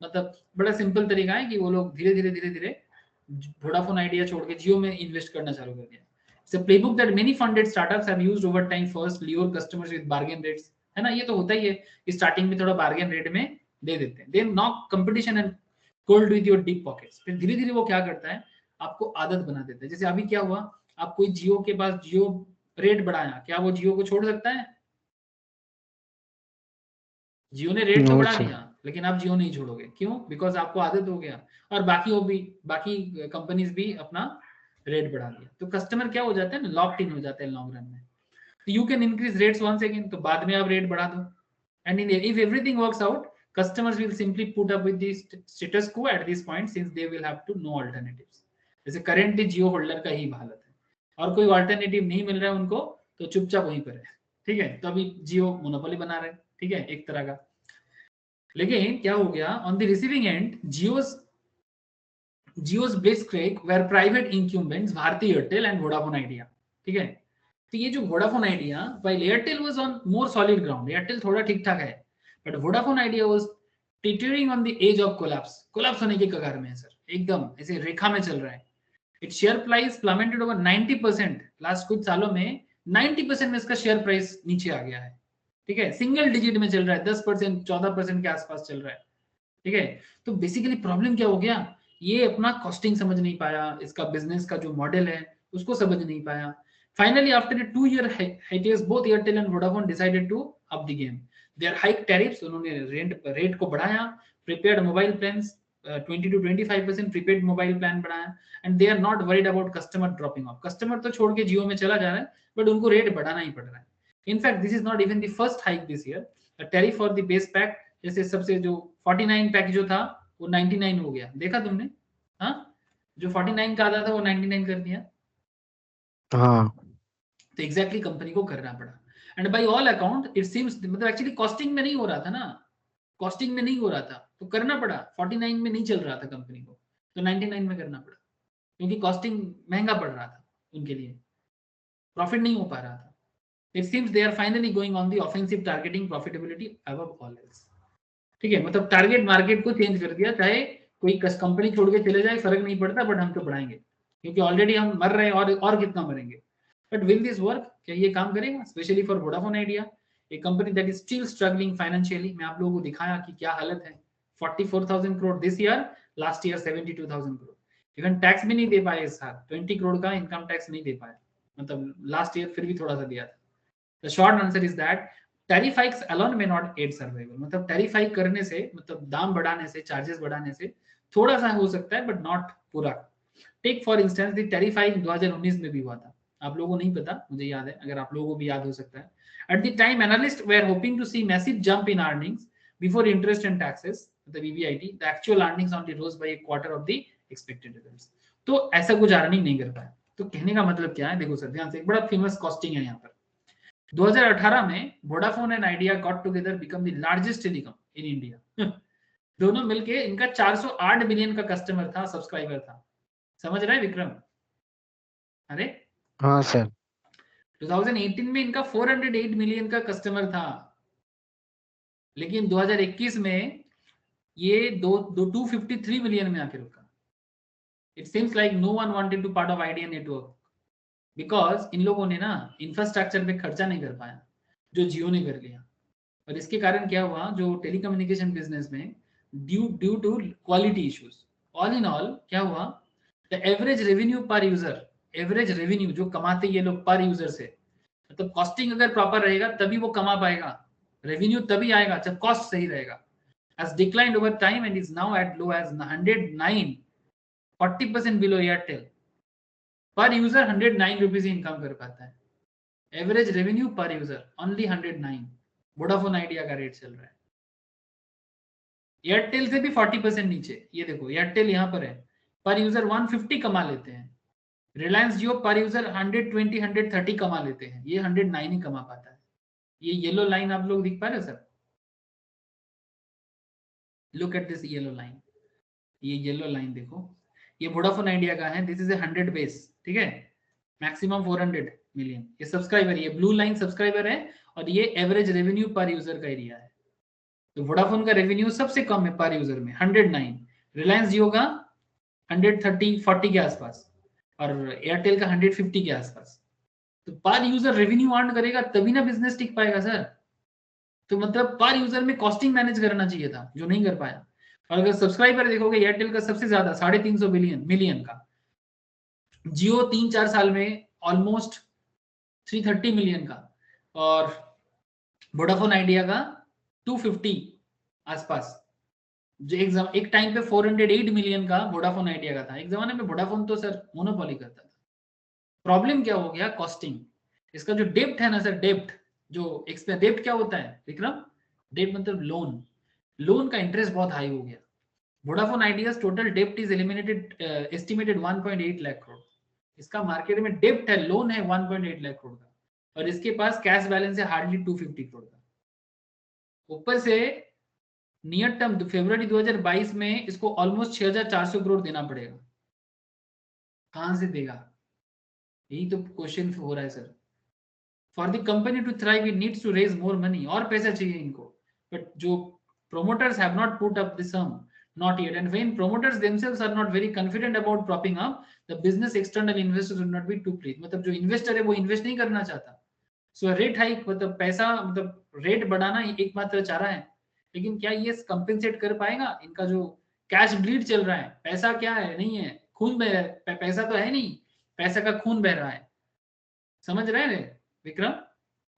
मतलब बड़ा सिंपल तरीका है कि वो लोग धीरे धीरे धीरे धीरे वोडाफोन आइडिया छोड़ के जियो में इन्वेस्ट करना चालू कर दिया. It's a playbook that many funded startups have used over time. First lure customers with bargain rates, है ना, ये तो होता ही है कि स्टार्टिंग में थोड़ा बार्गेन रेट में दे देते हैं. Then knock competition and cold with your deep pockets. फिर धीरे धीरे वो क्या करता है, आपको आदत बना देता है. जैसे अभी क्या हुआ, आप कोई जियो के पास जियो रेट बढ़ाया, क्या वो जियो को छोड़ सकता है? जियो ने रेट तो नो बढ़ा सर। दिया, लेकिन आप जियो नहीं छोड़ोगे. क्यों? बिकॉज आपको आदत हो गया. और बाकी वो भी, बाकी कंपनीज भी अपना रेट बढ़ा दिया. तो कस्टमर क्या हो जाता है ना, लॉक्ड इन हो जाता है लॉन्ग रन में. तो you can increase rates once again, तो बाद में आप रेट बढ़ा दो. And in if everything works out, customers will simply put up with the status quo at this point since they will have to no alternatives. जैसे currently जियो holder का ही हालत है, और कोई अल्टरनेटिव नहीं मिल रहा है उनको, तो चुपचाप वहीं पर है. ठीक है, तो अभी जियो मोनोपोली बना रहे हैं, ठीक है, एक तरह का. लेकिन क्या हो गया, on the receiving end Jio's blitzkrieg were private incumbents Bharti Airtel and Vodafone Idea. ठीक है, तो ये जो Vodafone Idea, while Airtel was on more solid ground, Airtel थोड़ा ठीक ठाक है, but Vodafone Idea was teetering on the edge of collapse होने के कगार में है सर, एकदम ऐसे रेखा में चल रहा है. Its share price plummeted over 90%. Last कुछ सालों में 90% में इसका शेयर प्राइस नीचे आ गया है. ठीक है, सिंगल डिजिट में चल रहा है, 10% 14% के आसपास चल रहा है. ठीक है, तो बेसिकली प्रॉब्लम क्या हो गया, ये अपना कॉस्टिंग समझ नहीं पाया, इसका बिजनेस का जो मॉडल है उसको समझ नहीं पाया. Finally after a 2-year hiatus both Airtel and Vodafone decided to up the game. Their hike tariffs, उन्होंने रेट को बढ़ाया. Prepaid mobile plans 20 to 25% prepaid mobile plan बढ़ाया. And they are not worried about customer dropping off. Customer तो छोड़ के जियो में चला जा रहा है, बट उनको रेट बढ़ाना ही पड़ रहा है. In fact this is not even the first hike this year. Tariff for the base pack, जैसे सबसे जो 49 पैक जो था वो 99 हो गया, देखा तुमने? हाँ, जो 49 का आता था वो 99 कर दिया. हाँ तो एग्जैक्टली कंपनी को करना पड़ा. And by all account it seems, मतलब एक्चुअली कॉस्टिंग में नहीं हो रहा था ना, कॉस्टिंग में नहीं हो रहा था तो करना पड़ा. 49 में नहीं चल रहा था कंपनी को, तो 99 में करना पड़ा, क्योंकि कॉस्टिंग महंगा पड़ रहा था उनके लिए, प्रॉफिट नहीं हो पा रहा था. It seems they are finally going on the offensive targeting profitability above all else. ठीक है, मतलब टारगेट मार्केट को चेंज कर दिया, चाहे कोई कंपनी छोड़ के चले जाए फर्क नहीं पड़ता, बट हम तो बढ़ाएंगे क्योंकि ऑलरेडी हम मर रहे हैं, और कितना मरेंगे. बट विल दिस वर्क, क्या ये काम करेगा? स्पेशली फॉर वोडाफोन आइडिया, एक company that is still struggling financially. मैं आप लोगों को दिखाया कि क्या हालत है. 44,000 crore this year, last year 72,000 crore. Even tax भी नहीं दे पाए इस साल, 20 करोड़ का इनकम टैक्स नहीं दे पाए, मतलब लास्ट ईयर फिर भी थोड़ा सा दिया था. The short answer is that tariff hikes alone may not aid survival. मतलब टैरिफ हाइक करने से, मतलब दाम बढ़ाने से, चार्जेस बढ़ाने से थोड़ा सा हो सकता है, बट नॉट पूरा. Take for instance the tariff hike 2019 में भी हुआ था. आप लोगों को नहीं पता, मुझे याद है, अगर आप लोगों को भी याद हो सकता है. At the time analyst were hoping to see massive jump in earnings before interest and taxes, मतलब EBIT. The actual earnings only rose by a quarter of the expected results. तो ऐसा कुछ अर्निंग नहीं कर पाया. तो कहने का मतलब क्या है, देखो सर ध्यान से, एक बड़ा फेमस कॉस्टिंग है यहाँ पर. 2018 में Vodafone and idea got together become the largest telecom in India. दोनों मिलके इनका 408 मिलियन का कस्टमर था, सब्सक्राइबर था. समझ रहे हैं विक्रम? अरे हाँ सर। 2018 में इनका 408 मिलियन का कस्टमर था, लेकिन 2021 में ये 253 मिलियन में आके रुका. It seems like no one wanted to part of Idea network, because इन लोगों ने ना इंफ्रास्ट्रक्चर पे खर्चा नहीं कर पाया जो जियो ने कर लिया। और इसके कारण क्या हुआ, जो टेलीकम्युनिकेशन बिजनेस में due to quality issues, all in all क्या हुआ, the average revenue per user, average revenue जो कमाते ये लोग पर यूजर से, मतलब कॉस्टिंग अगर प्रॉपर रहेगा तभी वो कमा पाएगा, रेवेन्यू तभी आएगा जब कॉस्ट सही रहेगा, has declined over time and is now at low as 109, 40% below Airtel। पर यूजर 109 रुपीज इनकम कर पाता है, average revenue per user only 109। Vodafone Idea का रेट चल रहा है, एयरटेल से भी 40% नीचे। ये देखो एयरटेल यहाँ पर है, पर यूजर 150 कमा लेते हैं, रिलायंस जियो पर यूजर 120 130 कमा लेते हैं, ये 109 ही कमा पाता है। ये येलो लाइन आप लोग दिख पा रहे हो sir, look at this yellow line, ये येलो लाइन देखो, ये वोडाफोन आइडिया का है, दिस इज ए 100 बेस, ठीक है, मैक्सिमम 400 मिलियन ये सब्सक्राइबर, ये ब्लू लाइन सब्सक्राइबर है और ये एवरेज रेवेन्यू पर यूजर का एरिया है। तो वोडाफोन का रेवेन्यू सबसे कम है पर यूजर में 109, रिलायंस जियो का 130 40 के आसपास और एयरटेल का 150 के आसपास। तो पर यूजर रेवेन्यू अर्न करेगा तभी ना बिजनेस टिक पाएगा सर। तो मतलब पर यूजर में कॉस्टिंग मैनेज करना चाहिए था, जो नहीं कर पाया। और अगर सब्सक्राइबर देखोगे एयरटेल का सबसे ज्यादा 350 मिलियन का, जियो 3-4 साल में ऑलमोस्ट 330 मिलियन का, और वोडाफोन आइडिया का 250 आसपास। जो एक टाइम पे 408 मिलियन का वोडाफोन आइडिया का था, एक जमाने में वोडाफोन तो सर मोनोपोली करता था। प्रॉब्लम क्या हो गया, कॉस्टिंग। इसका जो डेप्ट है ना सर, डेप्ट जो डेप्ट क्या होता है विक्रम, डेप्ट मतलब लोन, लोन का इंटरेस्ट बहुत हाई हो गया। वोडाफोन आइडियाज टोटल डेप्ट is eliminated estimated 1.8 lakh crore. इसका मार्केट में डेप्ट है, लोन है 1.8 लाख करोड़ का, और इसके पास कैश बैलेंस है हार्डली 250 करोड़ का। ऊपर से नियर टर्म फरवरी 2022 में इसको ऑलमोस्ट 6400 करोड़ देना पड़ेगा। कहां से देगा, यही तो क्वेश्चन हो रहा है sir. For the company to thrive it needs to raise more money, और पैसा चाहिए इनको, बट जो promoters have not put up the sum, not yet, and when promoters themselves are not very confident about propping up the business, external investors will not be too pleased। मतलब जो investor है वो invest नहीं करना चाहता। So rate hike मतलब पैसा, मतलब रेट बढ़ाना एकमात्र चारा है, लेकिन क्या ये कंपेंसेट कर पाएगा इनका जो कैश ब्लीड चल रहा है। पैसा क्या है, नहीं है, खून बह रहा है, पैसा तो है नहीं, पैसा का खून बह रहा है। समझ रहे हैं विक्रम,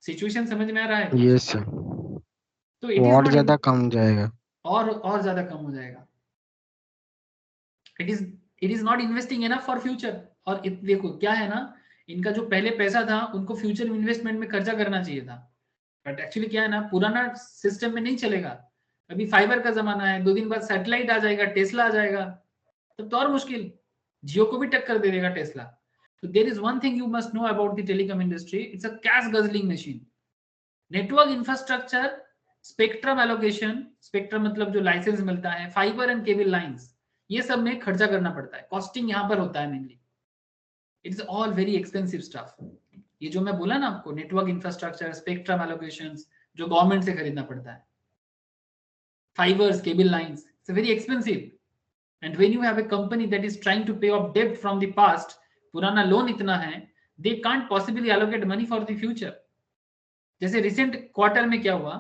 सिचुएशन समझ में आ रहा है? यस सर, तो इट इज और नॉट, ज्यादा कम जाएगा, और ज्यादा कम हो जाएगा। It is not investing enough for future. और देखो क्या है ना, इनका जो पहले पैसा था उनको फ्यूचर इन्वेस्टमेंट में खर्चा करना चाहिए था, बट एक्चुअली क्या है ना, पुराना सिस्टम में नहीं चलेगा। अभी फाइबर का जमाना है, 2 दिन बाद सैटेलाइट आ जाएगा, टेस्ला आ जाएगा, तब तो और मुश्किल, जियो को भी टक्कर दे देगा टेस्ला। तो there is one thing you must know about the telecom industry, it's a cash guzzling machine. Network infrastructure, spectrum allocation, spectrum मतलब जो लाइसेंस मिलता है, फाइबर एंड केबल लाइंस, ये सब में खर्चा करना पड़ता है, कॉस्टिंग यहाँ पर होता है mainly. It is all very expensive stuff. ये जो मैं बोला ना आपको, नेटवर्क इंफ्रास्ट्रक्चर, स्पेक्ट्रम एलोकेशंस, जो गवर्नमेंट से खरीदना पड़ता है, fibers, cable lines, it's very expensive। And when you have a company that is trying to pay off debt from the past, पुराना लोन इतना है, they can't possibly allocate money for the future। जैसे recent quarter में क्या हुआ,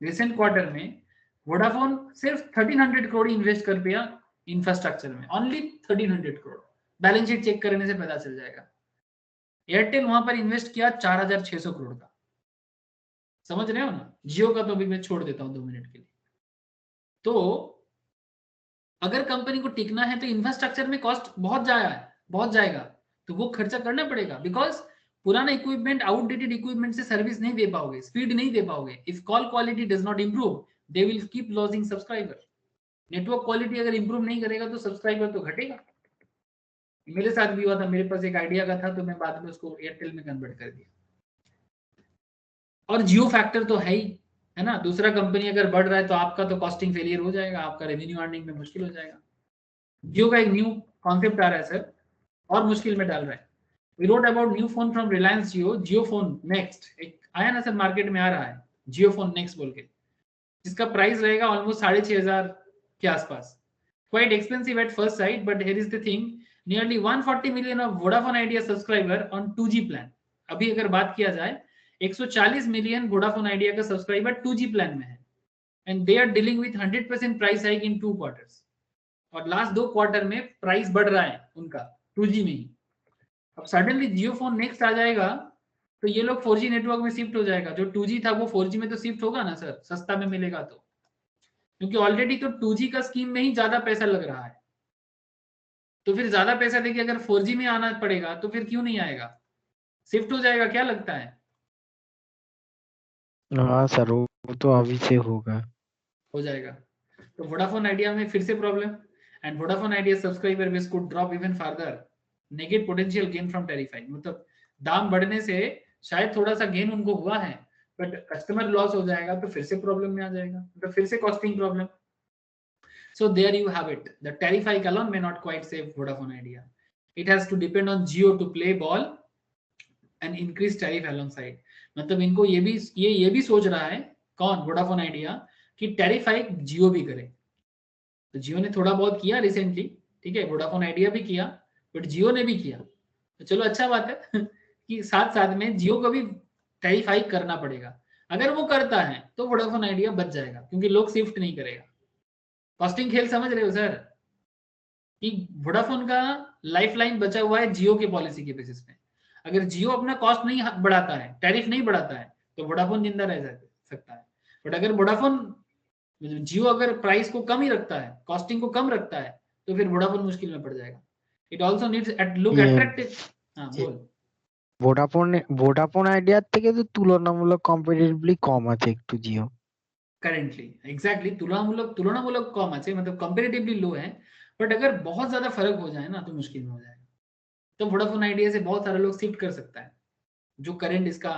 recent quarter में Vodafone सिर्फ 1300 crore invest कर दिया इंफ्रास्ट्रक्चर में, only 1300 crore, balance sheet check करने से पता चल जाएगा। एयरटेल वहां पर इन्वेस्ट किया 4600 करोड़ का। समझ रहे हो ना, जियो का तो अभी मैं छोड़ देता हूं 2 मिनट के लिए। तो अगर कंपनी को टिकना है तो इंफ्रास्ट्रक्चर में कॉस्ट बहुत जाएगा, तो वो खर्चा करना पड़ेगा, बिकॉज पुराना इक्विपमेंट, आउटडेटेड इक्विपमेंट से सर्विस नहीं दे पाओगे, स्पीड नहीं दे पाओगे। If call quality does not improve, they will keep losing subscriber. Network quality अगर इंप्रूव नहीं करेगा तो सब्सक्राइबर तो घटेगा। मेरे साथ भी हुआ था, मेरे पास एक आइडिया का था तो मैं बाद में उसको एयरटेल में कन्वर्ट कर दिया। और जियो फैक्टर तो है ही, है ना, दूसरा कंपनी अगर बढ़ रहा है तो आपका तो कॉस्टिंग फेलियर हो जाएगा, आपका रेवेन्यू अर्निंग में मुश्किल हो जाएगा। जियो का एक न्यू कॉन्सेप्ट आ रहा है सर, और मुश्किल में डाल रहा है। We wrote about new phone from Reliance Jio, Jio phone next, एक आया ना सर, मार्केट में आ रहा है जियो फोन नेक्स्ट बोल के, जिसका प्राइस रहेगा ऑलमोस्ट 6500 के आसपास। quite expensive at first sight, but here is the thing, nearly 140 million of Vodafone Idea subscriber on 2G plan. अभी अगर बात किया जाए 140 मिलियन Vodafone Idea का सब्सक्राइबर 2G प्लान में है, and they are dealing with 100% price hike in 2 quarters. और last 2 quarter में प्राइस बढ़ रहा है उनका 2G में ही. अब सडनली जियो फोन नेक्स्ट आ जाएगा तो ये लोग 4G नेटवर्क में शिफ्ट हो जाएगा. जो 2G था वो 4G में तो शिफ्ट होगा ना सर, सस्ता में मिलेगा तो, क्योंकि ऑलरेडी तो 2G का स्कीम में ही ज्यादा पैसा लग रहा है. तो फिर ज्यादा पैसा देके अगर 4G में आना पड़ेगा तो फिर क्यों नहीं आएगा, शिफ्ट हो जाएगा. क्या लगता है? हाँ सर, वो तो अभी से होगा, हो जाएगा. तो वोडाफोन आइडिया में फिर से problem, and Vodafone Idea subscriber base could drop even further, negate potential gain from tariff. मतलब दाम बढ़ने से शायद थोड़ा सा गेन उनको हुआ है, बट कस्टमर लॉस हो जाएगा तो फिर से प्रॉब्लम में आ जाएगा, मतलब फिर से costing problem. So there you have it. The tariff hike alone may not quite save Vodafone Idea. It has to depend on Jio to play ball and increase tariff alongside. मतलब इनको ये भी सोच रहा है कौन, Vodafone Idea, कि tariff hike जियो भी करे. तो जियो ने थोड़ा बहुत किया रिसेंटली, ठीक है, Vodafone Idea भी किया, बट जियो ने भी किया. तो चलो अच्छा बात है कि साथ साथ में जियो को भी टैरिफ हाइक करना पड़ेगा. अगर वो करता है तो Vodafone Idea बच जाएगा, क्योंकि लोग शिफ्ट नहीं करेगा. कॉस्टिंग खेल समझ रहे हो सर, कि वोडाफोन का लाइफलाइन बचा हुआ है जियो के पॉलिसी के बेसिस पे. अगर जियो अपना कॉस्ट नहीं बढ़ाता है, टैरिफ नहीं बढ़ाता है, तो वोडाफोन जिंदा रह सकता है. बट अगर वोडाफोन, जियो अगर प्राइस को कम ही रखता है, कॉस्टिंग को कम रखता है, तो फिर वोडाफोन मुश्किल में पड़ जाएगा. It also needs look attractive. हाँ बोल. ভোডাফোন আইডিয়ার থেকে তো তুলনামূলক কম্পিটিটিভলি কম আছে একটু জিও करेंटली एग्जैक्टली तुलनामूलक कम আছে, मतलब कंपैरेटिवली लो है. बट अगर बहुत ज्यादा फर्क हो जाए ना तो मुश्किल में हो जाएगा. तो वोडाफोन आइडिया से बहुत सारे लोग शिफ्ट कर सकता है जो करंट इसका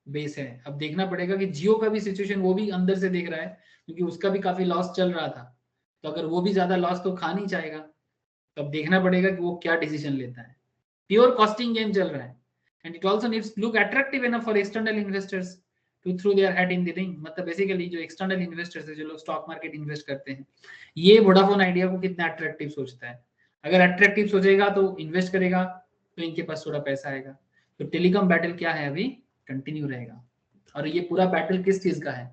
बेस है. अब देखना पड़ेगा कि जियो का भी सिचुएशन वो भी अंदर से देख रहा है, क्योंकि उसका भी काफी लॉस चल रहा था. तो अगर वो भी ज्यादा लॉस तो खा नहीं चाहेगा, तो अब देखना पड़ेगा कि वो क्या डिसीजन लेता है. प्योर कॉस्टिंग गेम चल रहा है, and it also needs look attractive enough for external investors to throw their head in the ring. मतलब बेसिकली जो एक्सटर्नल इन्वेस्टर्स है, जो लोग स्टॉक मार्केट इन्वेस्ट करते हैं, ये वोडाफोन आइडिया को कितना अट्रैक्टिव सोचता है. अगर अट्रैक्टिव सोचेगा तो इन्वेस्ट करेगा, तो इनके पास थोड़ा पैसा आएगा. तो टेलीकॉम बैटल क्या है, अभी कंटिन्यू रहेगा. और ये पूरा बैटल किस चीज का है,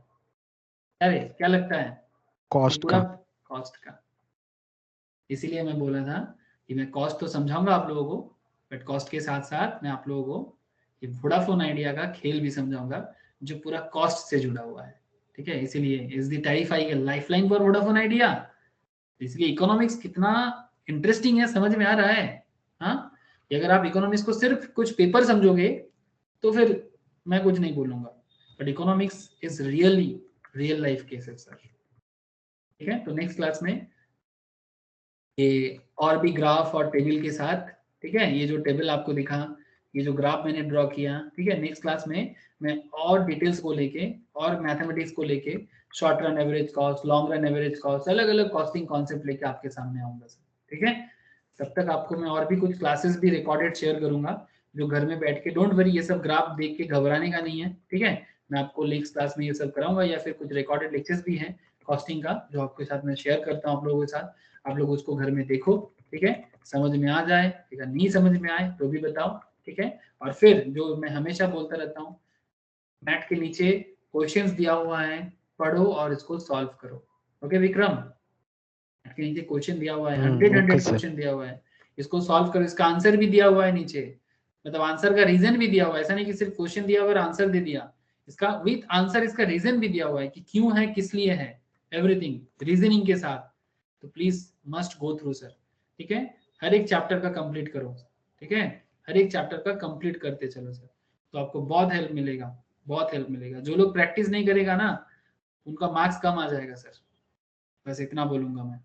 अरे क्या लगता है? कॉस्ट पूरा का कॉस्ट का. इसीलिए मैं बोला था कि मैं कॉस्ट तो समझाऊंगा आप लोगों को, बट कॉस्ट के साथ साथ मैं आप लोगों को ये वोडाफोन आइडिया का खेल भी समझाऊंगा, जो पूरा कॉस्ट से जुड़ा हुआ है. ठीक है, इसीलिए is the tariff hike lifeline for Vodafone idea. इसलिए इकोनॉमिक्स कितना इंटरेस्टिंग है, समझ में आ रहा है. हाँ, अगर आप इकोनॉमिक्स को सिर्फ कुछ पेपर समझोगे तो फिर मैं कुछ नहीं बोलूंगा, but economics is really real life cases sir. ठीक है, तो नेक्स्ट क्लास में ये और भी ग्राफ और टेबल के साथ, ठीक है, ये जो टेबल आपको दिखा, ये जो ग्राफ मैंने ड्रॉ किया, ठीक है, नेक्स्ट क्लास में मैं और डिटेल्स को लेके और मैथमेटिक्स को लेके short run average cost, long run average cost, अलग अलग कॉस्टिंग कॉन्सेप्ट लेके आपके सामने आऊंगा सर. ठीक है, तब तक आपको मैं और भी कुछ क्लासेस भी रिकॉर्डेड शेयर करूंगा, जो घर में बैठ के, डोंट वरी, ये सब ग्राफ देख के घबराने का नहीं है. ठीक है, मैं आपको नेक्स्ट क्लास में ये सब कराऊंगा, या फिर कुछ रिकॉर्डेड लेक्चर्स भी हैं कॉस्टिंग का, जो आपके साथ मैं शेयर करता हूँ आप लोगों के साथ. आप लोग उसको घर में देखो, ठीक है, समझ में आ जाए, ठीक है, नहीं समझ में आए तो भी बताओ. ठीक है, और फिर जो मैं हमेशा बोलता रहता हूँ, मैट के नीचे क्वेश्चंस दिया हुआ है, पढ़ो और इसको सॉल्व करो. ओके विक्रम, मैट के नीचे क्वेश्चन दिया हुआ है, 100 क्वेश्चन दिया हुआ है, इसको सॉल्व करो. इसका आंसर भी दिया हुआ है नीचे, मतलब आंसर का रीजन भी दिया हुआ है. ऐसा नहीं कि सिर्फ क्वेश्चन दिया हुआ और आंसर दे दिया, इसका विथ आंसर इसका रीजन भी दिया हुआ है कि क्यों है, किस लिए है, एवरीथिंग रीजनिंग के साथ. तो please must go through sir. ठीक है, हर एक चैप्टर का कंप्लीट करो. ठीक है, हर एक चैप्टर का कंप्लीट करते चलो सर, तो आपको बहुत हेल्प मिलेगा, बहुत हेल्प मिलेगा. जो लोग प्रैक्टिस नहीं करेगा ना, उनका मार्क्स कम आ जाएगा सर. बस इतना बोलूंगा मैं.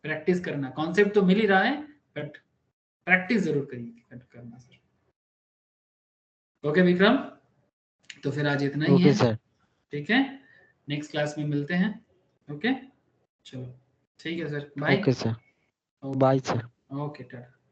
प्रैक्टिस करना, कॉन्सेप्ट तो मिल ही रहा है, बट प्रैक्टिस जरूर करिए करना सर. ओके विक्रम, तो फिर आज इतना ही है सर. ठीक है, नेक्स्ट क्लास में मिलते हैं. ओके चलो, ठीक है sir, bye. Okay sir, bye sir. Okay Tata.